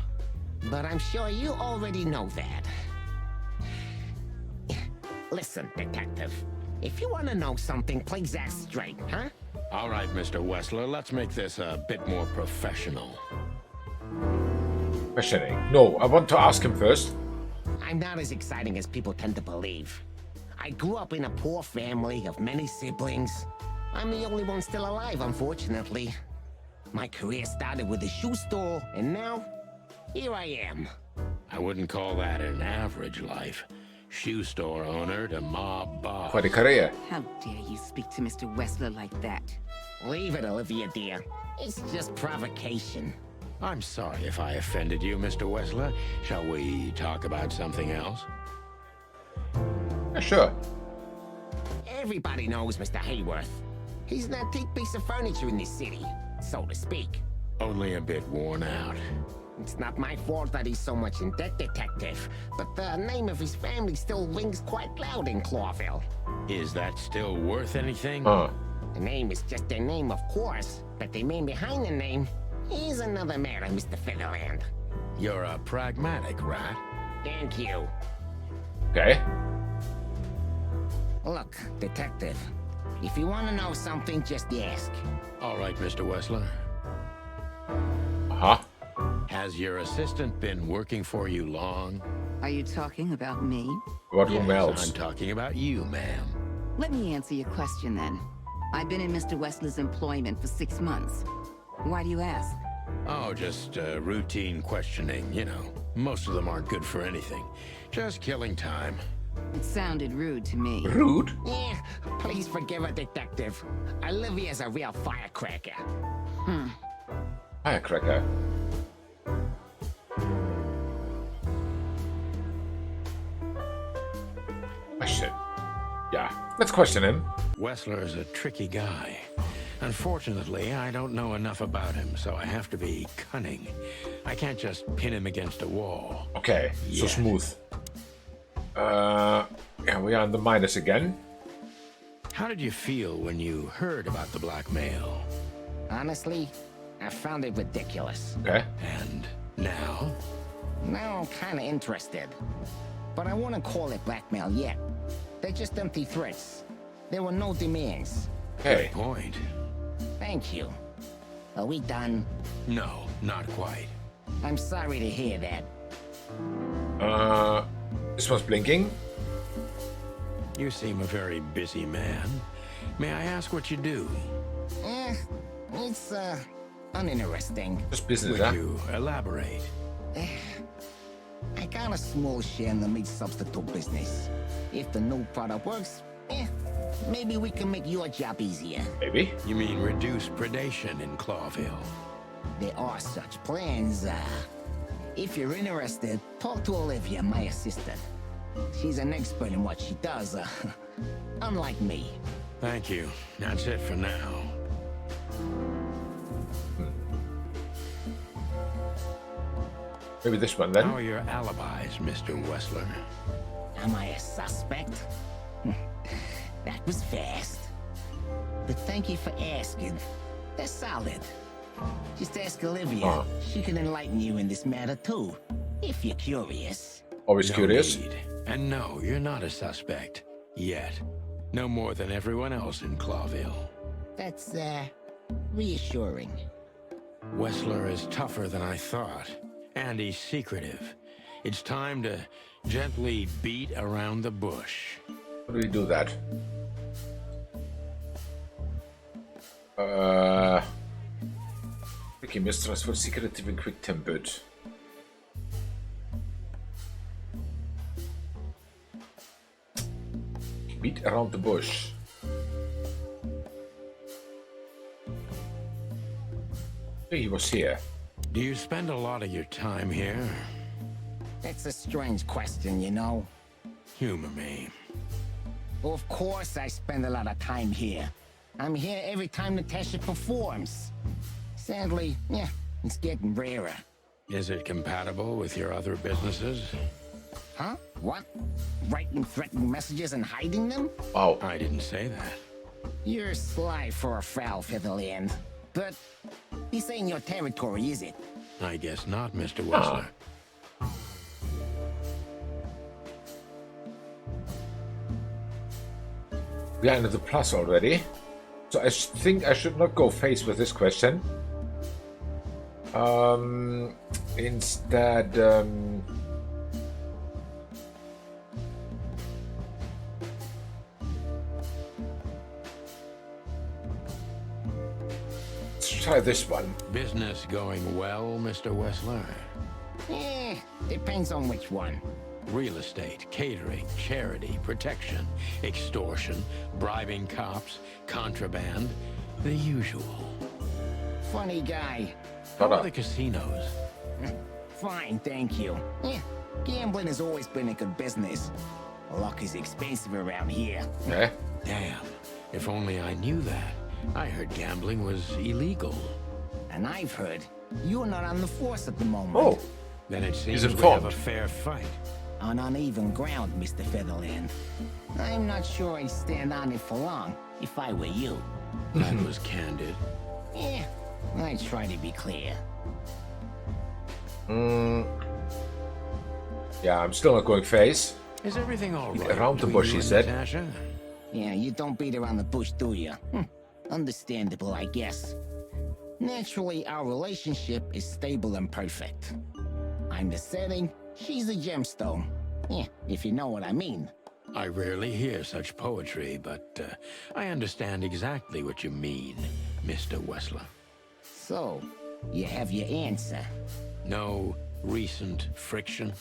But I'm sure you already know that. Listen, detective. If you want to know something, please act straight, huh? All right, Mr. Wessler, let's make this a bit more professional. Questioning. No, I want to ask him first. I'm not as exciting as people tend to believe. I grew up in a poor family of many siblings. I'm the only one still alive, unfortunately. My career started with a shoe store, and now, here I am. I wouldn't call that an average life. Shoe store owner to mob boss. Quite a career. How dare you speak to Mr. Wessler like that? Leave it, Olivia, dear. It's just provocation. I'm sorry if I offended you, Mr. Wessler. Shall we talk about something else? Yeah, sure. Everybody knows Mr. Hayworth. He's an antique piece of furniture in this city, so to speak. Only a bit worn out. It's not my fault that he's so much in debt, Detective, but the name of his family still rings quite loud in Clawville. Is that still worth anything? The name is just their name, of course, but the man behind the name is another matter, Mr. Featherland. You're a pragmatic rat. Thank you. Okay. Look, Detective, if you want to know something, just ask. All right, Mr. Wessler. Uh-huh. Has your assistant been working for you long? Are you talking about me? What whom else? I'm talking about you, ma'am. Let me answer your question then. I've been in Mr. Wessler's employment for 6 months. Why do you ask? Oh, just routine questioning, you know. Most of them aren't good for anything. Just killing time. It sounded rude to me. Rude? Yeah, please forgive her, Detective. Olivia's a real firecracker. Firecracker. Question. Yeah, let's question him. Wessler's a tricky guy. Unfortunately, I don't know enough about him, so I have to be cunning. I can't just pin him against a wall. Okay, so smooth. Yeah, we are in the minus again. How did you feel when you heard about the blackmail? Honestly, I found it ridiculous. Okay. And now? Now I'm kinda interested. But I wouldn't call it blackmail yet. They're just empty threats. There were no demands. Okay. Good point. Thank you. Are we done? No, not quite. I'm sorry to hear that. This one's blinking. You seem a very busy man. May I ask what you do? It's, uninteresting. Just business, Would you elaborate? I got a small share in the meat substitute business. If the new product works, maybe we can make your job easier. Maybe? You mean reduce predation in Clawville? There are such plans. If you're interested, talk to Olivia, my assistant. She's an expert in what she does, unlike me. Thank you. That's it for now. Maybe this one then. How are your alibis, Mr. Wessler? Am I a suspect? That was fast. But thank you for asking. They're solid. Just ask Olivia. She can enlighten you in this matter too, if you're curious. Always curious. Need. And no, you're not a suspect. Yet. No more than everyone else in Clawville. That's, reassuring. Wessler is tougher than I thought. And he's secretive. It's time to gently beat around the bush. How do we do that? Quickly mistrustful, secretive and quick-tempered. Beat around the bush. He was here. Do you spend a lot of your time here? That's a strange question, you know. Humor me. Of course I spend a lot of time here. I'm here every time Natasha performs. Sadly, it's getting rarer. Is it compatible with your other businesses? Huh? What? Writing threatening messages and hiding them? Oh. I didn't say that. You're sly for a foul, Featherland. But this ain't your territory, is it? I guess not, Mr. Wessler. We are into the plus already. So I think I should not go face with this question. Instead, let's try this one. Business going well, Mr. Wessler? Depends on which one. Real estate, catering, charity, protection, extortion, bribing cops, contraband, the usual. Funny guy. How are the casinos? Fine, thank you. Yeah, gambling has always been a good business. Luck is expensive around here. Okay. Damn. If only I knew that. I heard gambling was illegal. And I've heard you're not on the force at the moment. Oh. Then it seems He's we have informed. a fair fight. On uneven ground, Mr. Featherland. I'm not sure I'd stand on it for long, if I were you. That was candid. Yeah, I try to be clear. Yeah, I'm still not going face. Is everything all right? Around the between bush, you he and said. Natasha? Yeah, you don't beat around the bush, do you? Understandable, I guess. Naturally, our relationship is stable and perfect. I'm the setting, she's the gemstone. Yeah, if you know what I mean. I rarely hear such poetry, but I understand exactly what you mean, Mr. Wessler. So, you have your answer. No recent friction?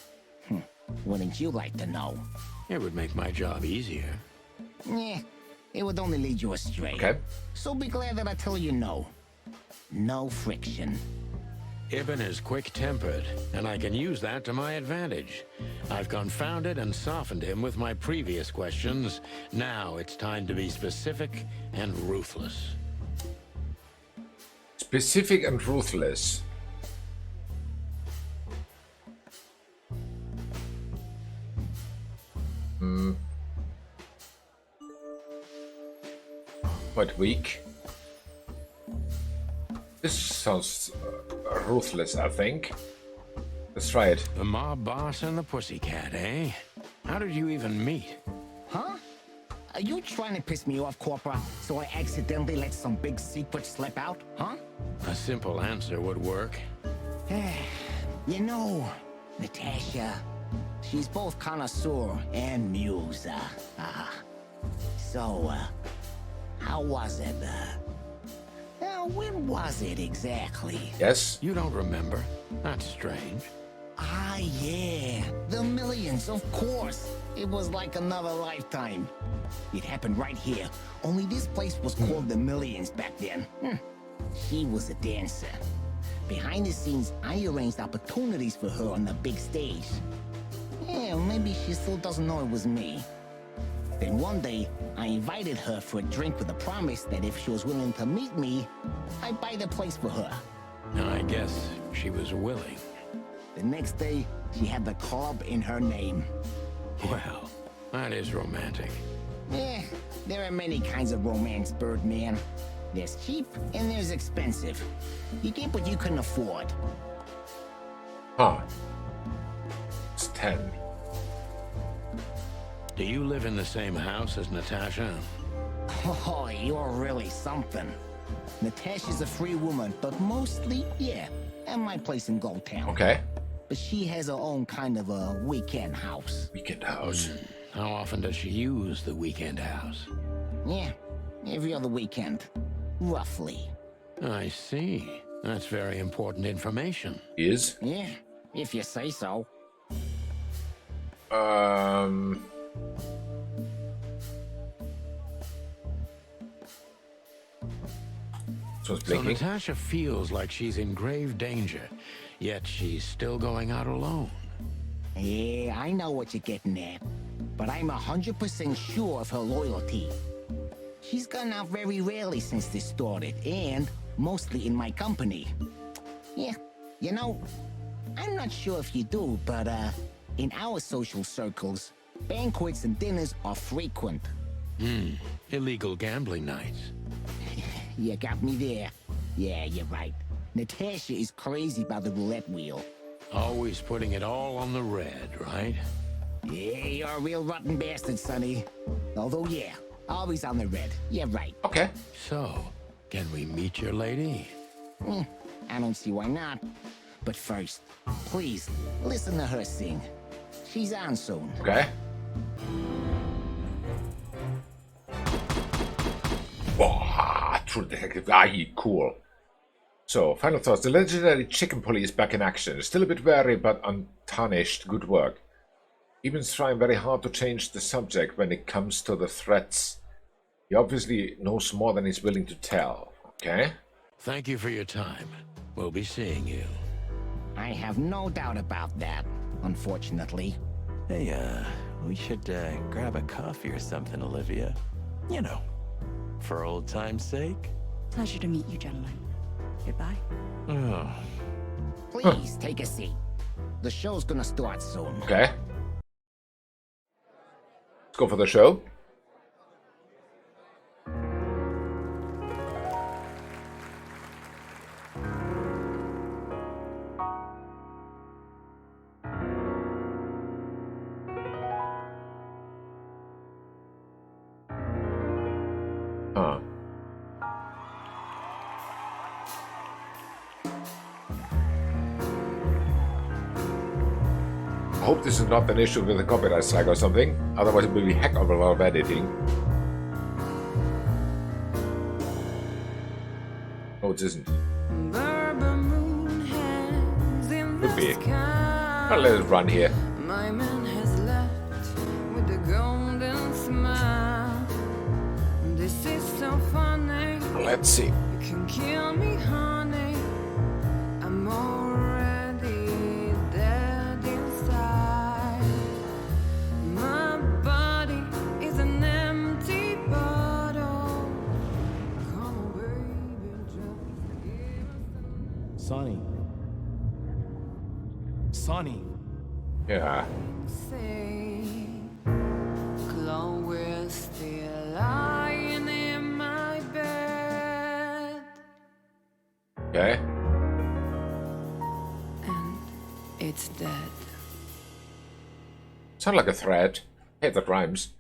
Wouldn't you like to know? It would make my job easier. Yeah, it would only lead you astray. Okay. So be glad that I tell you no. No friction. Ibn is quick-tempered, and I can use that to my advantage. I've confounded and softened him with my previous questions. Now it's time to be specific and ruthless. Specific and ruthless. Quite weak. This sounds ruthless, I think. Let's try it. The mob boss and the pussycat, eh? How did you even meet? Huh? Are you trying to piss me off, Corpora, so I accidentally let some big secret slip out, huh? A simple answer would work. You know, Natasha, she's both connoisseur and muse. So, how was it? When was it exactly? Yes? You don't remember? That's strange. Ah, yeah. The millions, of course. It was like another lifetime. It happened right here. Only this place was called the Millions back then. She was a dancer. Behind the scenes, I arranged opportunities for her on the big stage. Yeah, maybe she still doesn't know it was me. Then one day, I invited her for a drink with a promise that if she was willing to meet me, I'd buy the place for her. I guess she was willing. The next day, she had the club in her name. Well, that is romantic. Yeah, there are many kinds of romance, Birdman. There's cheap and there's expensive. You get what you can afford. Huh. It's 10. Do you live in the same house as Natasha? Oh, you're really something. Natasha's a free woman, but mostly, yeah, at my place in Gold Town. Okay. But she has her own kind of a weekend house. Weekend house. How often does she use the weekend house? Yeah, every other weekend. Roughly. I see. That's very important information. Is? Yeah, if you say so. So it's So blinking. Natasha feels like she's in grave danger, yet she's still going out alone. Yeah, I know what you're getting at. But I'm 100% sure of her loyalty. She's gone out very rarely since this started, and mostly in my company. Yeah, you know, I'm not sure if you do, but in our social circles, banquets and dinners are frequent. Illegal gambling nights. You got me there. Yeah, you're right. Natasha is crazy about the roulette wheel. Always putting it all on the red, right? Yeah, you're a real rotten bastard, Sonny. Although, yeah, always on the red. Yeah, right. Okay. So, can we meet your lady? I don't see why not. But first, please, listen to her sing. She's on soon. Okay. Wow, true detective. Cool. So, final thoughts. The legendary chicken police back in action. Still a bit wary, but untarnished. Good work. Eben's trying very hard to change the subject when it comes to the threats. He obviously knows more than he's willing to tell. Okay. Thank you for your time. We'll be seeing you. I have no doubt about that, unfortunately. Hey, we should grab a coffee or something, Olivia. You know, for old time's sake. Pleasure to meet you, gentlemen. Goodbye. Oh. Please take a seat. The show's gonna start soon. Okay. Let's go for the show. Huh. I hope this is not an issue with the copyright strike or something. Otherwise it will be heck of a lot of editing. No, it isn't. Could be. I'll let it run here. My man has left with the golden smile. This is so funny. Let's see. You can kill me, honey. I'm already dead inside. My body is an empty bottle. Come on, baby, just give us Sonny. Sonny. Yeah. say. Chloe's still lying in my bed. Okay. And it's dead. Sound like a threat. Hey, that rhymes.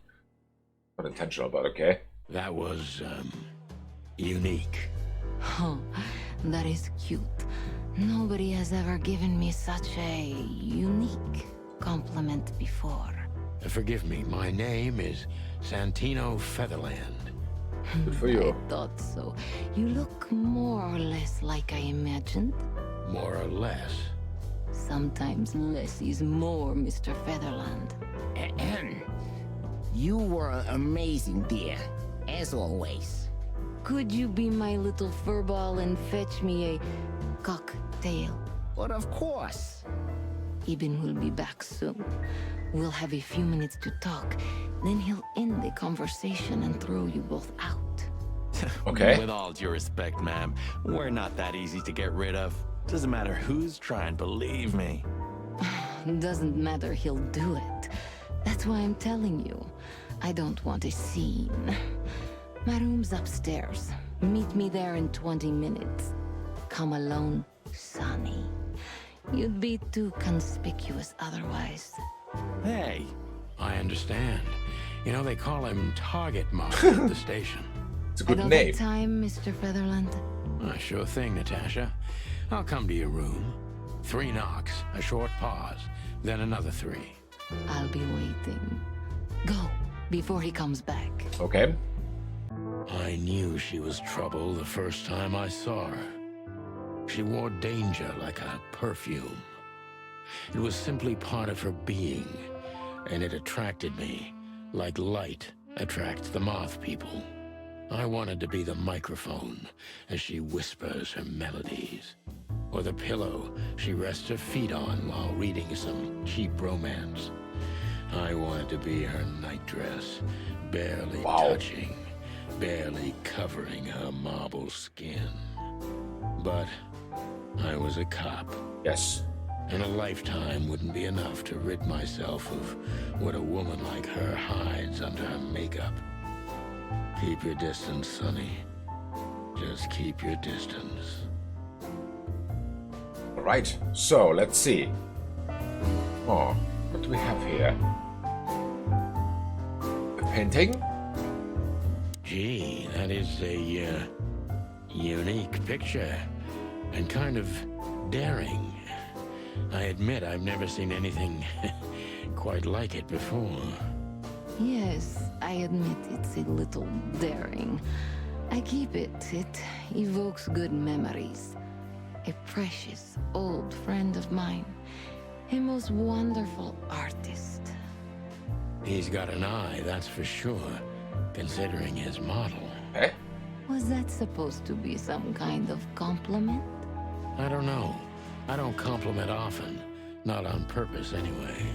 Not intentional, but okay. That was, unique. Huh, that is cute. Nobody has ever given me such a unique compliment before. Forgive me, my name is Santino Featherland. Good for you. I thought so. You look more or less like I imagined. More or less. Sometimes less is more, Mr. Featherland. You were amazing, dear, as always. Could you be my little furball and fetch me a cocktail? But of course. Eben will be back soon. We'll have a few minutes to talk. Then he'll end the conversation and throw you both out. Okay. With all due respect, ma'am, we're not that easy to get rid of. Doesn't matter who's trying, believe me. Doesn't matter, he'll do it. That's why I'm telling you. I don't want a scene. My room's upstairs. Meet me there in 20 minutes. Come alone, Sonny. You'd be too conspicuous otherwise. Hey. I understand. You know, they call him Target Mark at the station. It's a good Another name. time, Mr. Featherland. Sure thing, Natasha. I'll come to your room. 3 knocks, a short pause, then another 3. I'll be waiting. Go, before he comes back. Okay. I knew she was trouble the first time I saw her. She wore danger like a perfume. It was simply part of her being, and it attracted me, like light attracts the moth people. I wanted to be the microphone as she whispers her melodies, or the pillow she rests her feet on while reading some cheap romance. I wanted to be her nightdress, barely touching, barely covering her marble skin. But I was a cop. Yes. And a lifetime wouldn't be enough to rid myself of what a woman like her hides under her makeup. Keep your distance, Sonny. Just keep your distance. Alright, so let's see. Oh, what do we have here? A painting? Gee, that is a unique picture. And kind of daring. I admit I've never seen anything quite like it before. Yes, I admit it's a little daring. I keep it. It evokes good memories. A precious old friend of mine. A most wonderful artist. He's got an eye, that's for sure, considering his model. Eh? Was that supposed to be some kind of compliment? I don't know. I don't compliment often. Not on purpose, anyway.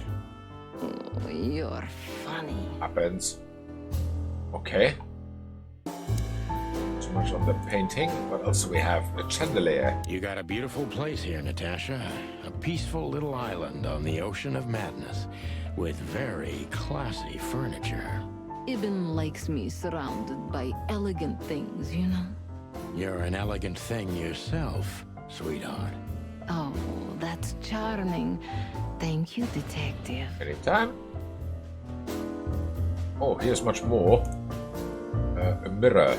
Oh, you're funny. Happens. Okay. So much on the painting. What else do we have? A chandelier. You got a beautiful place here, Natasha. A peaceful little island on the ocean of madness, with very classy furniture. Ibn likes me surrounded by elegant things, you know? You're an elegant thing yourself, sweetheart. Oh, that's charming. Thank you, detective. Anytime. Oh, here's much more. A mirror.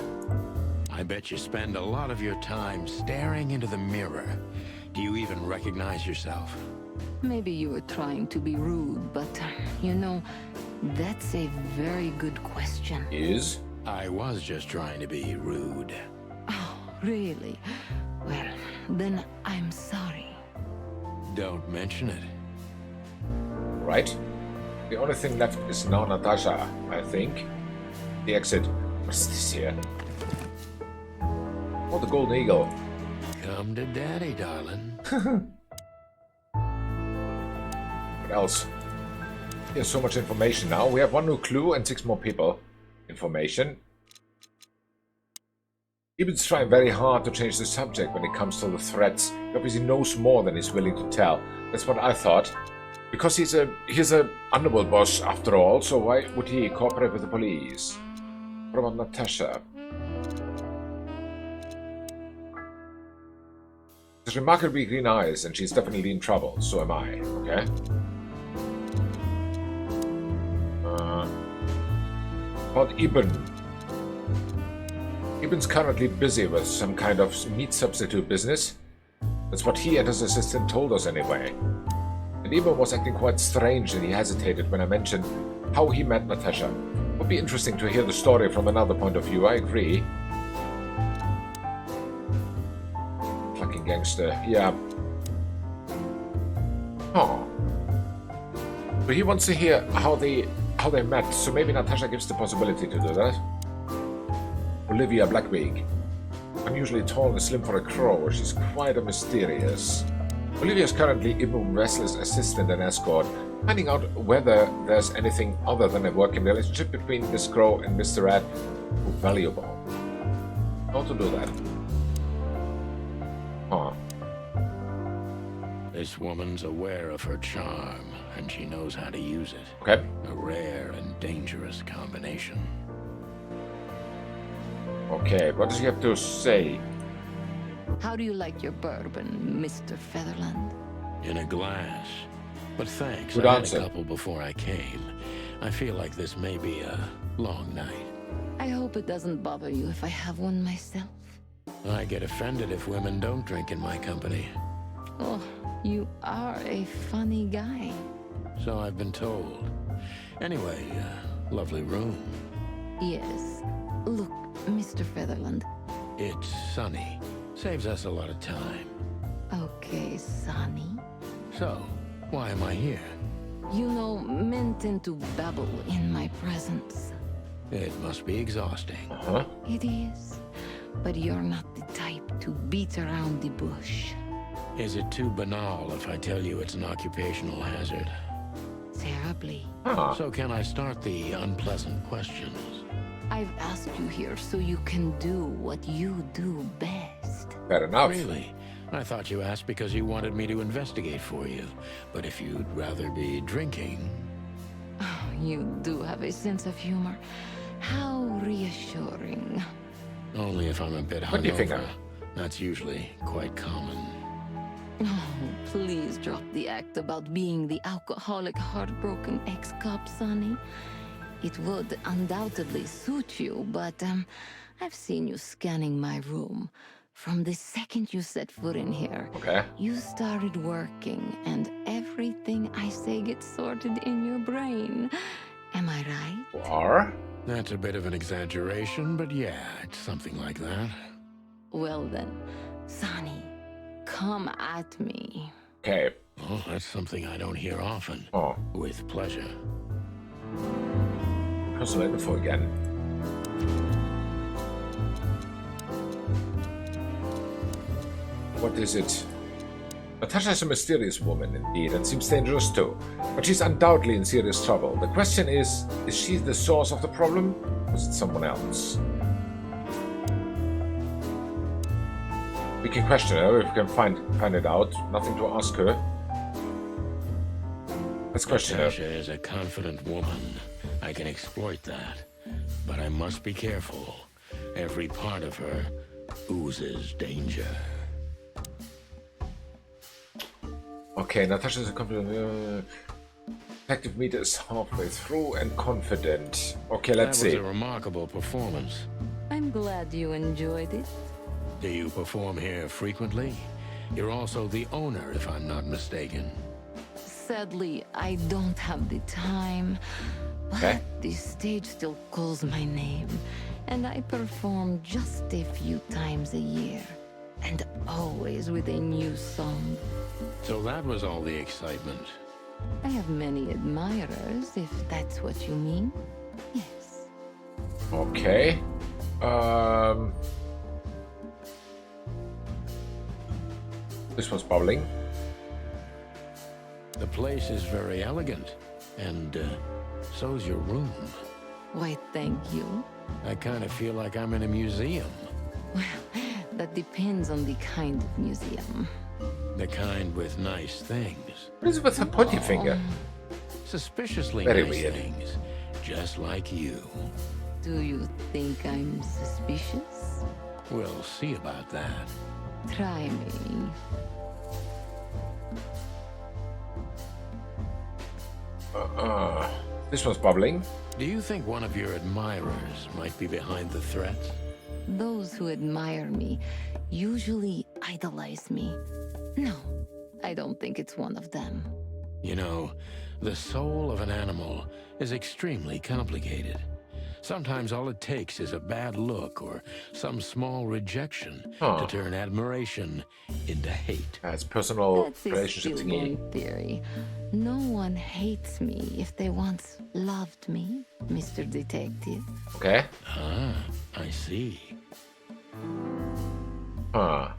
I bet you spend a lot of your time staring into the mirror. Do you even recognize yourself? Maybe you were trying to be rude, but, you know, that's a very good question. Is? I was just trying to be rude. Oh, really? Well, then I'm sorry. Don't mention it. Right. The only thing left is now Natasha, I think. The exit. What's this here? Oh, the Golden Eagle. Come to daddy, darling. What else? Here's so much information now. We have 1 new clue and 6 more people. Information. Ibn's trying very hard to change the subject when it comes to the threats. He obviously knows more than he's willing to tell. That's what I thought. Because he's a underworld boss after all, so why would he cooperate with the police? What about Natasha? She's remarkably green eyes, and she's definitely in trouble. So am I. Okay. About Ibn. Ibn's currently busy with some kind of meat substitute business. That's what he and his assistant told us anyway. And Ibn was acting quite strange, and he hesitated when I mentioned how he met Natasha. It would be interesting to hear the story from another point of view. I agree. Fucking gangster. Yeah. Oh. But he wants to hear how they met, so maybe Natasha gives the possibility to do that. Olivia Blackbeak. Unusually tall and slim for a crow, she's quite a mysterious. Olivia is currently Ibn Wrestler's assistant and escort, finding out whether there's anything other than a working relationship between Miss Crow and Mr. Red valuable. How to do that? Huh. This woman's aware of her charm, and she knows how to use it. Okay. A rare and dangerous combination. Okay, what does he have to say? How do you like your bourbon, Mr. Featherland? In a glass. But thanks, Good I had answer. a couple before I came. I feel like this may be a long night. I hope it doesn't bother you if I have one myself. I get offended if women don't drink in my company. Oh, you are a funny guy. So I've been told. Anyway, lovely room. Yes. Look, Mr. Featherland. It's sunny. Saves us a lot of time. Okay, Sonny. So, why am I here? You know, men tend to babble in my presence. It must be exhausting. Uh-huh. It is. But you're not the type to beat around the bush. Is it too banal if I tell you it's an occupational hazard? Terribly. So can I start the unpleasant questions? I've asked you here so you can do what you do best. Fair enough. Really? I thought you asked because you wanted me to investigate for you. But if you'd rather be drinking... Oh, you do have a sense of humor. How reassuring. Only if I'm a bit What do you think hungover. That's usually quite common. Oh, please drop the act about being the alcoholic, heartbroken ex-cop, Sonny. It would undoubtedly suit you, but I've seen you scanning my room. From the second you set foot in here, Okay. you started working, and everything I say gets sorted in your brain. Am I right? Are? That's a bit of an exaggeration, but yeah, it's something like that. Well then, Sonny, come at me. Okay. Oh, that's something I don't hear often. Oh. With pleasure. Personal info again. what is it? Natasha is a mysterious woman indeed, and seems dangerous too. But she's undoubtedly in serious trouble. The question is she the source of the problem? Or is it someone else? We can question her if we can find it out. Nothing to ask her. Let's question Natasha her. is a confident woman. I can exploit that. But I must be careful. Every part of her oozes danger. Okay, Natasha's a confident. Detective meter is halfway through and confident. Okay, let's see. That was a remarkable performance. I'm glad you enjoyed it. Do you perform here frequently? You're also the owner, if I'm not mistaken. Sadly, I don't have the time. But the stage still calls my name. And I perform just a few times a year. And always with a new song. So that was all the excitement. I have many admirers, if that's what you mean. Yes. Okay. This one's bubbling. The place is very elegant. And so's your room. Why, thank you. I kind of feel like I'm in a museum. Well, that depends on the kind of museum. The kind with nice things. What is it with her pointy finger? Suspiciously Very nice weird. things. Just like you. Do you think I'm suspicious? We'll see about that. Try me. This one's bubbling. Do you think one of your admirers might be behind the threats? Those who admire me usually idolize me. No, I don't think it's one of them. You know, the soul of an animal is extremely complicated. Sometimes all it takes is a bad look or some small rejection to turn admiration into hate. It's personal That's a relationship thingy. stillborn theory. No one hates me if they once loved me, Mr. Detective. Okay. Ah, I see. Huh.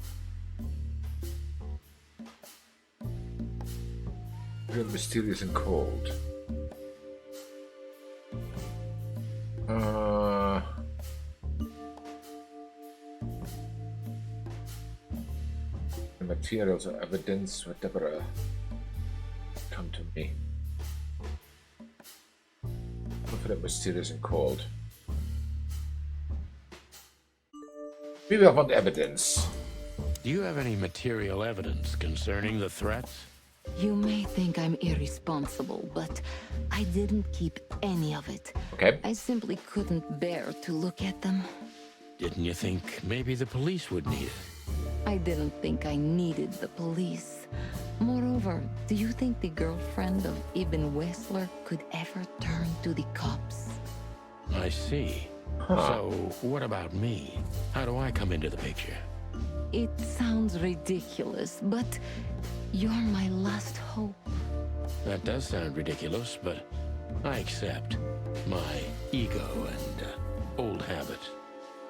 Real mysterious and cold. The materials or evidence, whatever, come to me. Confident, mysterious, and cold. Maybe I want evidence. Do you have any material evidence concerning the threats? You may think I'm irresponsible, but I didn't keep any of it. Okay. I simply couldn't bear to look at them. Didn't you think maybe the police would need it? I didn't think I needed the police. Moreover, do you think the girlfriend of Ibn Wessler could ever turn to the cops? I see. So, what about me? How do I come into the picture? It sounds ridiculous, but you're my last hope. That does sound ridiculous, but I accept. My ego and old habits.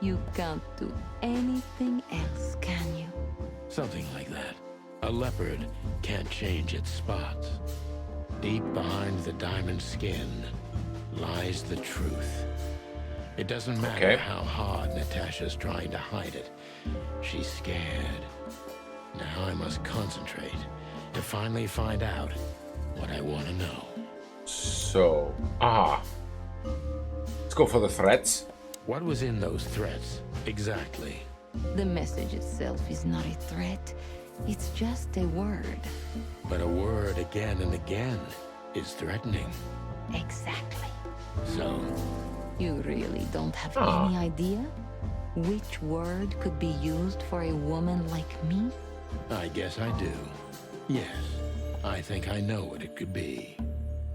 You can't do anything else, can you? Something like that. A leopard can't change its spots. Deep behind the diamond skin lies the truth. It doesn't matter how hard Natasha's trying to hide it. She's scared. Now I must concentrate to finally find out what I want to know. So, let's go for the threats. What was in those threats, exactly? The message itself is not a threat. It's just a word. But a word again and again is threatening. Exactly. So, you really don't have any idea which word could be used for a woman like me? I guess I do. Yes, I think I know what it could be.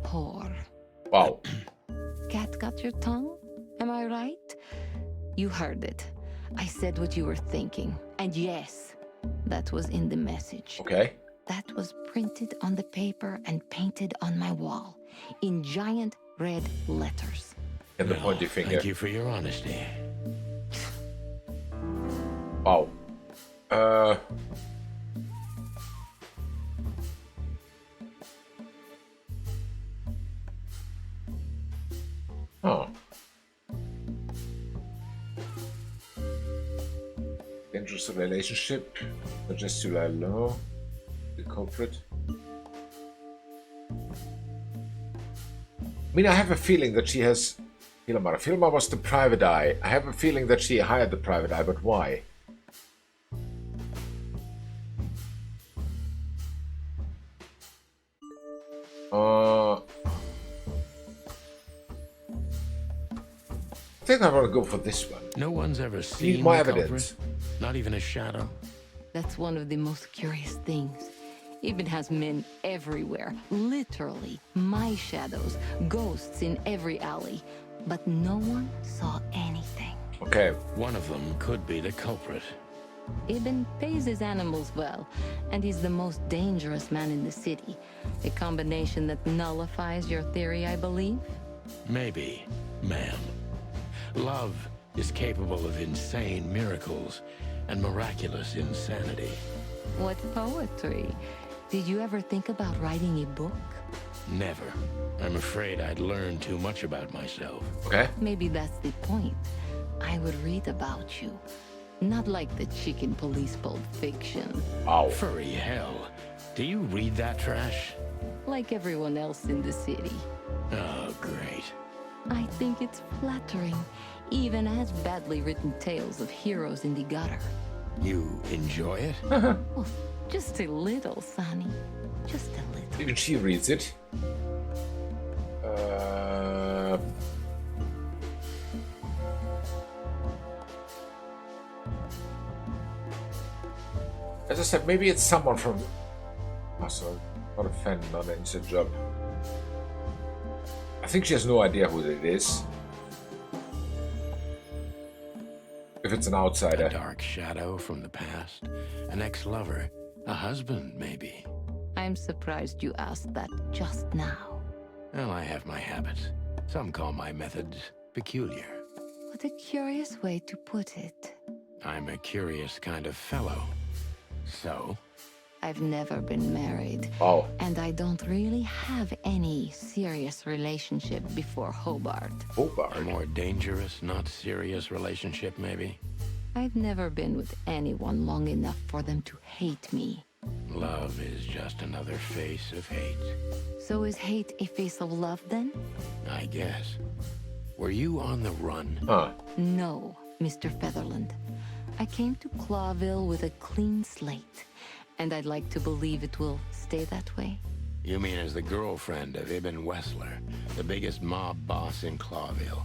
Whore. Wow. Cat got your tongue? Am I right? You heard it. I said what you were thinking. And yes, that was in the message. Okay. That was printed on the paper and painted on my wall in giant red letters. And the pointy finger. Thank you for your honesty. Wow. Oh. Dangerous relationship. Suggest you lie low. The culprit. I mean, I have a feeling that she has... Filmar was the private eye. I have a feeling that she hired the private eye, but why? I think I want to go for this one. No one's ever seen Need more the evidence. culprit? Not even a shadow? That's one of the most curious things. Even has men everywhere. Literally, my shadows, ghosts in every alley. But no one saw anything. Okay. One of them could be the culprit. Ibn pays his animals well, and he's the most dangerous man in the city. A combination that nullifies your theory, I believe? Maybe, ma'am. Love is capable of insane miracles and miraculous insanity. What poetry. Did you ever think about writing a book? Never. I'm afraid I'd learn too much about myself. Okay. Maybe that's the point. I would read about you. Not like the chicken police Pulp Fiction. Wow. Furry hell. Do you read that trash? Like everyone else in the city. Oh, great. I think it's flattering. Even as badly written tales of heroes in the gutter. You enjoy it? Oh, just a little, Sonny. Just a little. Even she reads it. As I said, maybe it's someone from... Oh, sorry. Not a fan, not an inside job. I think she has no idea who it is. If it's an outsider. A dark shadow from the past. An ex-lover. A husband, maybe. I'm surprised you asked that just now. Well, I have my habits. Some call my methods peculiar. What a curious way to put it. I'm a curious kind of fellow. So? I've never been married. Oh. And I don't really have any serious relationship before Hobart. Hobart? A more dangerous, not serious relationship, maybe? I've never been with anyone long enough for them to hate me. Love is just another face of hate. So is hate a face of love then? I guess. Were you on the run? No, Mr. Featherland. I came to Clawville with a clean slate. And I'd like to believe it will stay that way. You mean as the girlfriend of Ibn Wessler, the biggest mob boss in Clawville?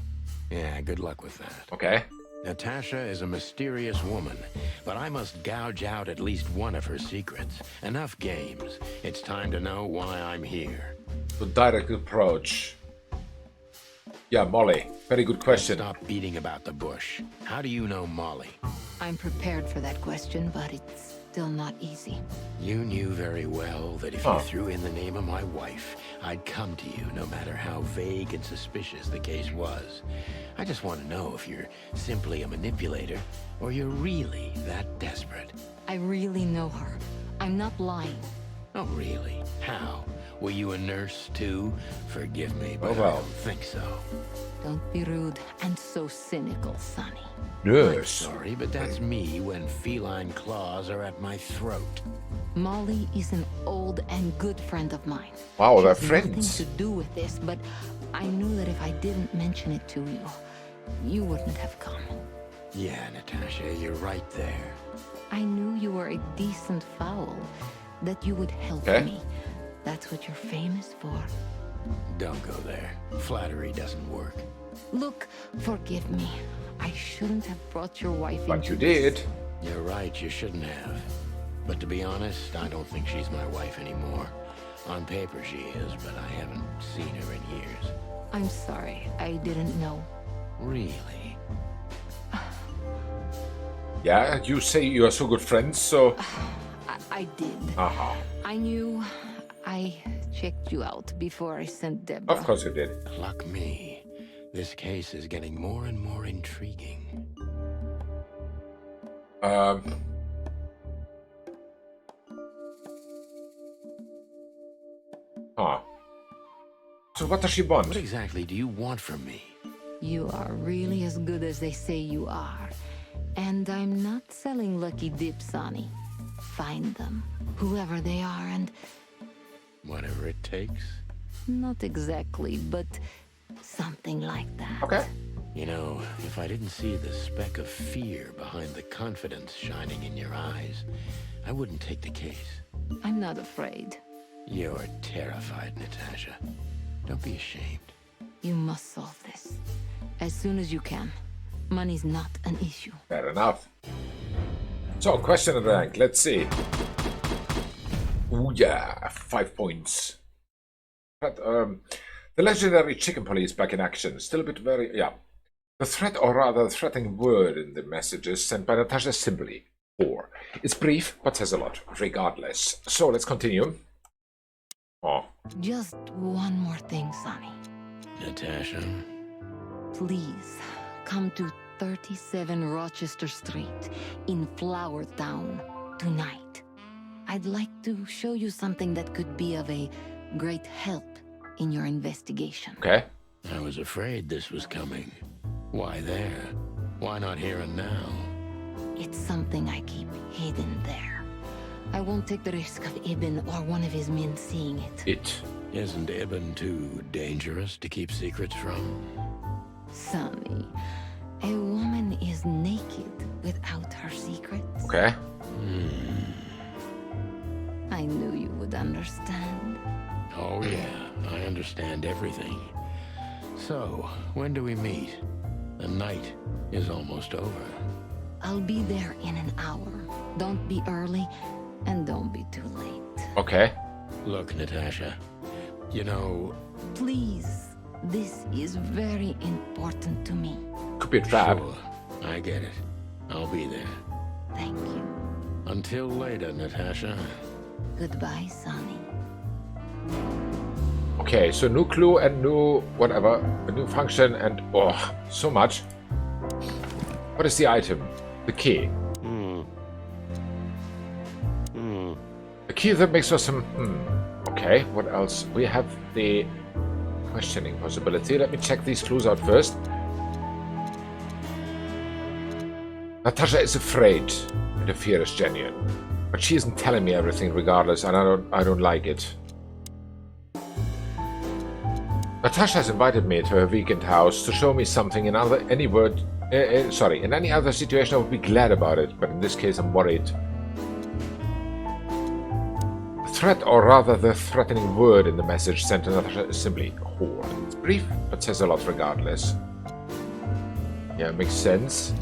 Yeah, good luck with that. Okay. Natasha is a mysterious woman, but I must gouge out at least one of her secrets. Enough games. It's time to know why I'm here. The direct approach. Yeah, Molly. Very good question. Stop beating about the bush. How do you know Molly? I'm prepared for that question, but it's still not easy. You knew very well that if you threw in the name of my wife, I'd come to you no matter how vague and suspicious the case was. I just want to know if you're simply a manipulator or you're really that desperate. I really know her. I'm not lying. Oh, really? How? Were you a nurse, too? Forgive me, but Oh, well. I don't think so. Don't be rude and so cynical, Sonny. Nurse. Sorry, but that's me when feline claws are at my throat. Molly is an old and good friend of mine. Wow, they're She has friends. nothing to do with this, but I knew that if I didn't mention it to you, you wouldn't have come. Yeah, Natasha, you're right there. I knew you were a decent fowl, that you would help Okay. me. That's what you're famous for. Don't go there. Flattery doesn't work. Look, forgive me. I shouldn't have brought your wife But into you this. did. You're right, you shouldn't have. But to be honest, I don't think she's my wife anymore. On paper she is, but I haven't seen her in years. I'm sorry, I didn't know. Really? Yeah, you say you are so good friends, so... I did. Aha. I knew. I checked you out before I sent Deborah. Of course you did. Luck me. This case is getting more and more intriguing. So what does she want? What exactly do you want from me? You are really as good as they say you are. And I'm not selling lucky dips, Sonny. Find them, whoever they are, and... Whatever it takes? Not exactly, but something like that. Okay. You know, if I didn't see the speck of fear behind the confidence shining in your eyes, I wouldn't take the case. I'm not afraid. You're terrified, Natasha. Don't be ashamed. You must solve this. As soon as you can. Money's not an issue. Fair enough. So, question of the rank. Let's see. Ooh, yeah. 5 points. But, the legendary chicken police back in action. Still a bit very... Yeah. The threat, or rather threatening word in the messages sent by Natasha simply 4. It's brief, but says a lot, regardless. So, let's continue. Oh. Just one more thing, Sonny. Natasha? Please, come to 37 Rochester Street in Flower Town tonight. I'd like to show you something that could be of a great help in your investigation. Okay. I was afraid this was coming. Why there? Why not here and now? It's something I keep hidden there. I won't take the risk of Ibn or one of his men seeing it. Isn't Ibn too dangerous to keep secrets from? Sonny, a woman is naked without her secrets. Okay. I knew you would understand. Oh yeah, I understand everything. So, when do we meet? The night is almost over. I'll be there in an hour. Don't be early, and don't be too late. Okay. Look, Natasha, you know... Please, this is very important to me. Could be a trap. Sure, I get it. I'll be there. Thank you. Until later, Natasha. Goodbye, Sonny. Okay, so new clue and new whatever, a new function and oh, so much. What is the item? The key. The key that makes us some... Okay, what else? We have the questioning possibility. Let me check these clues out first. Natasha is afraid, and the fear is genuine. But she isn't telling me everything regardless, and I don't like it. Natasha has invited me to her weekend house to show me something. In any other situation I would be glad about it, but in this case I'm worried. The threat, or rather the threatening word in the message sent to Natasha is simply whore. It's brief, but says a lot regardless. Yeah, makes sense.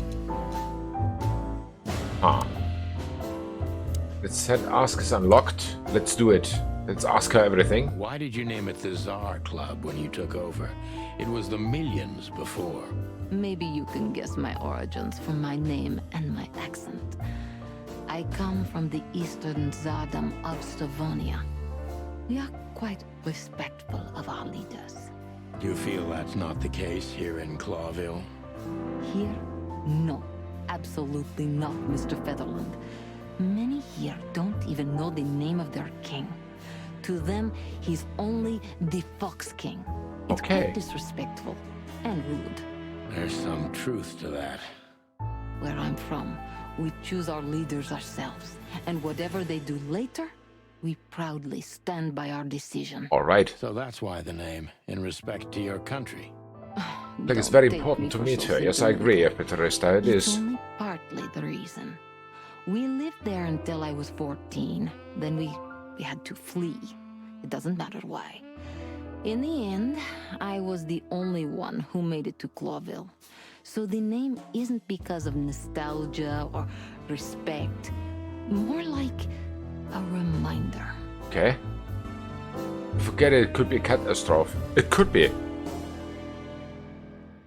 It said ask is unlocked. Let's do it. Let's ask her everything. Why did you name it the Tsar Club when you took over? It was the Millions before. Maybe you can guess my origins from my name and my accent. I come from the eastern Tsardom of Stavonia. We are quite respectful of our leaders. Do you feel that's not the case here in Clawville? Here? No. Absolutely not, Mr. Featherland. Many here don't even know the name of their king. To them, he's only the Fox King. It's quite disrespectful and rude. There's some truth to that. Where I'm from, we choose our leaders ourselves. And whatever they do later, we proudly stand by our decision. All right. So that's why the name, in respect to your country. I think it's very important to meet her. Yes, I agree, Peterista, it is. It's only partly the reason. We lived there until I was 14. Then we had to flee. It doesn't matter why. In the end, I was the only one who made it to Clawville. So the name isn't because of nostalgia or respect. More like a reminder. Okay. Forget it could be a catastrophe. It could be.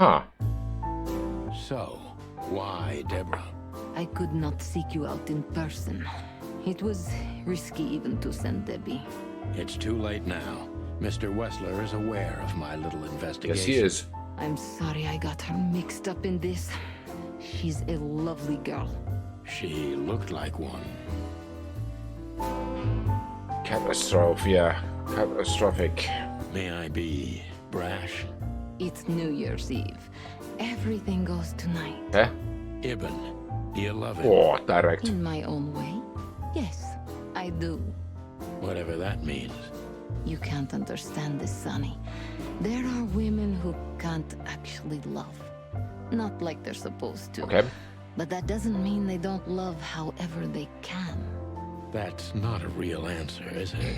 Huh. So, why Deborah? I could not seek you out in person. It was risky even to send Debbie. It's too late now. Mr. Wessler is aware of my little investigation. Yes, he is. I'm sorry I got her mixed up in this. She's a lovely girl. She looked like one. Catastrophe, yeah. Catastrophic. May I be brash? It's New Year's Eve. Everything goes tonight. Yeah? Ibn, do you love it? Oh, direct. In my own way? Yes, I do. Whatever that means. You can't understand this, Sonny. There are women who can't actually love. Not like they're supposed to. Okay. But that doesn't mean they don't love however they can. That's not a real answer, is it?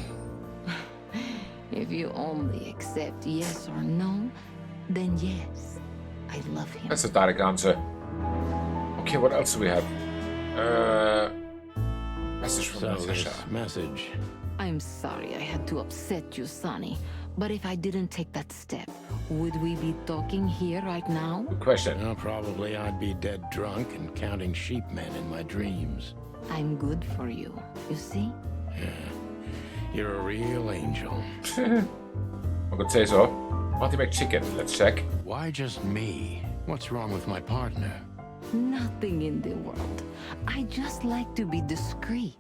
If you only accept yes or no, then yes, I love him. That's a direct answer. Okay, what else do we have? Message from Natasha. Message. I'm sorry I had to upset you, Sonny. But if I didn't take that step, would we be talking here right now? Good question. Well, probably I'd be dead drunk and counting sheepmen in my dreams. I'm good for you, you see? Yeah. You're a real angel. I could say so. Marty MacChicken, let's check. Why just me? What's wrong with my partner? Nothing in the world. I just like to be discreet.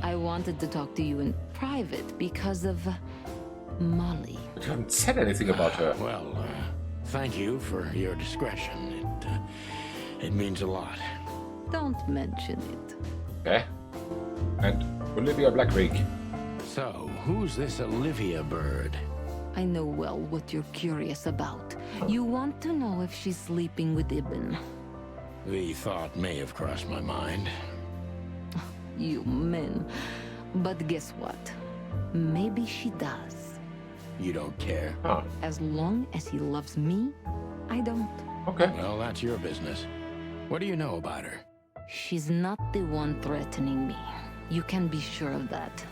I wanted to talk to you in private because of Molly. But you haven't said anything about her. Well, thank you for your discretion. It means a lot. Don't mention it. Okay. And Olivia Blackreek. So, who's this Olivia bird? I know well what you're curious about. You want to know if she's sleeping with Ibn. The thought may have crossed my mind. You men. But guess what? Maybe she does. You don't care? Huh. As long as he loves me, I don't. Okay. Well, that's your business. What do you know about her? She's not the one threatening me. You can be sure of that.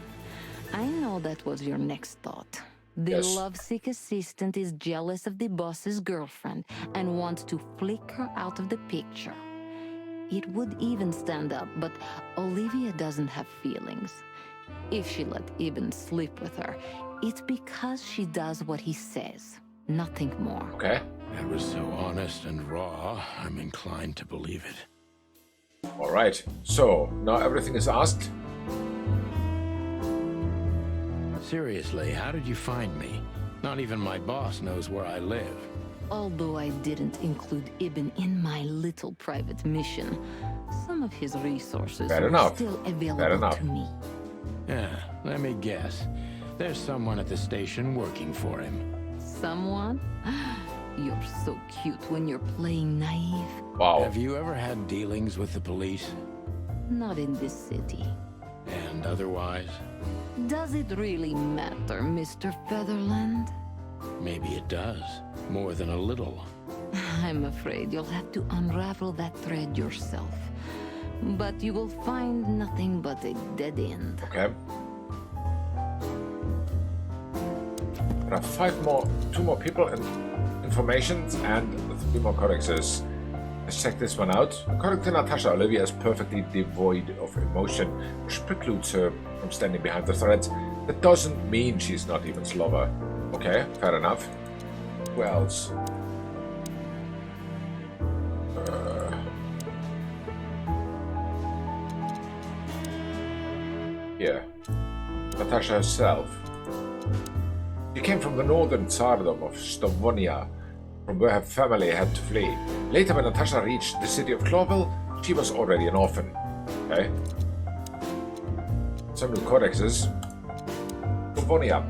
I know that was your next thought. The lovesick assistant is jealous of the boss's girlfriend and wants to flick her out of the picture. It would even stand up, but Olivia doesn't have feelings. If she let Ibn sleep with her, it's because she does what he says, nothing more. Okay. That was so honest and raw, I'm inclined to believe it. Alright, so now everything is asked. Seriously, how did you find me? Not even my boss knows where I live. Although I didn't include Ibn in my little private mission, some of his resources are still available to me. Yeah, let me guess. There's someone at the station working for him. Someone? You're so cute when you're playing naive. Wow. Have you ever had dealings with the police? Not in this city. And otherwise? Does it really matter, Mr. Featherland? Maybe it does. More than a little. I'm afraid you'll have to unravel that thread yourself. But you will find nothing but a dead end. Okay. There are two more people and informations and 3 more codexes. Let's check this one out. According to Natasha, Olivia is perfectly devoid of emotion, which precludes her from standing behind the threads. That doesn't mean she's not Ibn's lover. Okay, fair enough. Who else? Here. Natasha herself. She came from the northern tsardom of Stavonia, from where her family had to flee. Later, when Natasha reached the city of Clawville, she was already an orphan. Okay. Some new codexes. Stavonia.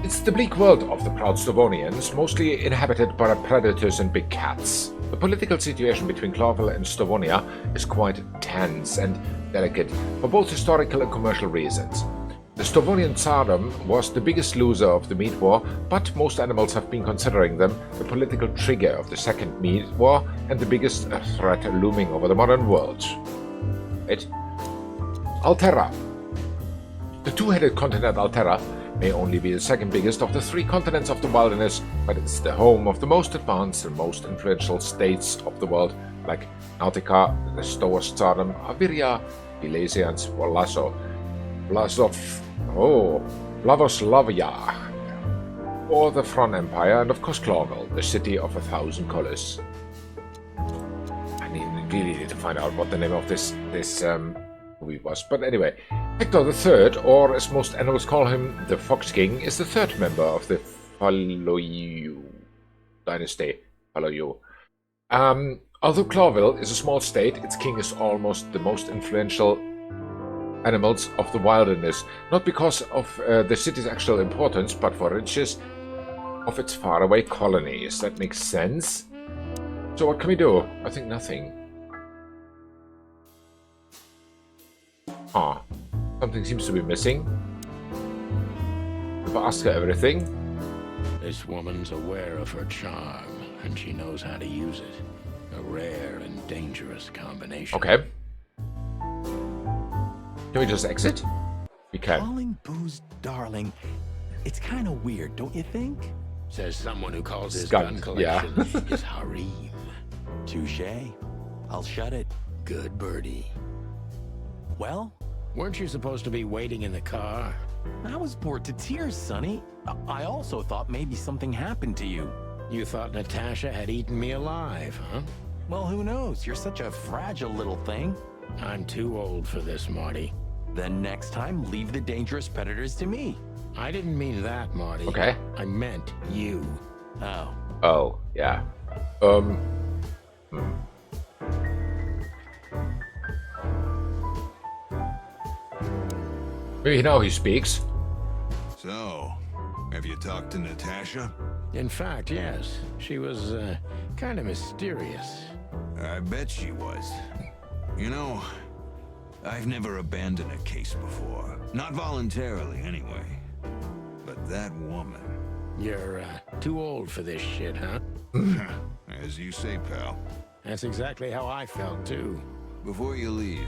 It's the bleak world of the proud Stavonians, mostly inhabited by predators and big cats. The political situation between Clawville and Stavonia is quite tense and delicate for both historical and commercial reasons. The Stavonian Tsardom was the biggest loser of the meat war, but most animals have been considering them the political trigger of the second meat war and the biggest threat looming over the modern world. Right? Alterra. The two-headed continent Alterra may only be the second biggest of the 3 continents of the wilderness, but it's the home of the most advanced and most influential states of the world, like Nautica, the Stoas Tsardom, Aviria, Milesians, Vlasovia, or the Fron Empire, and of course Clawville, the city of 1,000 colors. I really need to find out what the name of this movie was. But anyway, Hector III, or as most animals call him, the Fox King, is the 3rd member of the dynasty. Follow you. Although Clawville is a small state, its king is almost the most influential animals of the wilderness. Not because of the city's actual importance, but for riches of its faraway colonies. That makes sense. So what can we do? I think nothing. Ah, something seems to be missing. If I ask her everything. This woman's aware of her charm, and she knows how to use it. A rare and dangerous combination. Okay. Can we just exit? We can. Calling booze darling, it's kind of weird, don't you think? Says someone who calls his Skunk, gun collection yeah. his harem. Touché. I'll shut it. Good birdie. Well? Weren't you supposed to be waiting in the car? I was bored to tears, Sonny. I also thought maybe something happened to you. You thought Natasha had eaten me alive, huh? Well, who knows? You're such a fragile little thing. I'm too old for this, Marty. Then next time, leave the dangerous predators to me. I didn't mean that, Marty. Okay. I meant you. Oh. Oh, yeah. Maybe now he speaks. So, have you talked to Natasha? In fact, yes. She was, kind of mysterious. I bet she was. You know, I've never abandoned a case before. Not voluntarily, anyway. But that woman... You're, too old for this shit, huh? As you say, pal. That's exactly how I felt, too. Before you leave,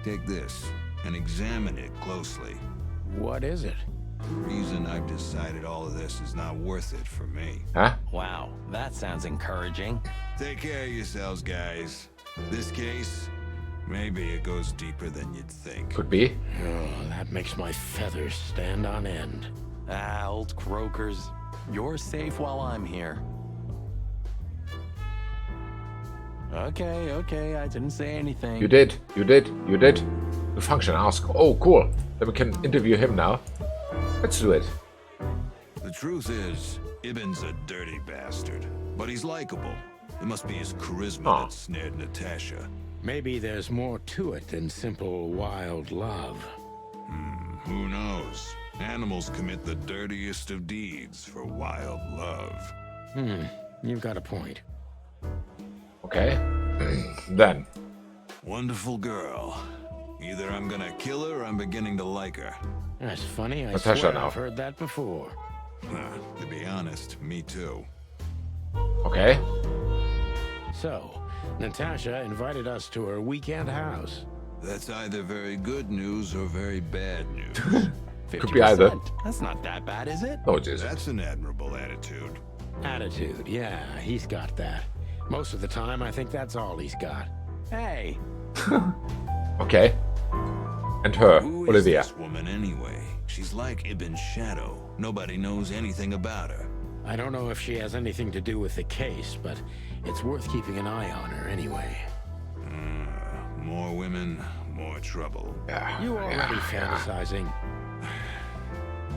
take this and examine it closely. What is it? The reason I've decided all of this is not worth it for me. Huh? Wow, that sounds encouraging. Take care of yourselves, guys. This case, maybe it goes deeper than you'd think. Could be. Oh, that makes my feathers stand on end. Ah, old croakers. You're safe while I'm here. Okay, I didn't say anything. You did. The function ask. Oh, cool. Then we can interview him now. Let's do it. The truth is, Ibn's a dirty bastard, but he's likable. It must be his charisma that snared Natasha. Maybe there's more to it than simple wild love. Who knows? Animals commit the dirtiest of deeds for wild love. You've got a point. Okay. Then. Wonderful girl. Either I'm gonna kill her or I'm beginning to like her. That's funny. I Natasha swear now. I've heard that before. To be honest, me too. Okay. So, Natasha invited us to her weekend house. That's either very good news or very bad news. Could be either. That's not that bad, is it? Oh, it is. That's an admirable attitude. Attitude, yeah, he's got that. Most of the time, I think that's all he's got. Hey. Okay. And her, Who is Olivia. this woman anyway? She's like Ibn's shadow. Nobody knows anything about her. I don't know if she has anything to do with the case, but it's worth keeping an eye on her anyway. More women, more trouble. Yeah. You already fantasizing.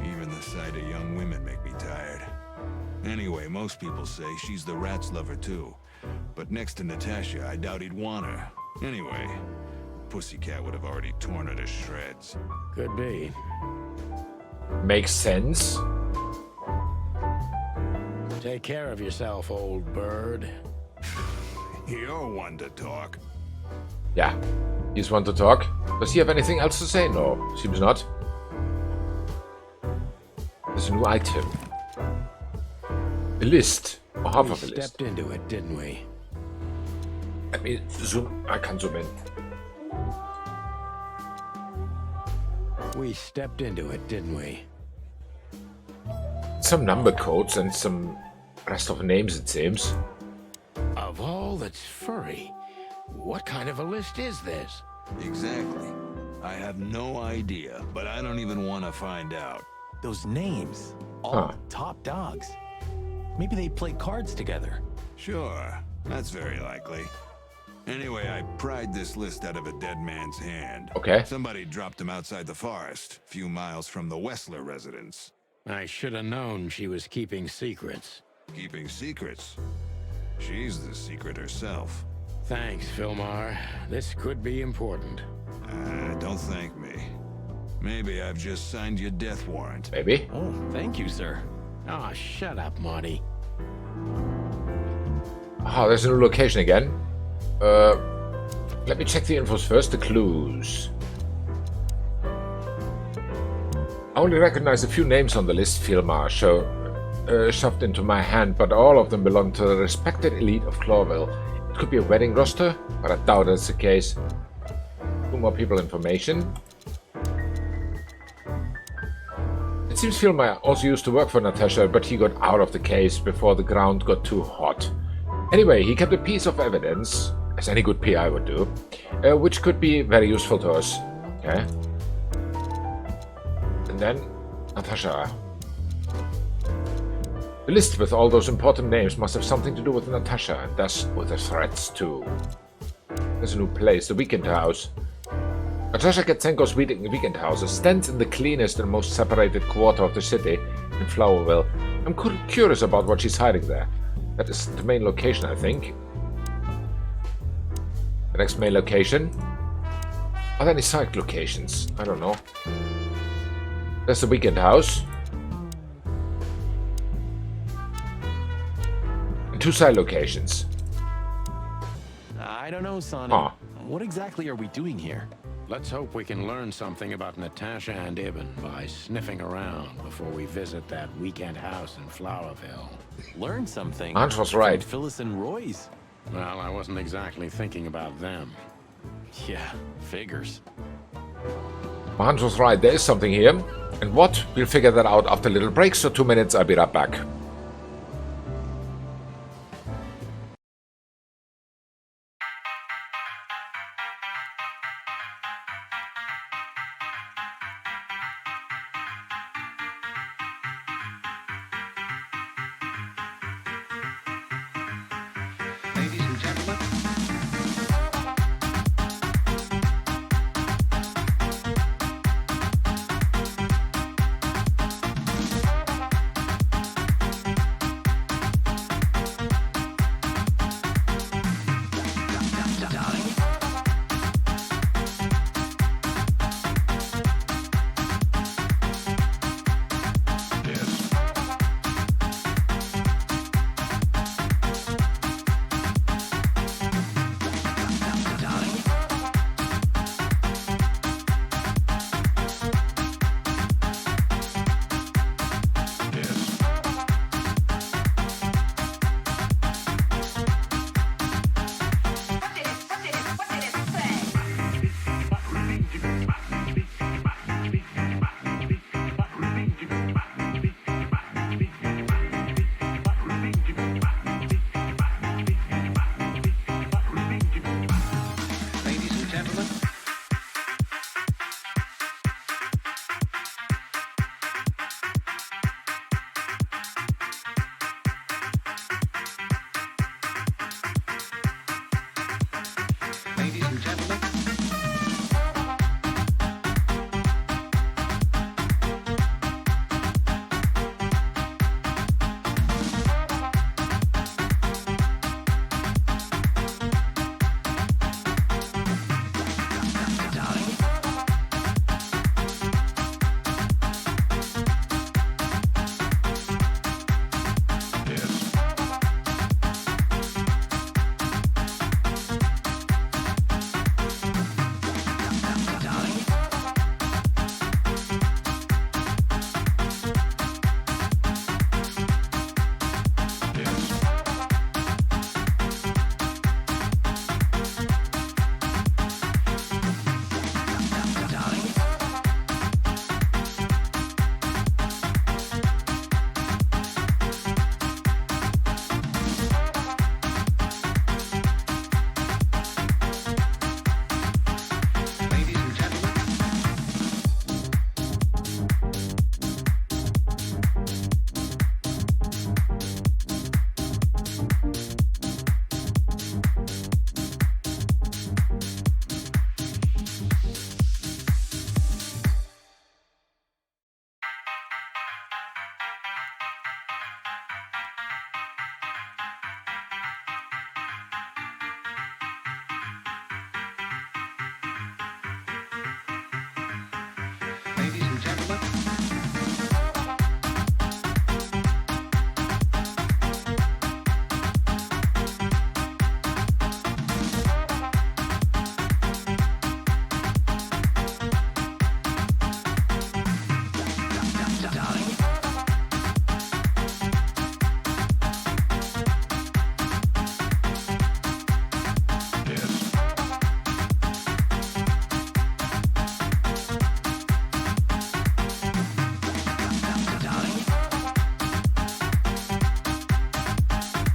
Even the sight of young women make me tired. Anyway, most people say she's the rat's lover too. But next to Natasha, I doubt he'd want her. Anyway, Pussycat would have already torn her to shreds. Could be. Makes sense. Take care of yourself, old bird. You're one to talk. Yeah. He's one to talk. Does he have anything else to say? No, seems not. There's a new item. A list. Or half of a list. Stepped into it, didn't we? Let me zoom. I can zoom in. We stepped into it, didn't we? Some number codes and some rest of names, it seems. Of all that's furry, what kind of a list is this? Exactly. I have no idea, but I don't even want to find out. Those names, all top dogs. Maybe they play cards together. Sure, that's very likely. Anyway, I pried this list out of a dead man's hand. Okay. Somebody dropped him outside the forest, a few miles from the Wessler residence. I should have known she was keeping secrets. Keeping secrets. She's the secret herself. Thanks, Filmar. This could be important. Don't thank me. Maybe I've just signed your death warrant. Maybe. Oh, thank you, sir. Oh, shut up, Marty. Oh, there's a new location again. Let me check the infos first, the clues. I only recognize a few names on the list Filmar shoved into my hand, but all of them belong to the respected elite of Clawville. It could be a wedding roster, but I doubt that's the case. 2 more people information. It seems Filmar also used to work for Natasha, but he got out of the case before the ground got too hot. Anyway, he kept a piece of evidence, as any good PI would do, which could be very useful to us. Okay. And then, Natasha. The list with all those important names must have something to do with Natasha, and thus with the threats too. There's a new place, the Weekend House. Natasha Catzenko's weekend house stands in the cleanest and most separated quarter of the city, in Flowerville. I'm curious about what she's hiding there. That is the main location, I think. The next main location. Are there any side locations? I don't know. There's the weekend house. And 2 side locations. I don't know, Sonny. Huh. What exactly are we doing here? Let's hope we can learn something about Natasha and Ibn by sniffing around before we visit that weekend house in Flowerville. Learn something? Hans was right. From Phyllis and Roy's. Well, I wasn't exactly thinking about them. Yeah, figures. Hans was right, there is something here. And what? We'll figure that out after a little break, so 2 minutes, I'll be right back. Ladies and gentlemen.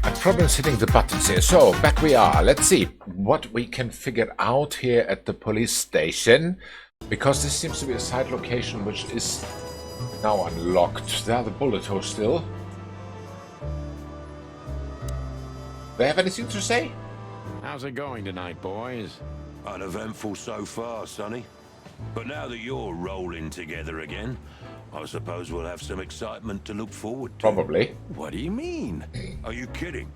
I had problems hitting the buttons here. So, back we are. Let's see what we can figure out here at the police station. Because this seems to be a side location which is now unlocked. There are the bullet holes still. They have anything to say? How's it going tonight, boys? Uneventful so far, Sonny. But now that you're rolling together again, I suppose we'll have some excitement to look forward to. Probably. What do you mean? Are you kidding?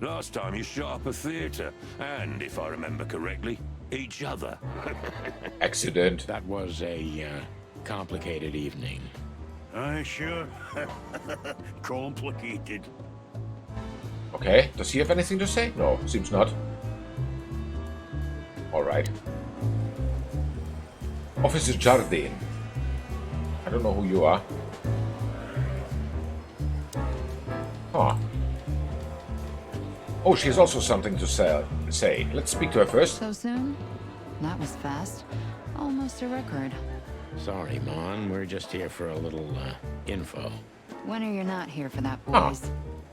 Last time you shot up a theater, and if I remember correctly, each other. Accident. That was a complicated evening. Aye, sure. Complicated. Okay, does he have anything to say? No, seems not. Alright. Officer Jardine. I don't know who you are. Huh. Oh, she has also something to say. Let's speak to her first. So soon? That was fast. Almost a record. Sorry, Mon. We're just here for a little When info. are you not here for that, boys?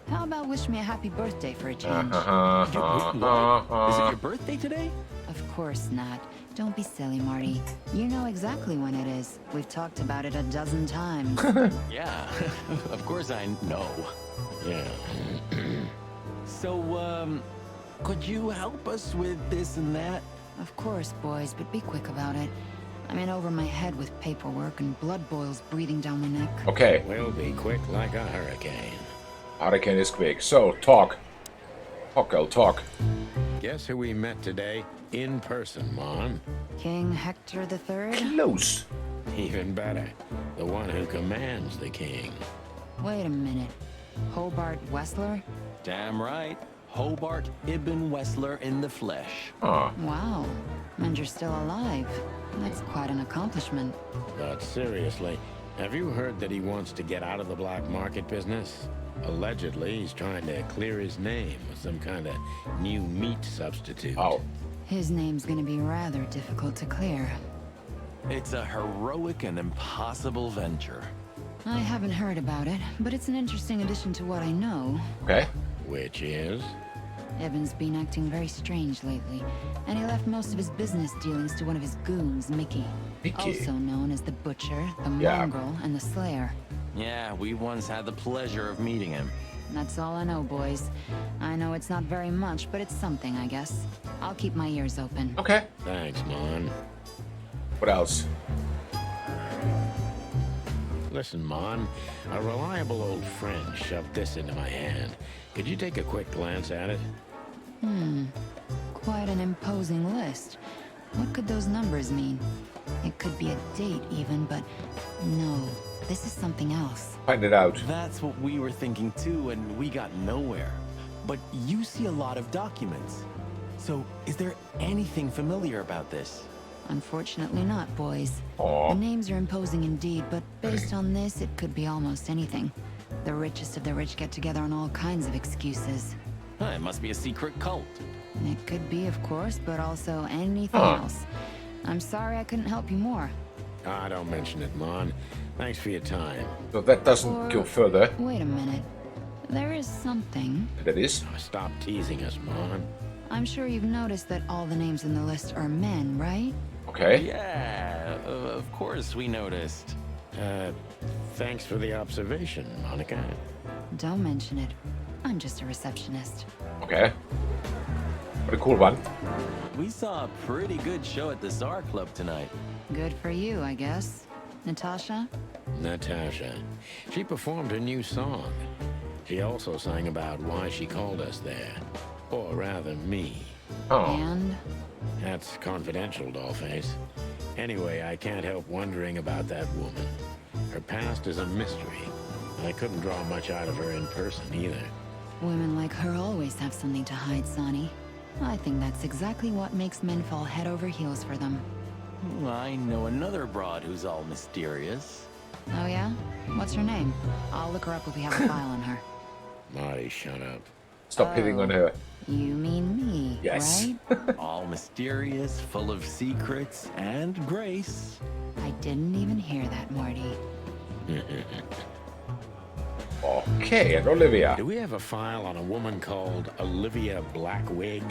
How about wish me a happy birthday for a change? Is it your birthday today? Of course not. Don't be silly, Marty. You know exactly when it is. We've talked about it a dozen times. Yeah, of course I know. Yeah. So, could you help us with this and that? Of course, boys, but be quick about it. I'm in over my head with paperwork and blood boils breathing down my neck. Okay. We'll be quick like a hurricane. Hurricane is quick. So, talk. I'll talk. Guess who we met today in person, Mon? King Hector III? Close. Even better. The one who commands the king. Wait a minute. Hobart Wessler? Damn right. Hobart Ibn Wessler in the flesh. Wow. And you're still alive. That's quite an accomplishment. But seriously, have you heard that he wants to get out of the black market business? Allegedly, he's trying to clear his name with some kind of new meat substitute. Oh. His name's gonna be rather difficult to clear. It's a heroic and impossible venture. I haven't heard about it, but it's an interesting addition to what I know. Okay. Which is? Ibn's been acting very strange lately, and he left most of his business dealings to one of his goons, Mickey. Also known as the Butcher, the Mongrel, and the Slayer. Yeah, we once had the pleasure of meeting him. That's all I know, boys. I know it's not very much, but it's something, I guess. I'll keep my ears open. Okay. Thanks, Mon. What else? Listen, Mon, a reliable old friend shoved this into my hand. Could you take a quick glance at it? Quite an imposing list. What could those numbers mean? It could be a date even, but no, this is something else. Find it out. That's what we were thinking too, and we got nowhere. But you see a lot of documents. So, is there anything familiar about this? Unfortunately not, boys. The names are imposing indeed, but based on this, it could be almost anything. The richest of the rich get together on all kinds of excuses. It must be a secret cult. It could be, of course, but also anything else. I'm sorry I couldn't help you more. Ah, don't mention it, Mon. Thanks for your time. So that doesn't go further. Wait a minute. There is something. That is? Oh, stop teasing us, Mon. I'm sure you've noticed that all the names in the list are men, right? Okay. Yeah, of course we noticed. Thanks for the observation, Monica. Don't mention it. I'm just a receptionist. Okay. What a cool one. We saw a pretty good show at the Czar Club tonight. Good for you, I guess. Natasha? Natasha. She performed her new song. She also sang about why she called us there. Or rather, me. And? That's confidential, Dollface. Anyway, I can't help wondering about that woman. Her past is a mystery. I couldn't draw much out of her in person, either. Women like her always have something to hide, Sonny. I think that's exactly what makes men fall head over heels for them. I know another broad who's all mysterious. Oh yeah? What's her name? I'll look her up if we have a file on her. Marty, shut up. Stop hitting on her. You mean me, Yes. right? All mysterious, full of secrets, and grace. I didn't even hear that, Marty. Okay, and Olivia. Do we have a file on a woman called Olivia Blackwig?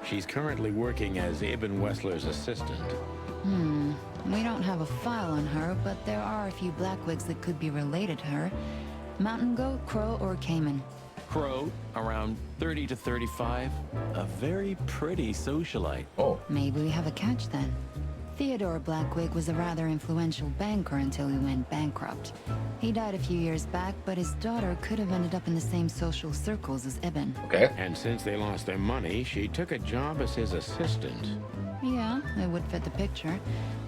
She's currently working as Ibn Wessler's assistant. We don't have a file on her, but there are a few Blackwigs that could be related to her. Mountain goat, crow, or caiman. Crow, around 30 to 35. A very pretty socialite. Oh. Maybe we have a catch then. Theodore Blackwig was a rather influential banker until he went bankrupt. He died a few years back, but his daughter could have ended up in the same social circles as Ibn. Okay. And since they lost their money, she took a job as his assistant. Yeah, it would fit the picture.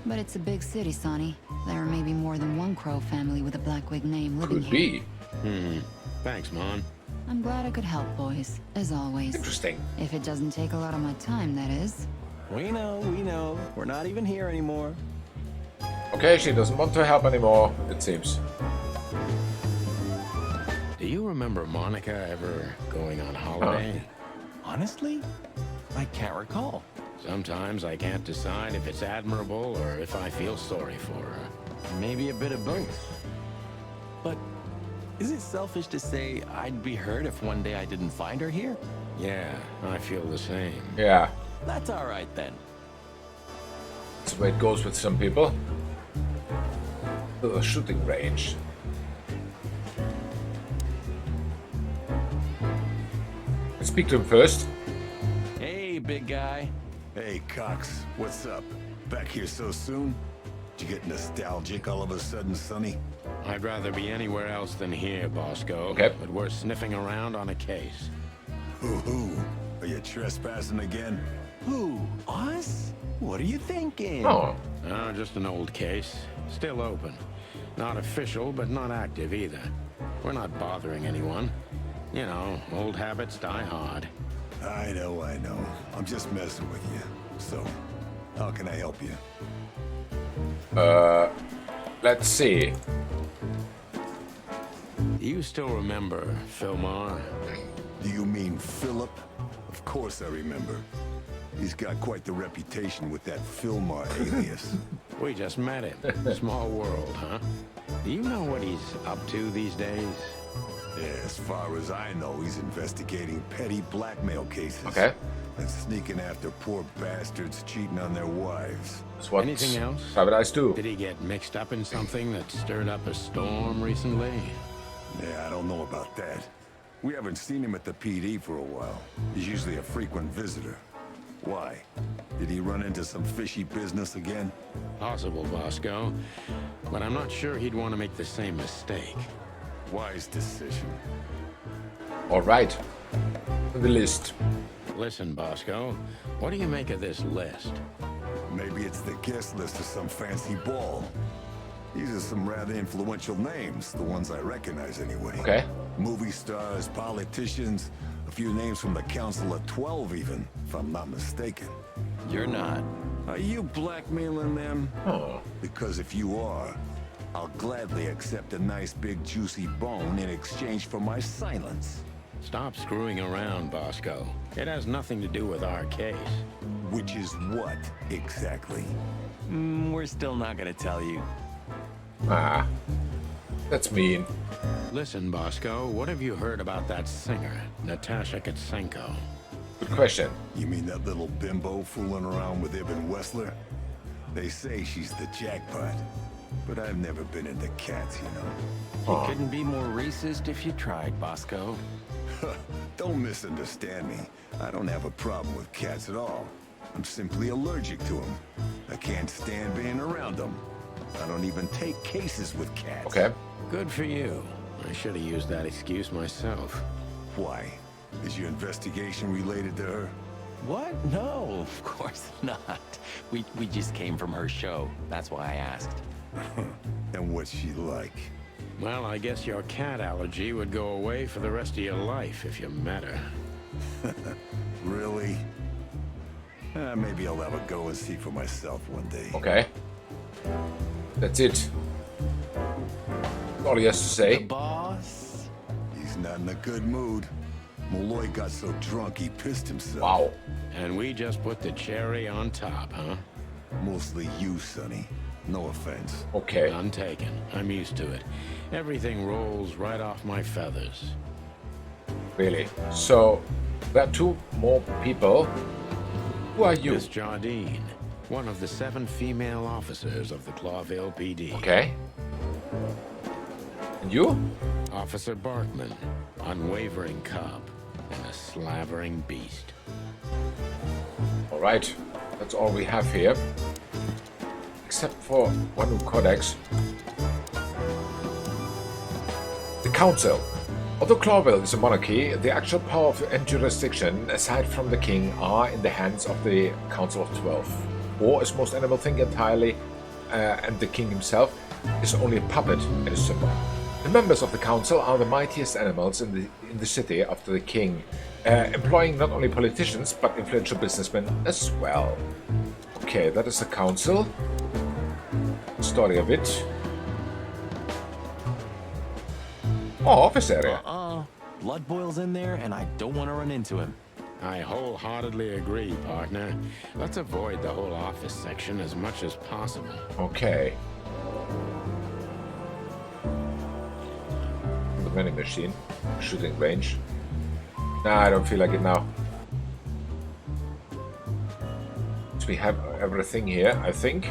But it's a big city, Sonny. There may be more than one Crow family with a Blackwig name living here. Could be. Thanks, Mon. I'm glad I could help, boys. As always. Interesting. If it doesn't take a lot of my time, that is. We know. We're not even here anymore. Okay, she doesn't want to help anymore, it seems. Do you remember Monica ever going on holiday? Honestly, I can't recall. Sometimes I can't decide if it's admirable or if I feel sorry for her. Maybe a bit of both. But is it selfish to say I'd be hurt if one day I didn't find her here? Yeah, I feel the same. Yeah. That's all right then. That's the way it goes with some people. The shooting range. Let's speak to him first. Hey, big guy. Hey, Cox. What's up? Back here so soon? Did you get nostalgic all of a sudden, Sonny? I'd rather be anywhere else than here, Bosco. Okay. But we're sniffing around on a case. Hoo-hoo. Are you trespassing again? Who? Us? What are you thinking? Oh. No, just an old case. Still open. Not official, but not active either. We're not bothering anyone. You know, old habits die hard. I know. I'm just messing with you. So, how can I help you? Let's see. Do you still remember Philmar? Do you mean Philip? Of course I remember. He's got quite the reputation with that Philmar alias. We just met him. Small world, huh? Do you know what he's up to these days? Yeah, as far as I know, he's investigating petty blackmail cases. Okay. And sneaking after poor bastards cheating on their wives. That's what Anything else? private eyes do. Did he get mixed up in something that stirred up a storm recently? Yeah, I don't know about that. We haven't seen him at the PD for a while. He's usually a frequent visitor. Why? Did he run into some fishy business again? Possible, Bosco. But I'm not sure he'd want to make the same mistake. Wise decision. All right. The list. Listen, Bosco, what do you make of this list? Maybe it's the guest list of some fancy ball. These are some rather influential names, the ones I recognize anyway. Okay. Movie stars, politicians, a few names from the Council of 12 even, if I'm not mistaken. You're not. Are you blackmailing them? Oh. Because if you are, I'll gladly accept a nice big juicy bone in exchange for my silence. Stop screwing around, Bosco. It has nothing to do with our case. Which is what, exactly? We're still not gonna tell you. Ah. That's mean. Listen, Bosco, what have you heard about that singer, Natasha Catzenko? Good question. You mean that little bimbo fooling around with Ibn Wessler? They say she's the jackpot. But I've never been into cats, you know. You couldn't be more racist if you tried, Bosco. Don't misunderstand me. I don't have a problem with cats at all. I'm simply allergic to them. I can't stand being around them. I don't even take cases with cats. Okay. Good for you. I should have used that excuse myself. Why? Is your investigation related to her? What? No, of course not. We just came from her show. That's why I asked. And what's she like? Well, I guess your cat allergy would go away for the rest of your life if you met her. Really? Maybe I'll have a go and see for myself one day. Okay. That's it. All he has to say. The boss? He's not in a good mood. Malloy got so drunk he pissed himself. Wow. And we just put the cherry on top, huh? Mostly you, Sonny. No offense. Okay. None taken. I'm used to it. Everything rolls right off my feathers. Really? So, there are 2 more people. Who are you? Miss Jardine, one of the 7 female officers of the Clawville PD. Okay. And you? Officer Barkman, unwavering cop and a slavering beast. All right. That's all we have here. Except for one new codex. The Council. Although Clawville is a monarchy, the actual power and jurisdiction, aside from the king, are in the hands of the Council of 12. Or, as most animals think entirely, and the king himself is only a puppet and a symbol. The members of the council are the mightiest animals in the city after the king, employing not only politicians but influential businessmen as well. Okay, that is the council. Story of it. Oh, office area. Blood boils in there, and I don't want to run into him. I wholeheartedly agree, partner. Let's avoid the whole office section as much as possible. Okay. The vending machine. Shooting range. Nah, I don't feel like it now. So we have everything here, I think.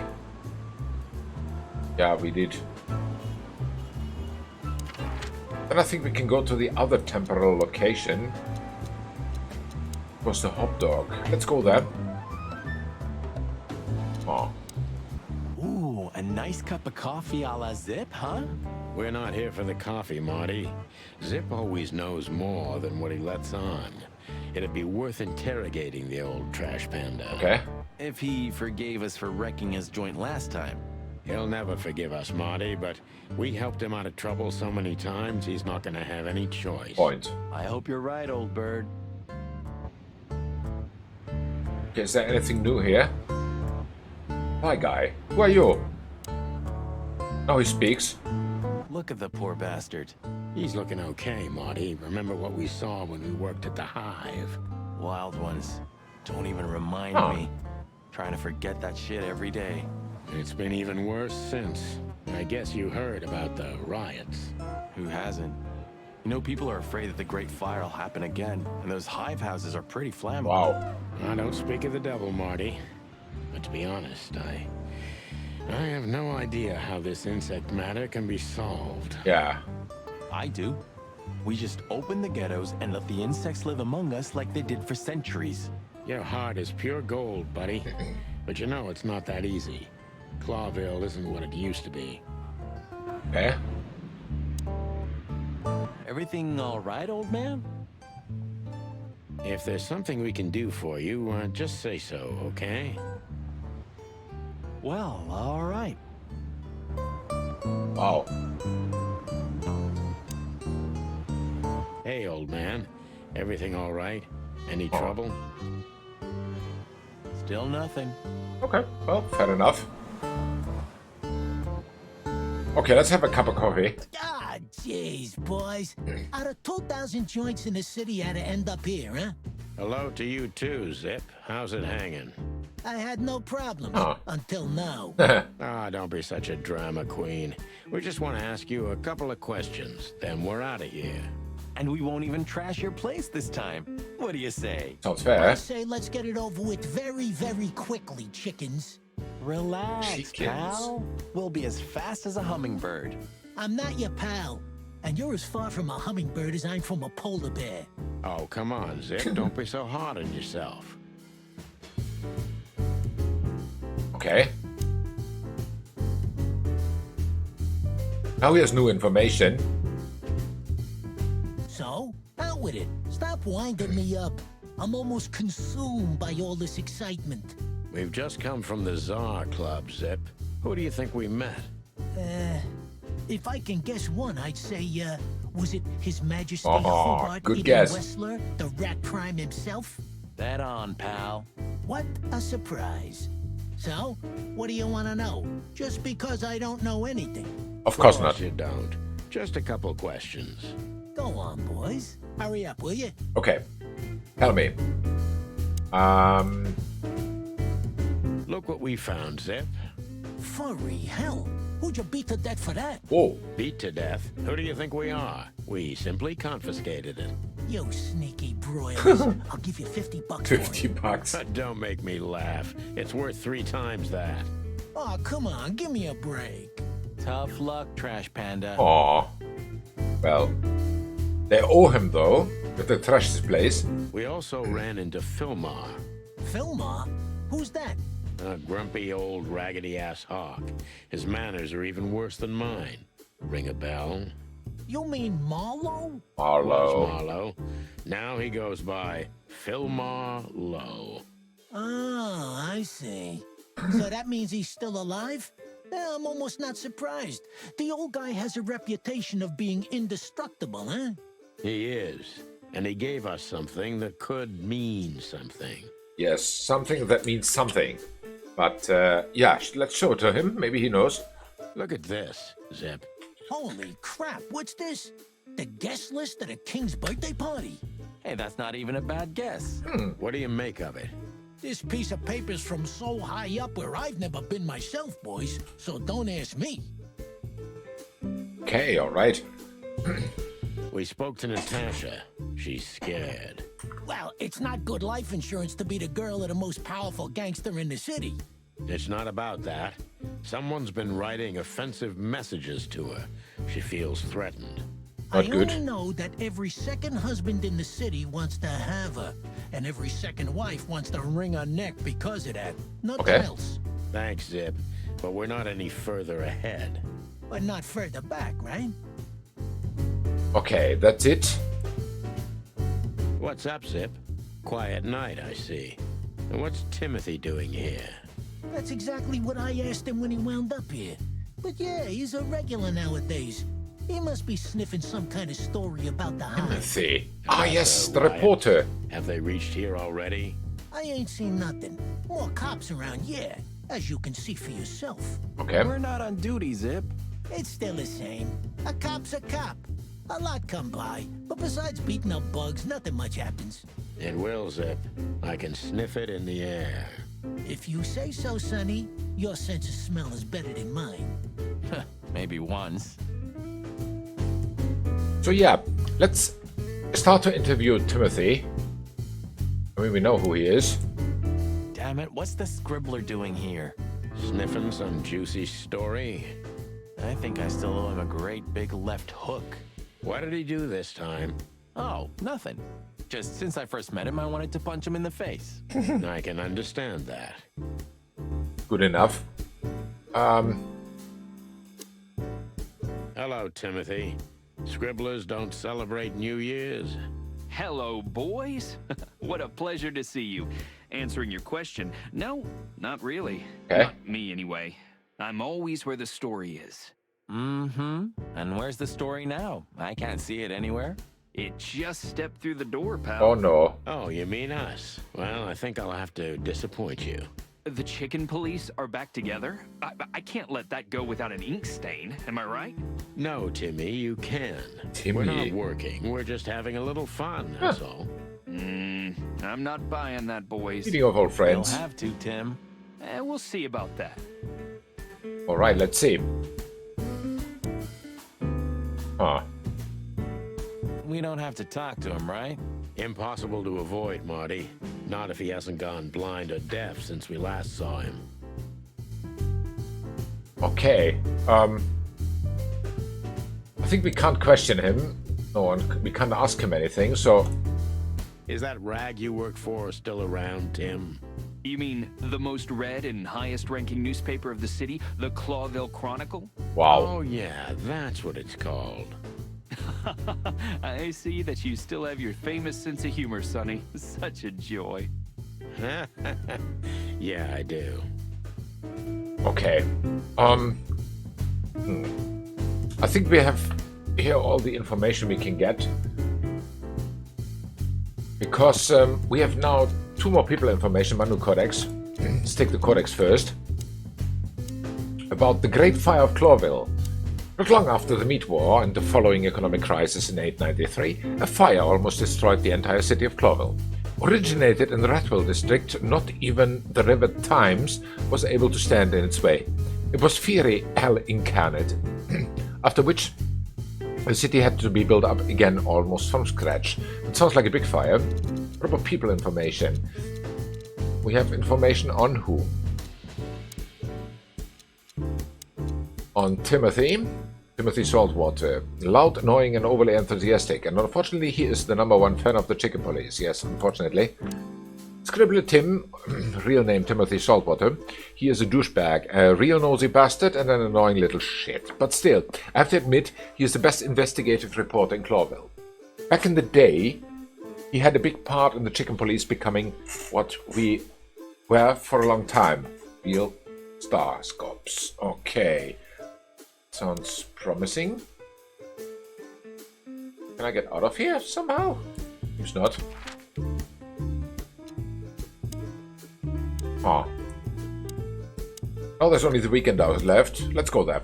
Yeah, we did. Then I think we can go to the other temporal location. Was the hot dog. Let's go there. Oh. Ooh, a nice cup of coffee a la Zip, huh? We're not here for the coffee, Marty. Zip always knows more than what he lets on. It'd be worth interrogating the old trash panda. Okay. If he forgave us for wrecking his joint last time. He'll never forgive us, Marty, but we helped him out of trouble so many times, he's not gonna have any choice. Point. I hope you're right, old bird. Okay, is there anything new here? Hi, guy. Who are you? Now he speaks. Look at the poor bastard. He's looking okay, Marty. Remember what we saw when we worked at the Hive? Wild ones. Don't even remind me. Trying to forget that shit every day. It's been even worse since. I guess you heard about the riots. Who hasn't? You know, people are afraid that the Great Fire will happen again, and those hive houses are pretty flammable. Wow. I don't speak of the devil, Marty. But to be honest, I have no idea how this insect matter can be solved. Yeah. I do. We just open the ghettos and let the insects live among us like they did for centuries. Your heart is pure gold, buddy. But you know it's not that easy. Clawville isn't what it used to be. Eh? Everything all right, old man? If there's something we can do for you, just say so, okay? Well, all right. Wow. Hey, old man. Everything all right? Any trouble? Still nothing. Okay, well, fair enough. Okay, let's have a cup of coffee. Ah, jeez, boys. Out of 2,000 joints in the city, had to end up here, huh? Hello to you too, Zip. How's it hanging? I had no problem until now. Don't be such a drama queen. We just want to ask you a couple of questions, then we're out of here. And we won't even trash your place this time. What do you say? Sounds fair. I say let's get it over with very, very quickly, chickens. Relax, pal. We'll be as fast as a hummingbird. I'm not your pal. And you're as far from a hummingbird as I'm from a polar bear. Oh, come on, Zip. Don't be so hard on yourself. Okay. Now he has new information. So, out with it. Stop winding me up. I'm almost consumed by all this excitement. We've just come from the Tsar Club, Zip. Who do you think we met? If I can guess one, I'd say, was it His Majesty Hobart good Eden guess. Wessler, the rat prime himself? That on, pal. What a surprise. So, what do you want to know? Just because I don't know anything. Of course not. You don't. Just a couple questions. Go on, boys. Hurry up, will you? Okay. Tell me. Look what we found, Zip. Furry hell. Who'd you beat to death for that? Whoa. Beat to death? Who do you think we are? We simply confiscated it. You sneaky broilers. I'll give you $50 for it. $50. Don't make me laugh. It's worth 3 times that. Oh, come on, give me a break. Tough luck, Trash Panda. Aw. Well, they owe him though, with the trash place. We also ran into Filmar. Filmar? Who's that? A grumpy old raggedy-ass hawk. His manners are even worse than mine. Ring a bell? You mean Marlowe? Marlowe. Marlowe. Now he goes by Filmar Lowe. Oh, I see. So that means he's still alive? Yeah, I'm almost not surprised. The old guy has a reputation of being indestructible, huh? He is. And he gave us something that could mean something. Yes, something that means something. But, yeah, let's show it to him. Maybe he knows. Look at this, Zip. Holy crap, what's this? The guest list at a king's birthday party? Hey, that's not even a bad guess. What do you make of it? This piece of paper's from so high up where I've never been myself, boys, so don't ask me. Okay, alright. We spoke to Natasha. She's scared. Well, it's not good life insurance to be the girl of the most powerful gangster in the city. It's not about that. Someone's been writing offensive messages to her. She feels threatened. Not I good. only know that every second husband in the city wants to have her, and every second wife wants to wring her neck because of that. Nothing else. Thanks, Zip. But we're not any further ahead. But not further back, right? Okay, that's it. What's up, Zip? Quiet night, I see. And what's Timothy doing here? That's exactly what I asked him when he wound up here. But yeah, he's a regular nowadays. He must be sniffing some kind of story about the hive. Timothy. Ah, yes, the reporter. Have they reached here already? I ain't seen nothing. More cops around, yeah, as you can see for yourself. Okay. We're not on duty, Zip. It's still the same. A cop's a cop. A lot come by, but besides beating up bugs, nothing much happens. It will, Zip. I can sniff it in the air. If you say so, Sonny, your sense of smell is better than mine. Maybe once. So yeah, let's start to interview Timothy. I mean, we know who he is. Damn it, what's the scribbler doing here? Sniffing some juicy story? I think I still owe him a great big left hook. What did he do this time? Oh, nothing. Just since I first met him, I wanted to punch him in the face. I can understand that. Good enough. Hello, Timothy. Scribblers don't celebrate New Year's. Hello, boys. What a pleasure to see you. Answering your question, no, not really. Okay. Not me, anyway. I'm always where the story is. Mm-hmm. And where's the story now? I can't see it anywhere. It just stepped through the door, pal. Oh, no. Oh, you mean us? Well, I think I'll have to disappoint you. The chicken police are back together? I can't let that go without an ink stain, am I right? No, Timmy, you can. Timmy. We're not working. We're just having a little fun, that's all. I'm not buying that, boys. Meeting of old friends. You'll have to, Tim. We'll see about that. Alright, let's see. Huh. We don't have to talk to him, right? Impossible to avoid, Marty. Not if he hasn't gone blind or deaf since we last saw him. Okay. I think we can't question him. No, and we can't ask him anything, so... Is that rag you work for still around, Tim? You mean the most read and highest-ranking newspaper of the city, the Clawville Chronicle? Wow. Oh, yeah, that's what it's called. I see that you still have your famous sense of humor, Sonny. Such a joy. Yeah, I do. Okay. I think we have here all the information we can get. Because we have now 2 more people information, Manu Codex. Let's take the Codex first. About the Great Fire of Clawville. Not long after the Meat War and the following economic crisis in 893, a fire almost destroyed the entire city of Clawville. Originated in the Rathwell district, not even the River Thames was able to stand in its way. It was Fury Hell incarnate, after which the city had to be built up again almost from scratch. It sounds like a big fire. Proper people information. We have information on who? On Timothy. Timothy Saltwater. Loud, annoying, and overly enthusiastic. And unfortunately, he is the #1 fan of the Chicken Police. Yes, unfortunately. Scribbler Tim, real name Timothy Saltwater. He is a douchebag, a real nosy bastard, and an annoying little shit. But still, I have to admit, he is the best investigative reporter in Clawville. Back in the day, he had a big part in the Chicken Police becoming what we were for a long time. Real star scopes. Okay. Sounds promising. Can I get out of here somehow? Seems not. Ah. Oh, there's only the weekend hours left. Let's go there.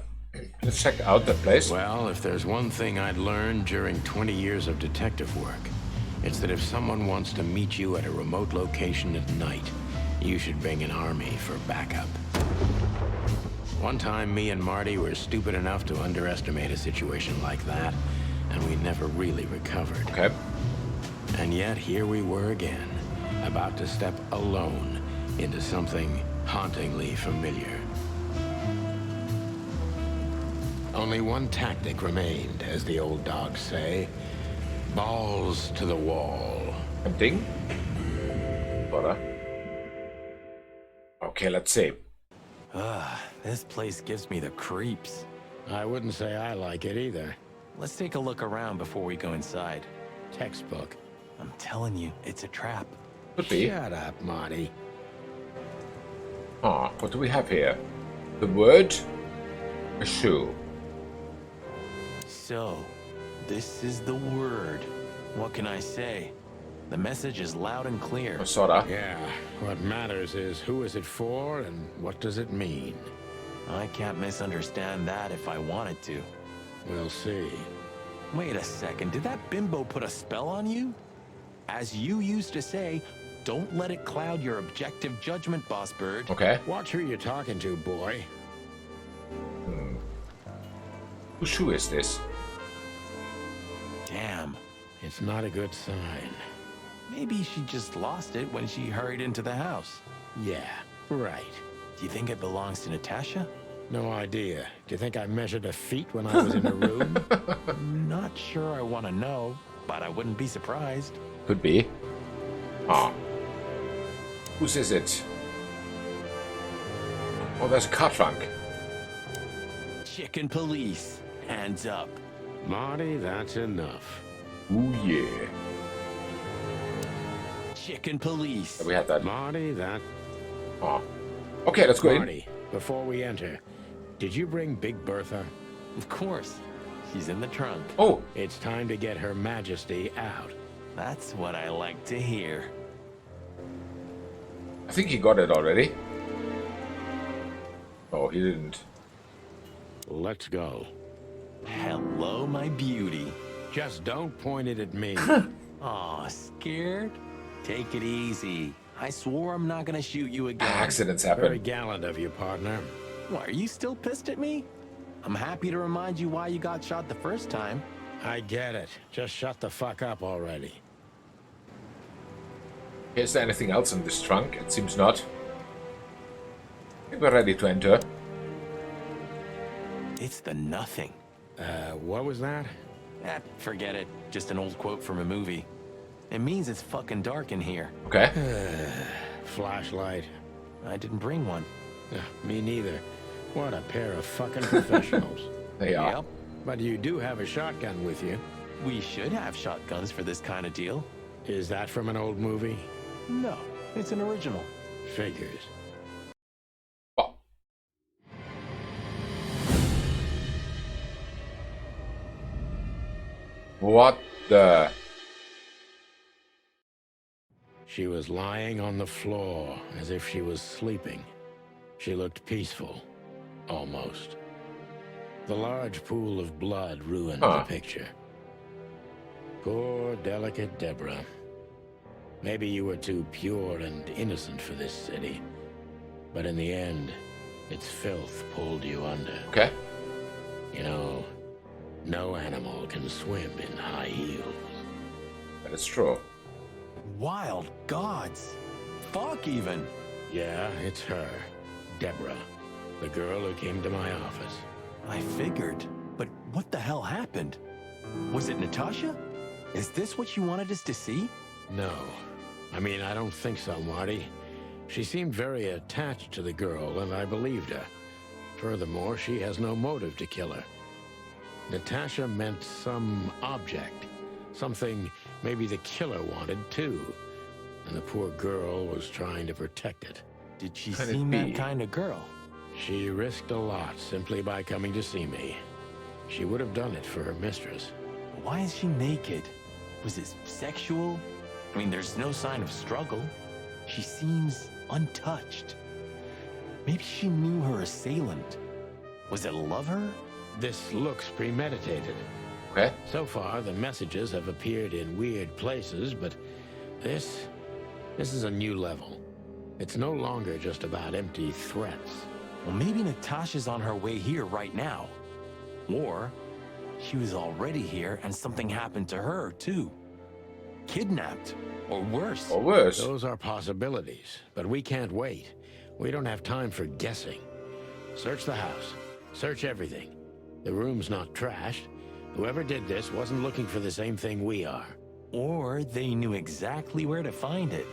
Let's check out that place. Well, if there's one thing I'd learned during 20 years of detective work, it's that if someone wants to meet you at a remote location at night, you should bring an army for backup. One time, me and Marty were stupid enough to underestimate a situation like that, and we never really recovered. Okay. And yet, here we were again, about to step alone into something hauntingly familiar. Only one tactic remained, as the old dogs say. Balls to the wall. Tempting. Butter. Okay, let's see. This place gives me the creeps. I wouldn't say I like it either. Let's take a look around before we go inside. Textbook. I'm telling you, it's a trap. Could be. Shut up, Marty. Ah, what do we have here? The word? A shoe. So, this is the word. What can I say? The message is loud and clear. Sorta. Yeah, what matters is who is it for and what does it mean? I can't misunderstand that if I wanted to. We'll see. Wait a second, did that bimbo put a spell on you? As you used to say, don't let it cloud your objective judgment, Boss Bird. Okay. Watch who you're talking to, boy. Whose shoe is this? Damn. It's not a good sign. Maybe she just lost it when she hurried into the house. Yeah, right. Do you think it belongs to Natasha? No idea. Do you think I measured her feet when I was in her room? Not sure I want to know, but I wouldn't be surprised. Could be. Ah. Whose is it? Oh, there's a car trunk. Chicken Police. Hands up. Marty, that's enough. Ooh, yeah. Chicken Police. We have that. Marty, that... Ah. Okay, let's go Marty, before we enter, did you bring Big Bertha? Of course. She's in the trunk. Oh. It's time to get Her Majesty out. That's what I like to hear. I think he got it already. Oh, he didn't. Let's go. Hello, my beauty. Just don't point it at me. Aw, scared? Take it easy. I swore I'm not gonna shoot you again. Accidents happen. Very gallant of you, partner. Why, are you still pissed at me? I'm happy to remind you why you got shot the first time. I get it. Just shut the fuck up already. Is there anything else in this trunk? It seems not. I think we're ready to enter. It's the nothing. What was that? Forget it. Just an old quote from a movie. It means it's fucking dark in here. Okay. Flashlight. I didn't bring one. Me neither. What a pair of fucking professionals. They are. Yep. But you do have a shotgun with you. We should have shotguns for this kind of deal. Is that from an old movie? No, it's an original. Figures. Oh. What the... She was lying on the floor as if she was sleeping. She looked peaceful. Almost. The large pool of blood ruined the picture. Poor, delicate Deborah. Maybe you were too pure and innocent for this city. But in the end, Its filth pulled you under. Okay. You know, no animal can swim in high heels. That is true. Wild gods. Fuck even. Yeah, it's her. Deborah. The girl who came to my office. I figured. But what the hell happened? Was it Natasha? Is this what you wanted us to see? No. I mean, I don't think so, Marty. She seemed very attached to the girl, and I believed her. Furthermore, she has no motive to kill her. Natasha meant some object. Something maybe the killer wanted, too. And the poor girl was trying to protect it. Did she seem that kind of girl? She risked a lot simply by coming to see me. She would have done it for her mistress. Why is she naked? Was it sexual? I mean, there's no sign of struggle. She seems untouched. Maybe she knew her assailant. Was it a lover? This looks premeditated. Okay. So far, the messages have appeared in weird places, but this is a new level. It's no longer just about empty threats. Well, maybe Natasha's on her way here right now. Or she was already here and something happened to her, too. Kidnapped. Or worse. Or worse. Those are possibilities, but we can't wait. We don't have time for guessing. Search the house. Search everything. The room's not trashed. Whoever did this wasn't looking for the same thing we are. Or they knew exactly where to find it.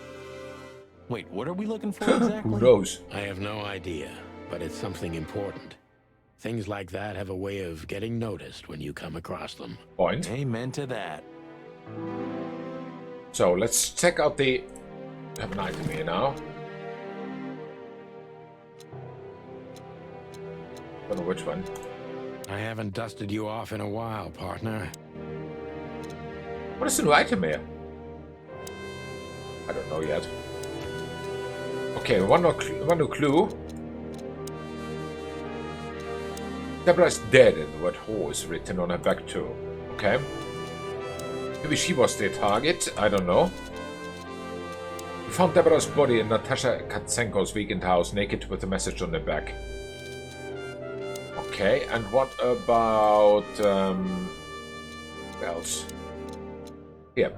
Wait, what are we looking for exactly? Who knows? I have no idea, but it's something important. Things like that have a way of getting noticed when you come across them. Point. Amen to that. So let's check out the... I have an item here now. Don't know which one. I haven't dusted you off in a while, partner. What is the new item here? I don't know yet. Okay, one new clue. Deborah is dead and the word horse written on her back too. Okay. Maybe she was the target, I don't know. We found Deborah's body in Natasha Catzenko's weekend house, naked with a message on her back. Okay, and what about... what else? Here.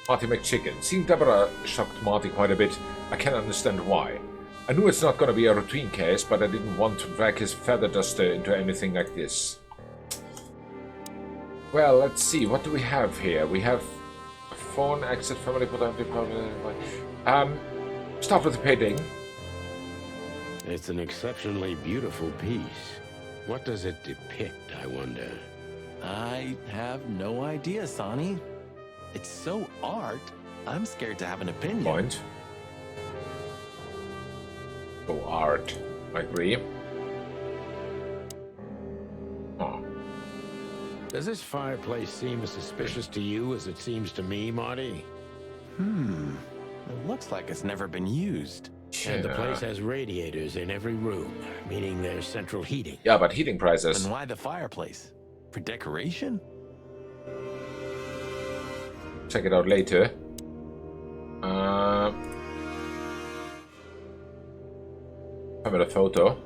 Marty MacChicken. Seeing Deborah shocked Marty quite a bit. I can understand why. I knew it's not going to be a routine case, but I didn't want to drag his feather duster into anything like this. Well, let's see. What do we have here? We have a phone, exit, family, start with the painting. It's an exceptionally beautiful piece. What does it depict, I wonder? I have no idea, Sonny. It's so art, I'm scared to have an opinion. Point. Oh, art. I agree. Oh. Does this fireplace seem as suspicious to you as it seems to me, Marty? It looks like it's never been used. And the place has radiators in every room, meaning there's central heating. Yeah, but heating prices. And why the fireplace? For decoration? Check it out later. Family photo.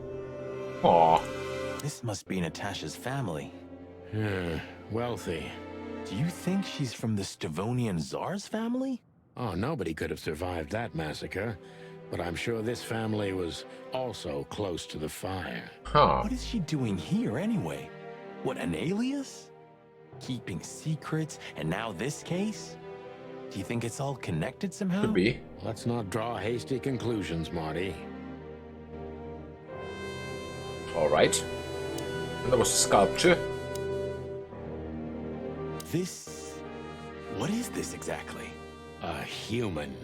Aww. This must be Natasha's family. Wealthy. Do you think she's from the Stavonian Tsar's family? Oh, nobody could have survived that massacre. But I'm sure this family was also close to the fire. Huh. What is she doing here anyway? What, an alias? Keeping secrets, and now this case? Do you think it's all connected somehow? Could be. Let's not draw hasty conclusions, Marty. Alright. And there was a sculpture. This... what is this exactly? A human.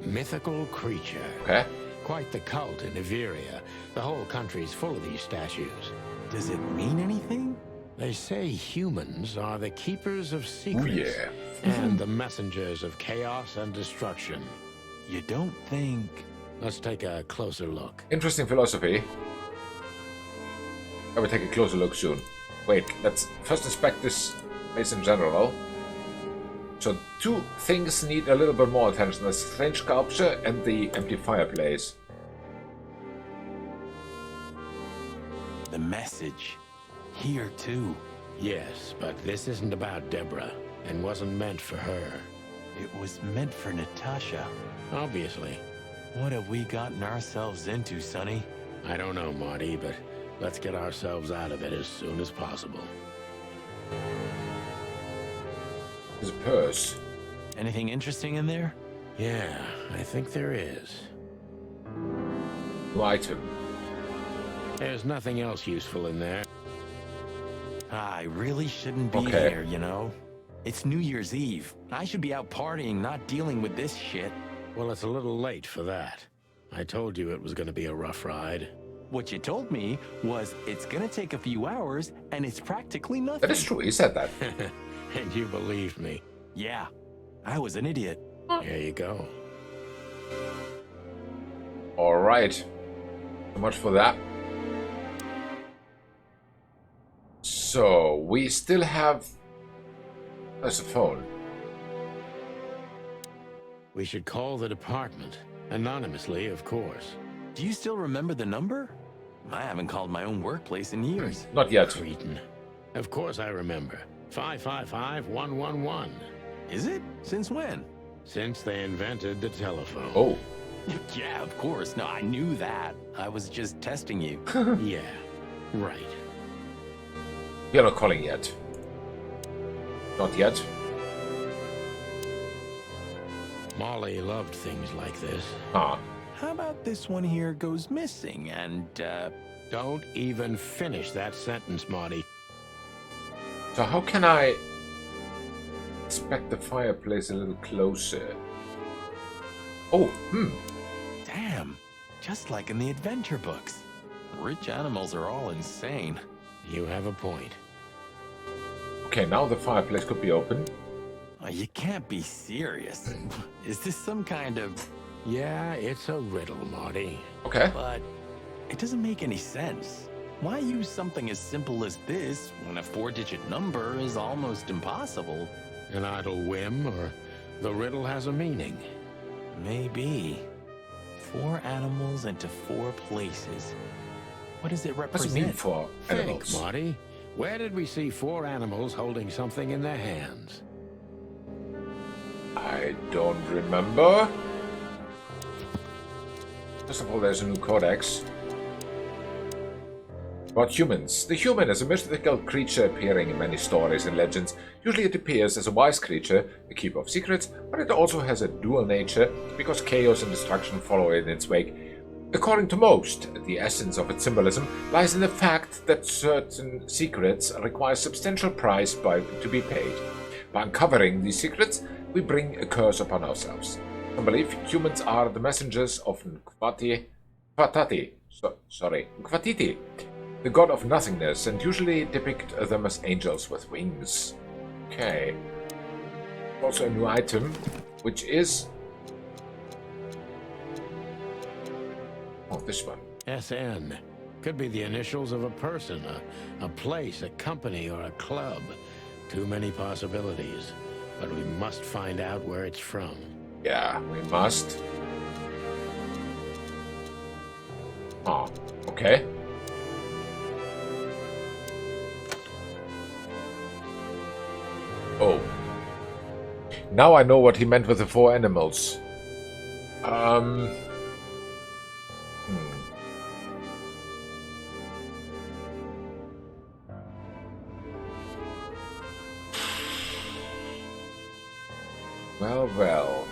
Mythical creature. Okay. Quite the cult in Iveria. The whole country's full of these statues. Does it mean anything? They say humans are the keepers of secrets. Ooh, yeah. And the messengers of chaos and destruction. You don't think... Let's take a closer look. Interesting philosophy. I will take a closer look soon. Wait, let's first inspect this place in general. So 2 things need a little bit more attention. The strange sculpture and the empty fireplace. The message. Here, too. Yes, but this isn't about Deborah, and wasn't meant for her. It was meant for Natasha. Obviously. What have we gotten ourselves into, Sonny? I don't know, Marty, but let's get ourselves out of it as soon as possible. His purse. Anything interesting in there? Yeah, I think there is. New item. There's nothing else useful in there. I really shouldn't be Okay. here, you know? It's New Year's Eve. I should be out partying, not dealing with this shit. Well, it's a little late for that. I told you it was going to be a rough ride. What you told me was it's gonna take a few hours, and it's practically nothing. That is true, he said that. And you believed me. Yeah, I was an idiot. There you go. Alright. So much for that. So, we still have... There's a phone. We should call the department. Anonymously, of course. Do you still remember the number? I haven't called my own workplace in years. Not yet. Cretin. Of course I remember. 555-111. Is it? Since when? Since they invented the telephone. Oh. Yeah, of course. No, I knew that. I was just testing you. Yeah, right. You're not calling yet. Not yet. Molly loved things like this. Ah. How about this one here goes missing and, Don't even finish that sentence, Marty. So how can I inspect the fireplace a little closer? Oh, Damn, just like in the adventure books. Rich animals are all insane. You have a point. Okay, now the fireplace could be open. Oh, you can't be serious. Is this some kind of... Yeah, it's a riddle, Marty. Okay. But it doesn't make any sense. Why use something as simple as this when a 4-digit number is almost impossible? An idle whim, or the riddle has a meaning? Maybe. 4 animals into 4 places. What does it What represent? does it mean for Think, animals? Marty. Where did we see 4 animals holding something in their hands? I don't remember. First of all, there's a new codex. About humans. The human is a mythical creature appearing in many stories and legends. Usually it appears as a wise creature, a keeper of secrets, but it also has a dual nature because chaos and destruction follow in its wake. According to most, the essence of its symbolism lies in the fact that certain secrets require substantial price to be paid. By uncovering these secrets, we bring a curse upon ourselves. Some believe humans are the messengers of Nkvatiti, the god of nothingness, and usually depict them as angels with wings. Okay. Also a new item, which is... Oh, this one. SN. Could be the initials of a person, a place, a company, or a club. Too many possibilities. But we must find out where it's from. Yeah, we must. Oh, okay. Oh. Now I know what he meant with the 4 animals. Well, well.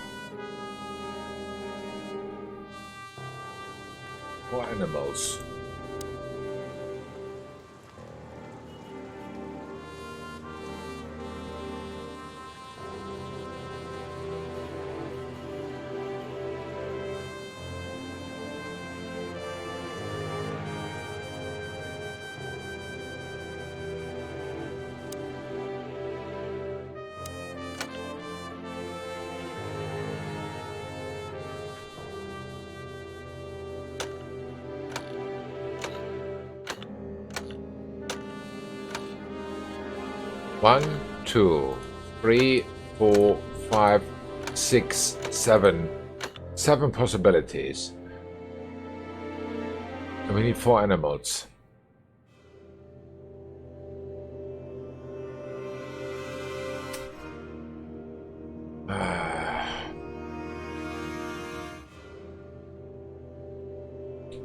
4 animals. One, 2, 3, 4, 5, 6, 7. 7 possibilities. And we need 4 animals.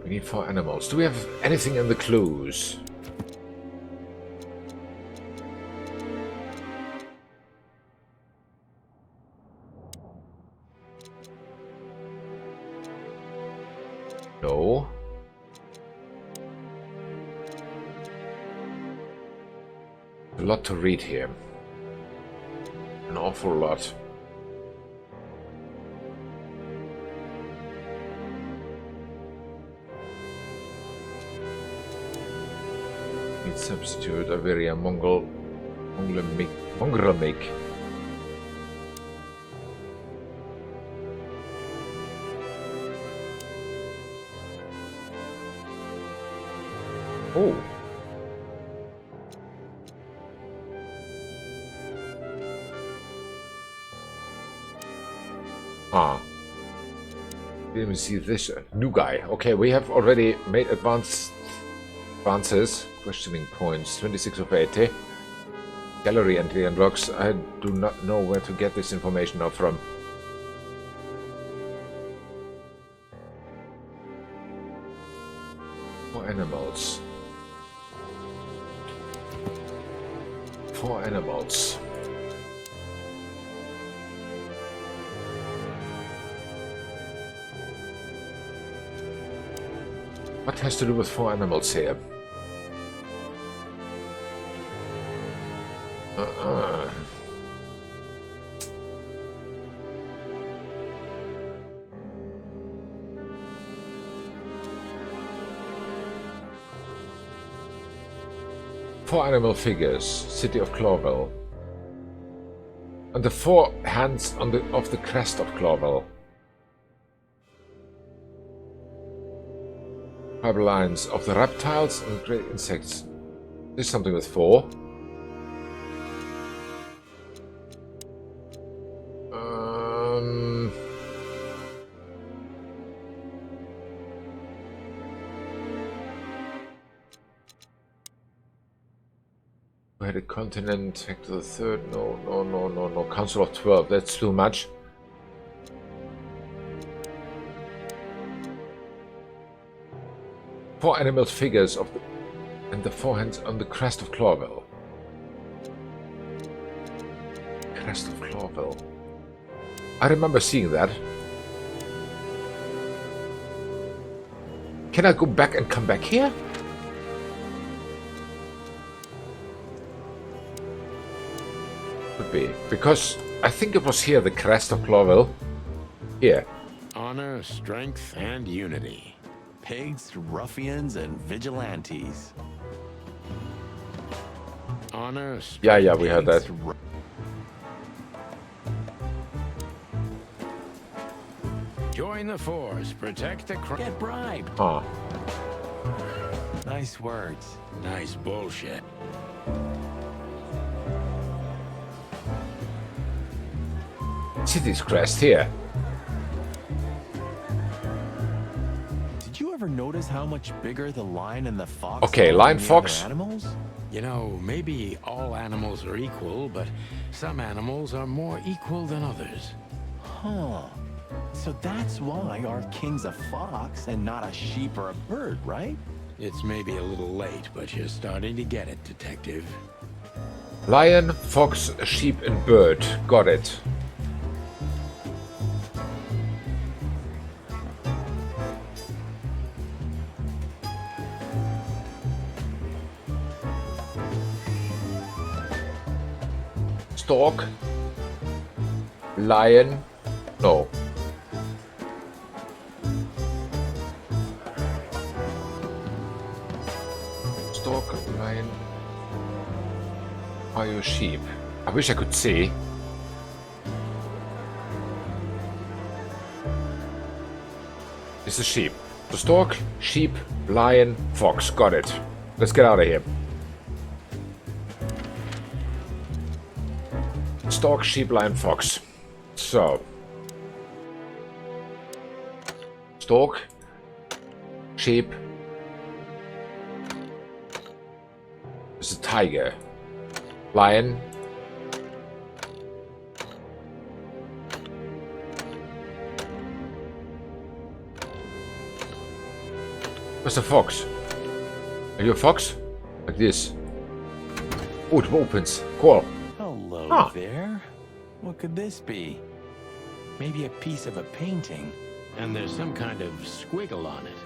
We need 4 animals. Do we have anything in the clues? No. A lot to read here. An awful lot. Need substitute Averia Mongramic. Oh. Ah. Didn't even see this new guy. Okay, we have already made advances. Questioning points. 26 of 80. Gallery entry unlocks. I do not know where to get this information now from. Four animals. 4 animals. What has to do with 4 animals here? Four animal figures, city of Clawville. And the 4 hands on of the crest of Clawville. 5 lines of the reptiles and great insects. There's something with 4. We had a continent, Hector the Third. No. Council of 12. That's too much. Four animal figures of the and the 4 hands on the crest of Clawville. Crest of Clawville. I remember seeing that. Can I go back and come back here? Could be. Because I think it was here, the crest of Clawville. Here. Honor, strength, and unity. Pigs, ruffians, and vigilantes. Honor, yeah, we heard that. Join the force, protect the get bribed. Ah. Nice words. Nice bullshit. City's crest here. Did you ever notice how much bigger the lion and the fox Okay, are lion, than the fox. other animals? You know, maybe all animals are equal, but some animals are more equal than others. Huh. So that's why our king's a fox and not a sheep or a bird, right? It's maybe a little late, but you're starting to get it, Detective. Lion, fox, sheep, and bird. Got it. Stork. Lion. No. Stork, lion. Are you a sheep? I wish I could see. It's a sheep. The stork, sheep, lion, fox. Got it. Let's get out of here. Stork, sheep, lion, fox. So. Stork. Sheep. There's a tiger. Lion. Where's the fox? Are you a fox? Like this. Oh, it opens. Cool. Hello there. What could this be? Maybe a piece of a painting. And there's some kind of squiggle on it.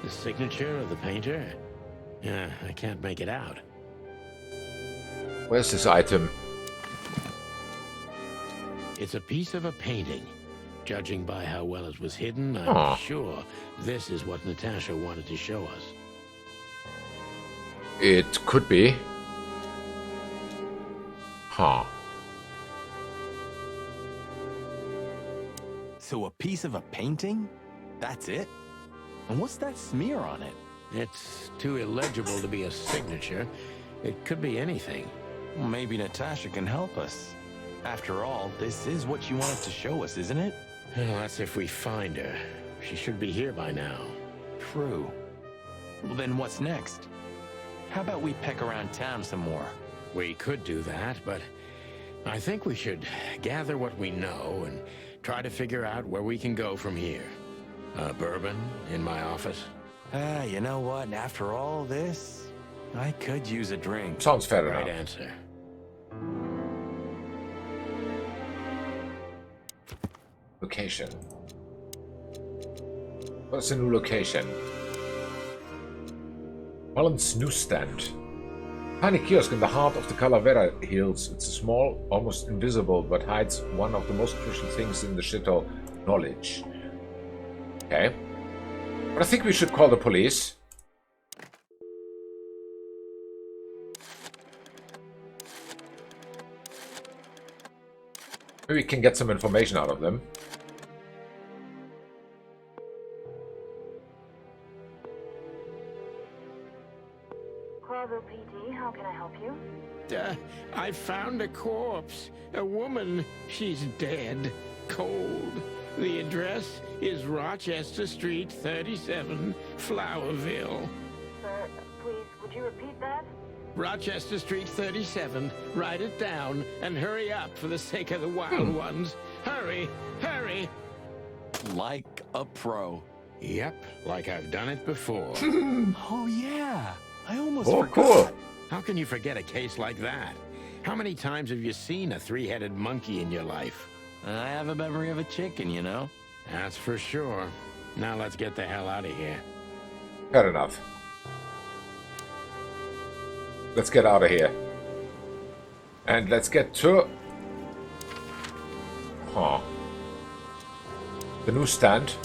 The signature of the painter? Yeah, I can't make it out. Where's this item? It's a piece of a painting. Judging by how well it was hidden, I'm sure this is what Natasha wanted to show us. It could be. Huh. So a piece of a painting? That's it? And what's that smear on it? It's too illegible to be a signature. It could be anything. Well, maybe Natasha can help us. After all, this is what she wanted to show us, isn't it? Well, that's if we find her. She should be here by now. True. Well, then what's next? How about we peck around town some more? We could do that, but I think we should gather what we know and try to figure out where we can go from here. Bourbon in my office? You know what? After all this, I could use a drink. Sounds fair enough. Right answer. Location. What's the new location? Mullen's newsstand. Tiny kiosk in the heart of the Calavera Hills. It's small, almost invisible, but hides one of the most crucial things in the shithole: knowledge. Okay. But I think we should call the police. Maybe we can get some information out of them. Clawville PD, how can I help you? I found a corpse. A woman. She's dead. Cold. The address is Rochester Street, 37, Flowerville. Sir, please, would you repeat that? Rochester Street, 37. Write it down and hurry up for the sake of the wild ones. Hurry! Hurry! Like a pro. Yep, like I've done it before. Oh, yeah. I almost Oh, forgot. cool. How can you forget a case like that? How many times have you seen a three-headed monkey in your life? I have a memory of a chicken, you know? That's for sure. Now let's get the hell out of here. Fair enough. Let's get out of here. And let's get to... Huh. The newsstand.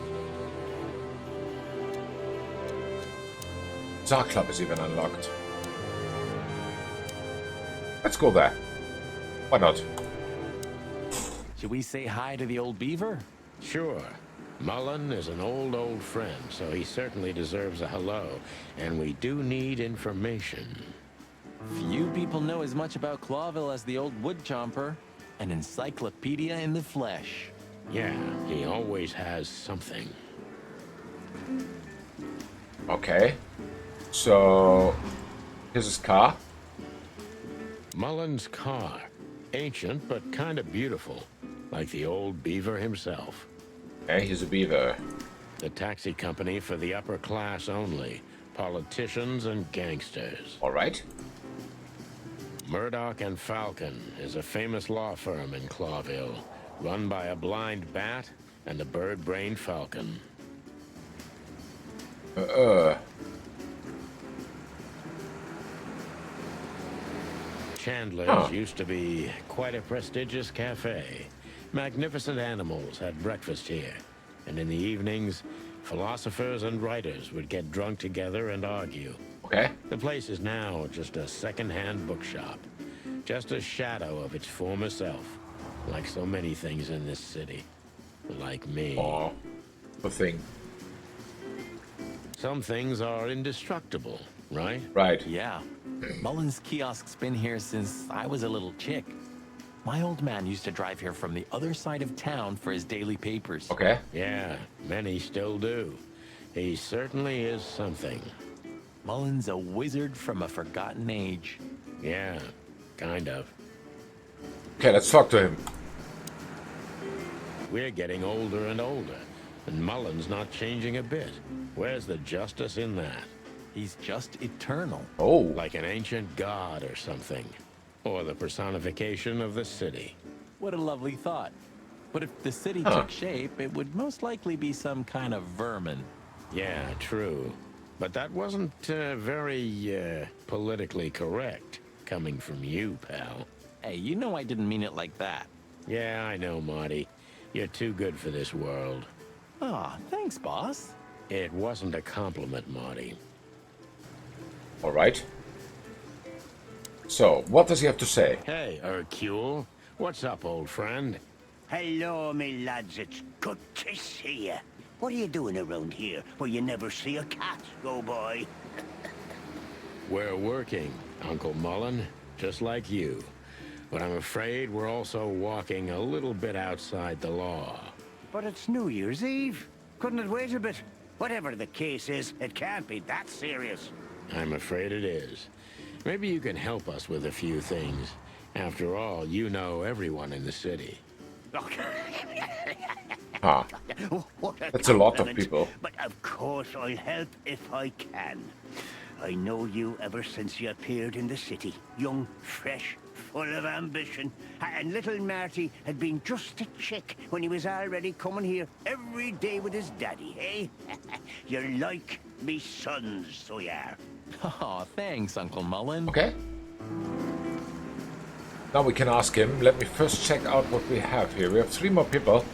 Czar Club is even unlocked. Let's go there. Why not? Should we say hi to the old beaver? Sure. Mullen is an old friend, so he certainly deserves a hello. And we do need information. Few people know as much about Clawville as the old wood chomper. An encyclopedia in the flesh. Yeah, he always has something. Okay. So... here's his car. Mullen's car. Ancient, but kind of beautiful. Like the old beaver himself. Okay, he's a beaver. The taxi company for the upper class only. Politicians and gangsters. All right. Murdoch and Falcon is a famous law firm in Clawville, run by a blind bat and a bird-brained falcon. Chandler's used to be quite a prestigious cafe. Magnificent animals had breakfast here, and in the evenings, philosophers and writers would get drunk together and argue. Okay. The place is now just a second-hand bookshop. Just a shadow of its former self. Like so many things in this city. Like me. Aw. The thing. Some things are indestructible, right? Right. Yeah. Mullen's kiosk's been here since I was a little chick. My old man used to drive here from the other side of town for his daily papers. Okay. Yeah, many still do. He certainly is something. Mullen's a wizard from a forgotten age. Yeah, kind of. Okay, let's talk to him. We're getting older and older, and Mullen's not changing a bit. Where's the justice in that? He's just eternal. Oh. Like an ancient god or something. Or the personification of the city. What a lovely thought. But if the city Huh. took shape, it would most likely be some kind of vermin. Yeah, true. But that wasn't very politically correct, coming from you, pal. Hey, you know I didn't mean it like that. Yeah, I know, Marty. You're too good for this world. Aw, thanks, boss. It wasn't a compliment, Marty. All right. So, what does he have to say? Hey, Hercule. What's up, old friend? Hello, me lads. It's good to see you. What are you doing around here where you never see a cat go by? We're working, Uncle Mullen, just like you. But I'm afraid we're also walking a little bit outside the law. But it's New Year's Eve. Couldn't it wait a bit? Whatever the case is, it can't be that serious. I'm afraid it is. Maybe you can help us with a few things. After all, you know everyone in the city. Ah. That's a lot of people. But of course I'll help if I can. I know you ever since you appeared in the city. Young, fresh, full of ambition. And little Marty had been just a chick when he was already coming here every day with his daddy, eh? You're like me sons, so you are. Aw, thanks, Uncle Mullen. Okay. Now we can ask him. Let me first check out what we have here. We have 3 more people.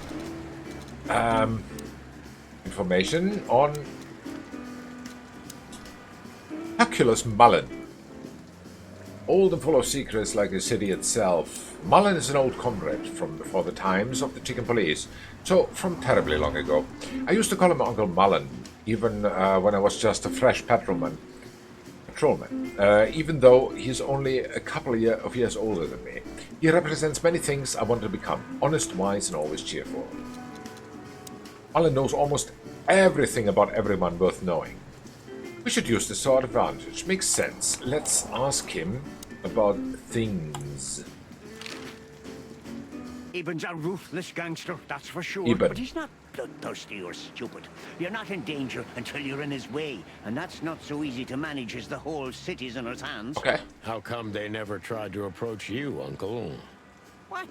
Information on Hercules Mullen. Old and full of secrets like the city itself. Mullen is an old comrade from before the times of the Chicken Police. So, from terribly long ago. I used to call him Uncle Mullen, even when I was just a fresh patrolman. Even though he's only a couple of years older than me. He represents many things I want to become. Honest, wise, and always cheerful. Mullen knows almost everything about everyone worth knowing. We should use this to our advantage. Makes sense. Let's ask him about things. Eben's a ruthless gangster, that's for sure. Eben. But he's not bloodthirsty or stupid. You're not in danger until you're in his way. And that's not so easy to manage as the whole city's in his hands. Okay. How come they never tried to approach you, Uncle? What?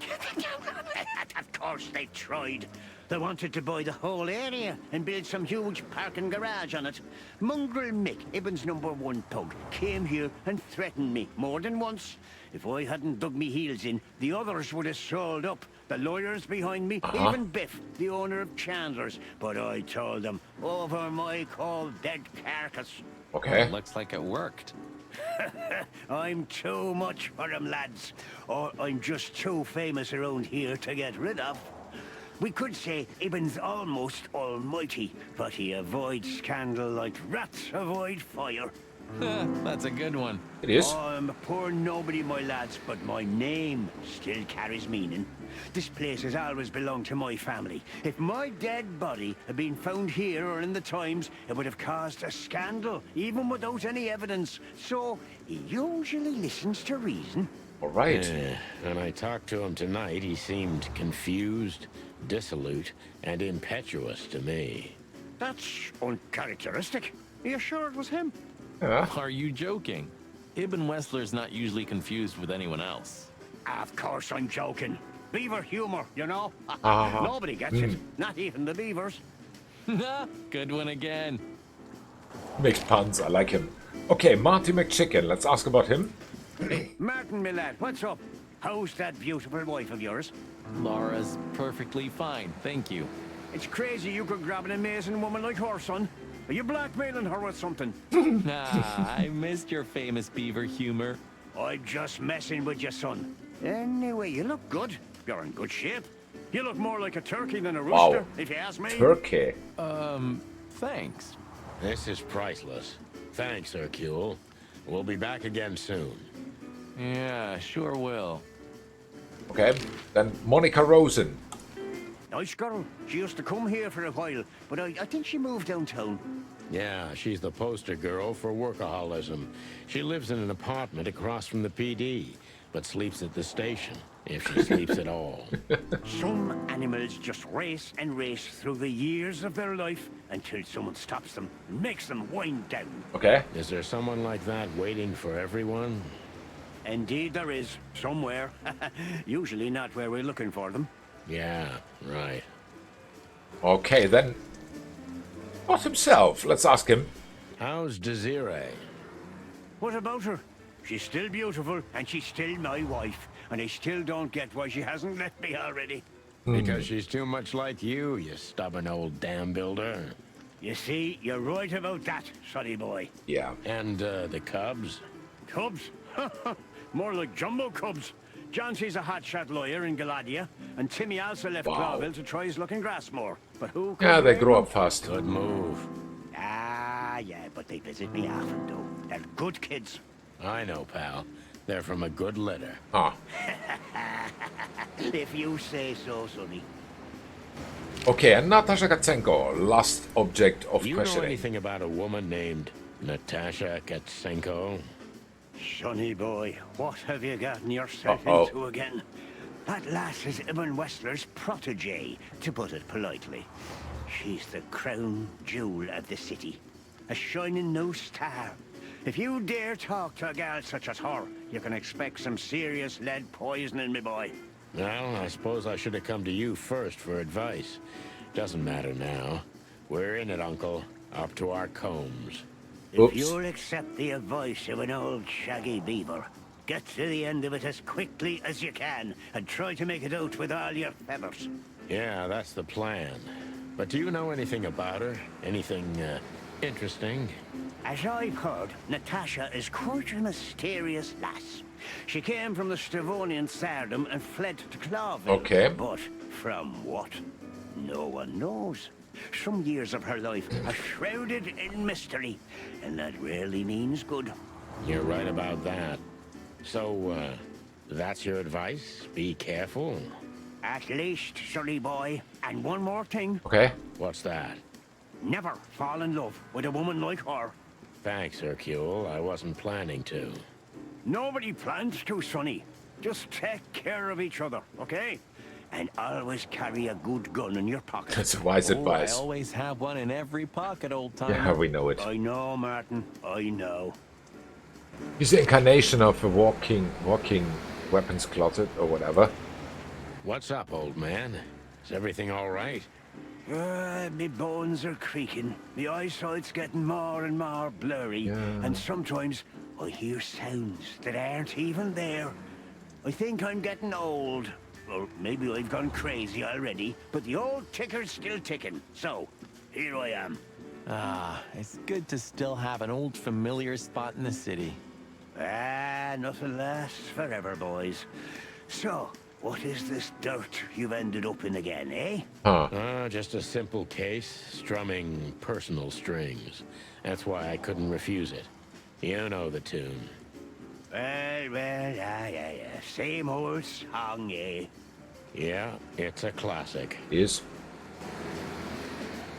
Of course they tried. They wanted to buy the whole area and build some huge parking garage on it. Mongrel Mick, Ibben's #1 pug, came here and threatened me more than once. If I hadn't dug me heels in, the others would have sold up. The lawyers behind me, even Biff, the owner of Chandler's. But I told them, over my cold dead carcass. Okay. Looks like it worked. I'm too much for them, lads. Or I'm just too famous around here to get rid of. We could say Ibben's almost almighty, but he avoids scandal like rats avoid fire. That's a good one. It is. I'm a poor nobody, my lads, but my name still carries meaning. This place has always belonged to my family. If my dead body had been found here or in the Times, it would have caused a scandal, even without any evidence. So, he usually listens to reason. All right. When I talked to him tonight, he seemed confused, dissolute, and impetuous to me. That's uncharacteristic. Are you sure it was him? Yeah. Are you joking? Ibn Wessler's not usually confused with anyone else. Of course I'm joking. Beaver humor, you know? Nobody gets it. Not even the beavers. Good one again. Makes puns. I like him. Okay, Marty MacChicken. Let's ask about him. Martin, my lad, what's up? How's that beautiful wife of yours? Laura's perfectly fine, thank you. It's crazy you could grab an amazing woman like her, son. Are you blackmailing her with something? I missed your famous beaver humor. I'm just messing with your son. Anyway, you look good. You're in good shape. You look more like a turkey than a rooster, if you ask me. Turkey. Thanks. This is priceless. Thanks, Hercule. We'll be back again soon. Yeah, sure will. Okay, then Monica Rosen. Nice girl. She used to come here for a while, but I think she moved downtown. Yeah, she's the poster girl for workaholism. She lives in an apartment across from the PD, but sleeps at the station, if she sleeps at all. Some animals just race and race through the years of their life until someone stops them and makes them wind down. Okay. Is there someone like that waiting for everyone? Indeed there is, somewhere. Usually not where we're looking for them. Yeah, right. Okay, then. Not himself. Let's ask him. How's Desiree? What about her? She's still beautiful, and she's still my wife. And I still don't get why she hasn't left me already. Because she's too much like you stubborn old dam builder. You see, you're right about that, Sonny boy. Yeah. And the cubs? Cubs? More like jumbo cubs. Johnson's a hotshot lawyer in Galadia, and Timmy also left Clawville to try his luck in Grassmore. But who? Yeah, they grow up fast. Good move. Ah, yeah, but they visit me often, though. They're good kids. I know, pal. They're from a good litter. Ah. If you say so, Sonny. Okay, and Natasha Catzenko, last object of You questioning. know anything about a woman named Natasha Catzenko? Sonny boy, what have you gotten yourself into again? That lass is Ibn Wessler's protege, to put it politely. She's the crown jewel of the city. A shining new star. If you dare talk to a gal such as her, you can expect some serious lead poisoning, me boy. Well, I suppose I should have come to you first for advice. Doesn't matter now. We're in it, Uncle. Up to our combs. If you'll accept the advice of an old shaggy beaver, get to the end of it as quickly as you can, and try to make it out with all your feathers. Yeah, that's the plan. But do you know anything about her? Anything, interesting? As I've heard, Natasha is quite a mysterious lass. She came from the Stavonian Tsardom and fled to Clawville. Okay. But from what? No one knows. Some years of her life are shrouded in mystery, and that rarely means good. You're right about that. So, that's your advice? Be careful? At least, Sonny boy. And one more thing. Okay. What's that? Never fall in love with a woman like her. Thanks, Hercule. I wasn't planning to. Nobody plans to, Sonny. Just take care of each other, okay? And always carry a good gun in your pocket. That's wise advice. I always have one in every pocket, old timer. Yeah, we know it. I know, Martin. I know. He's the incarnation of a walking weapons closet or whatever. What's up, old man? Is everything all right? Me bones are creaking. My eyesight's getting more and more blurry. And sometimes I hear sounds that aren't even there. I think I'm getting old. Or maybe I've gone crazy already, but the old ticker's still ticking. So, here I am. Ah, it's good to still have an old familiar spot in the city. Ah, nothing lasts forever, boys. So, what is this dirt you've ended up in again, eh? Just a simple case, strumming personal strings. That's why I couldn't refuse it. You know the tune. Well, yeah. Same old song, eh? Yeah, it's a classic. Is.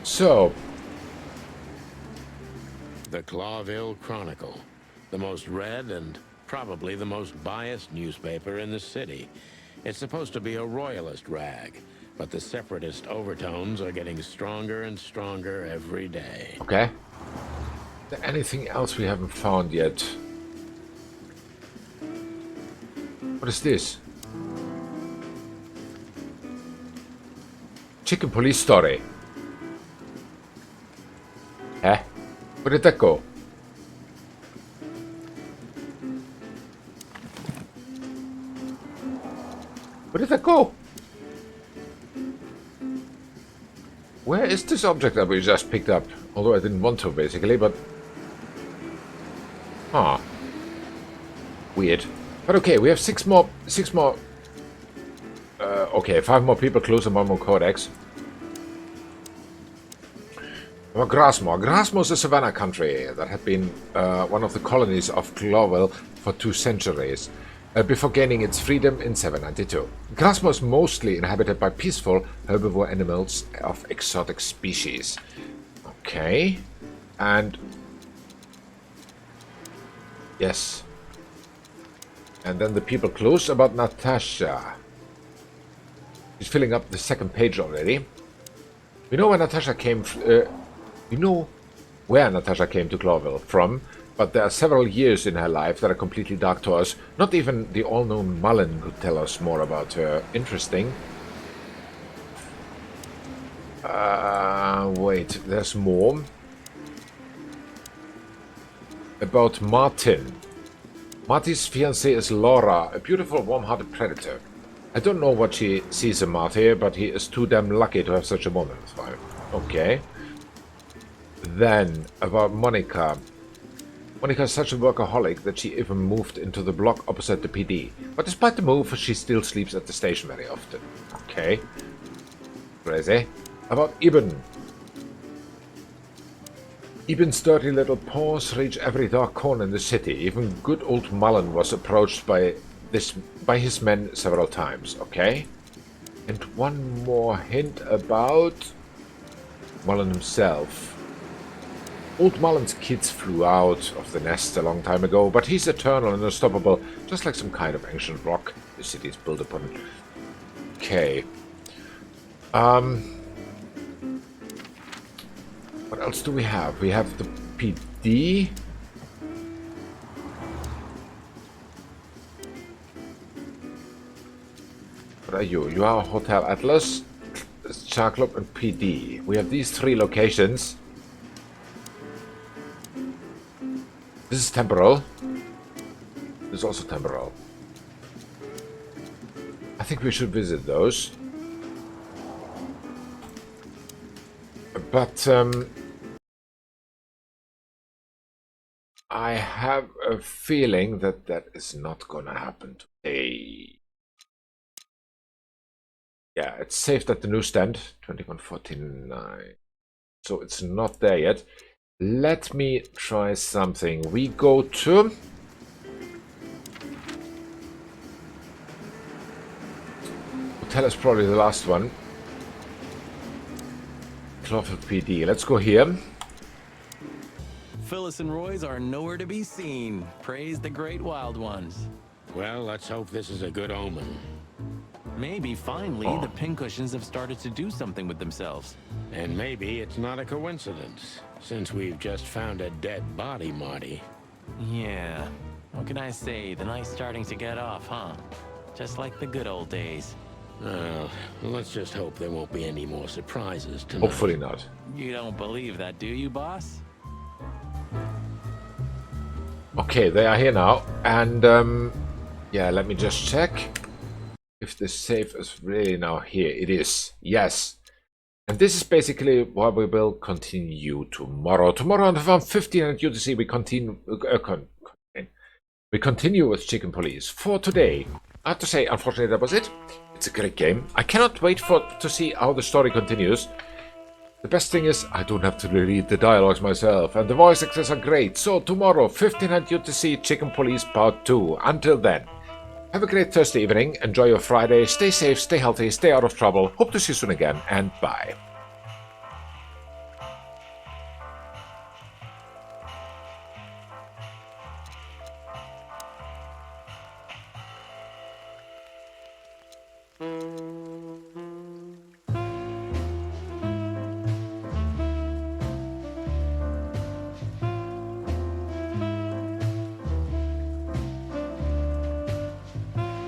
So. The Clawville Chronicle. The most read and probably the most biased newspaper in the city. It's supposed to be a royalist rag, but the separatist overtones are getting stronger and stronger every day. Okay. Is there anything else we haven't found yet? What is this? Chicken police story. Huh? Where did that go? Where did that go? Where is this object that we just picked up? Although I didn't want to, basically, but... Huh. Weird. But okay, we have six more... Okay, 5 more people close and 1 more codex. Grasmore. Grasmore is a savannah country that had been one of the colonies of Clawville for 2 centuries. before gaining its freedom in 792. Grasmo is mostly inhabited by peaceful herbivore animals of exotic species. Okay. And... yes. And then the people clues about Natasha. She's filling up the second page already. We know where Natasha came we know where Natasha came to Clawville from, but there are several years in her life that are completely dark to us. Not even the all-known Mullen could tell us more about her. Interesting. Wait, there's more. About Martin. Marty's fiancée is Laura, a beautiful, warm-hearted predator. I don't know what she sees in Marty, but he is too damn lucky to have such a woman. Okay. Then, about Monica. Monica is such a workaholic that she even moved into the block opposite the PD. But despite the move, she still sleeps at the station very often. Okay. Crazy. About Ibn. Ibn's dirty little paws reach every dark corner in the city. Even good old Mullen was approached by his men several times. Okay. And one more hint about Mullen himself. Old Mullen's kids flew out of the nest a long time ago, but he's eternal and unstoppable, just like some kind of ancient rock the city is built upon. Okay. What else do we have? We have the PD. What are you? You are Hotel Atlas, Char Club, and PD. We have these three locations. This is temporal. This is also temporal. I think we should visit those. But I have a feeling that that is not gonna happen today. Yeah, it's saved at the newsstand, 2149. So it's not there yet. Let me try something. We go to... hotel is probably the last one. Clawville PD. Let's go here. Phyllis and Roy's are nowhere to be seen. Praise the great wild ones. Well, let's hope this is a good omen. Maybe finally the pincushions have started to do something with themselves. And maybe it's not a coincidence, since we've just found a dead body, Marty. Yeah. What can I say? The night's starting to get off, huh? Just like the good old days. Well, let's just hope there won't be any more surprises tonight. Hopefully not. You don't believe that, do you, boss? Okay, they are here now. And, yeah, let me just check if the safe is really now here. It is. Yes. And this is basically what we will continue tomorrow. Tomorrow on around 1500 UTC, we continue with Chicken Police. For today, I have to say, unfortunately, that was it. It's a great game. I cannot wait to see how the story continues. The best thing is, I don't have to read the dialogues myself, and the voice actors are great. So tomorrow, 1500 UTC, Chicken Police Part 2. Until then, have a great Thursday evening. Enjoy your Friday. Stay safe, stay healthy, stay out of trouble. Hope to see you soon again, and bye.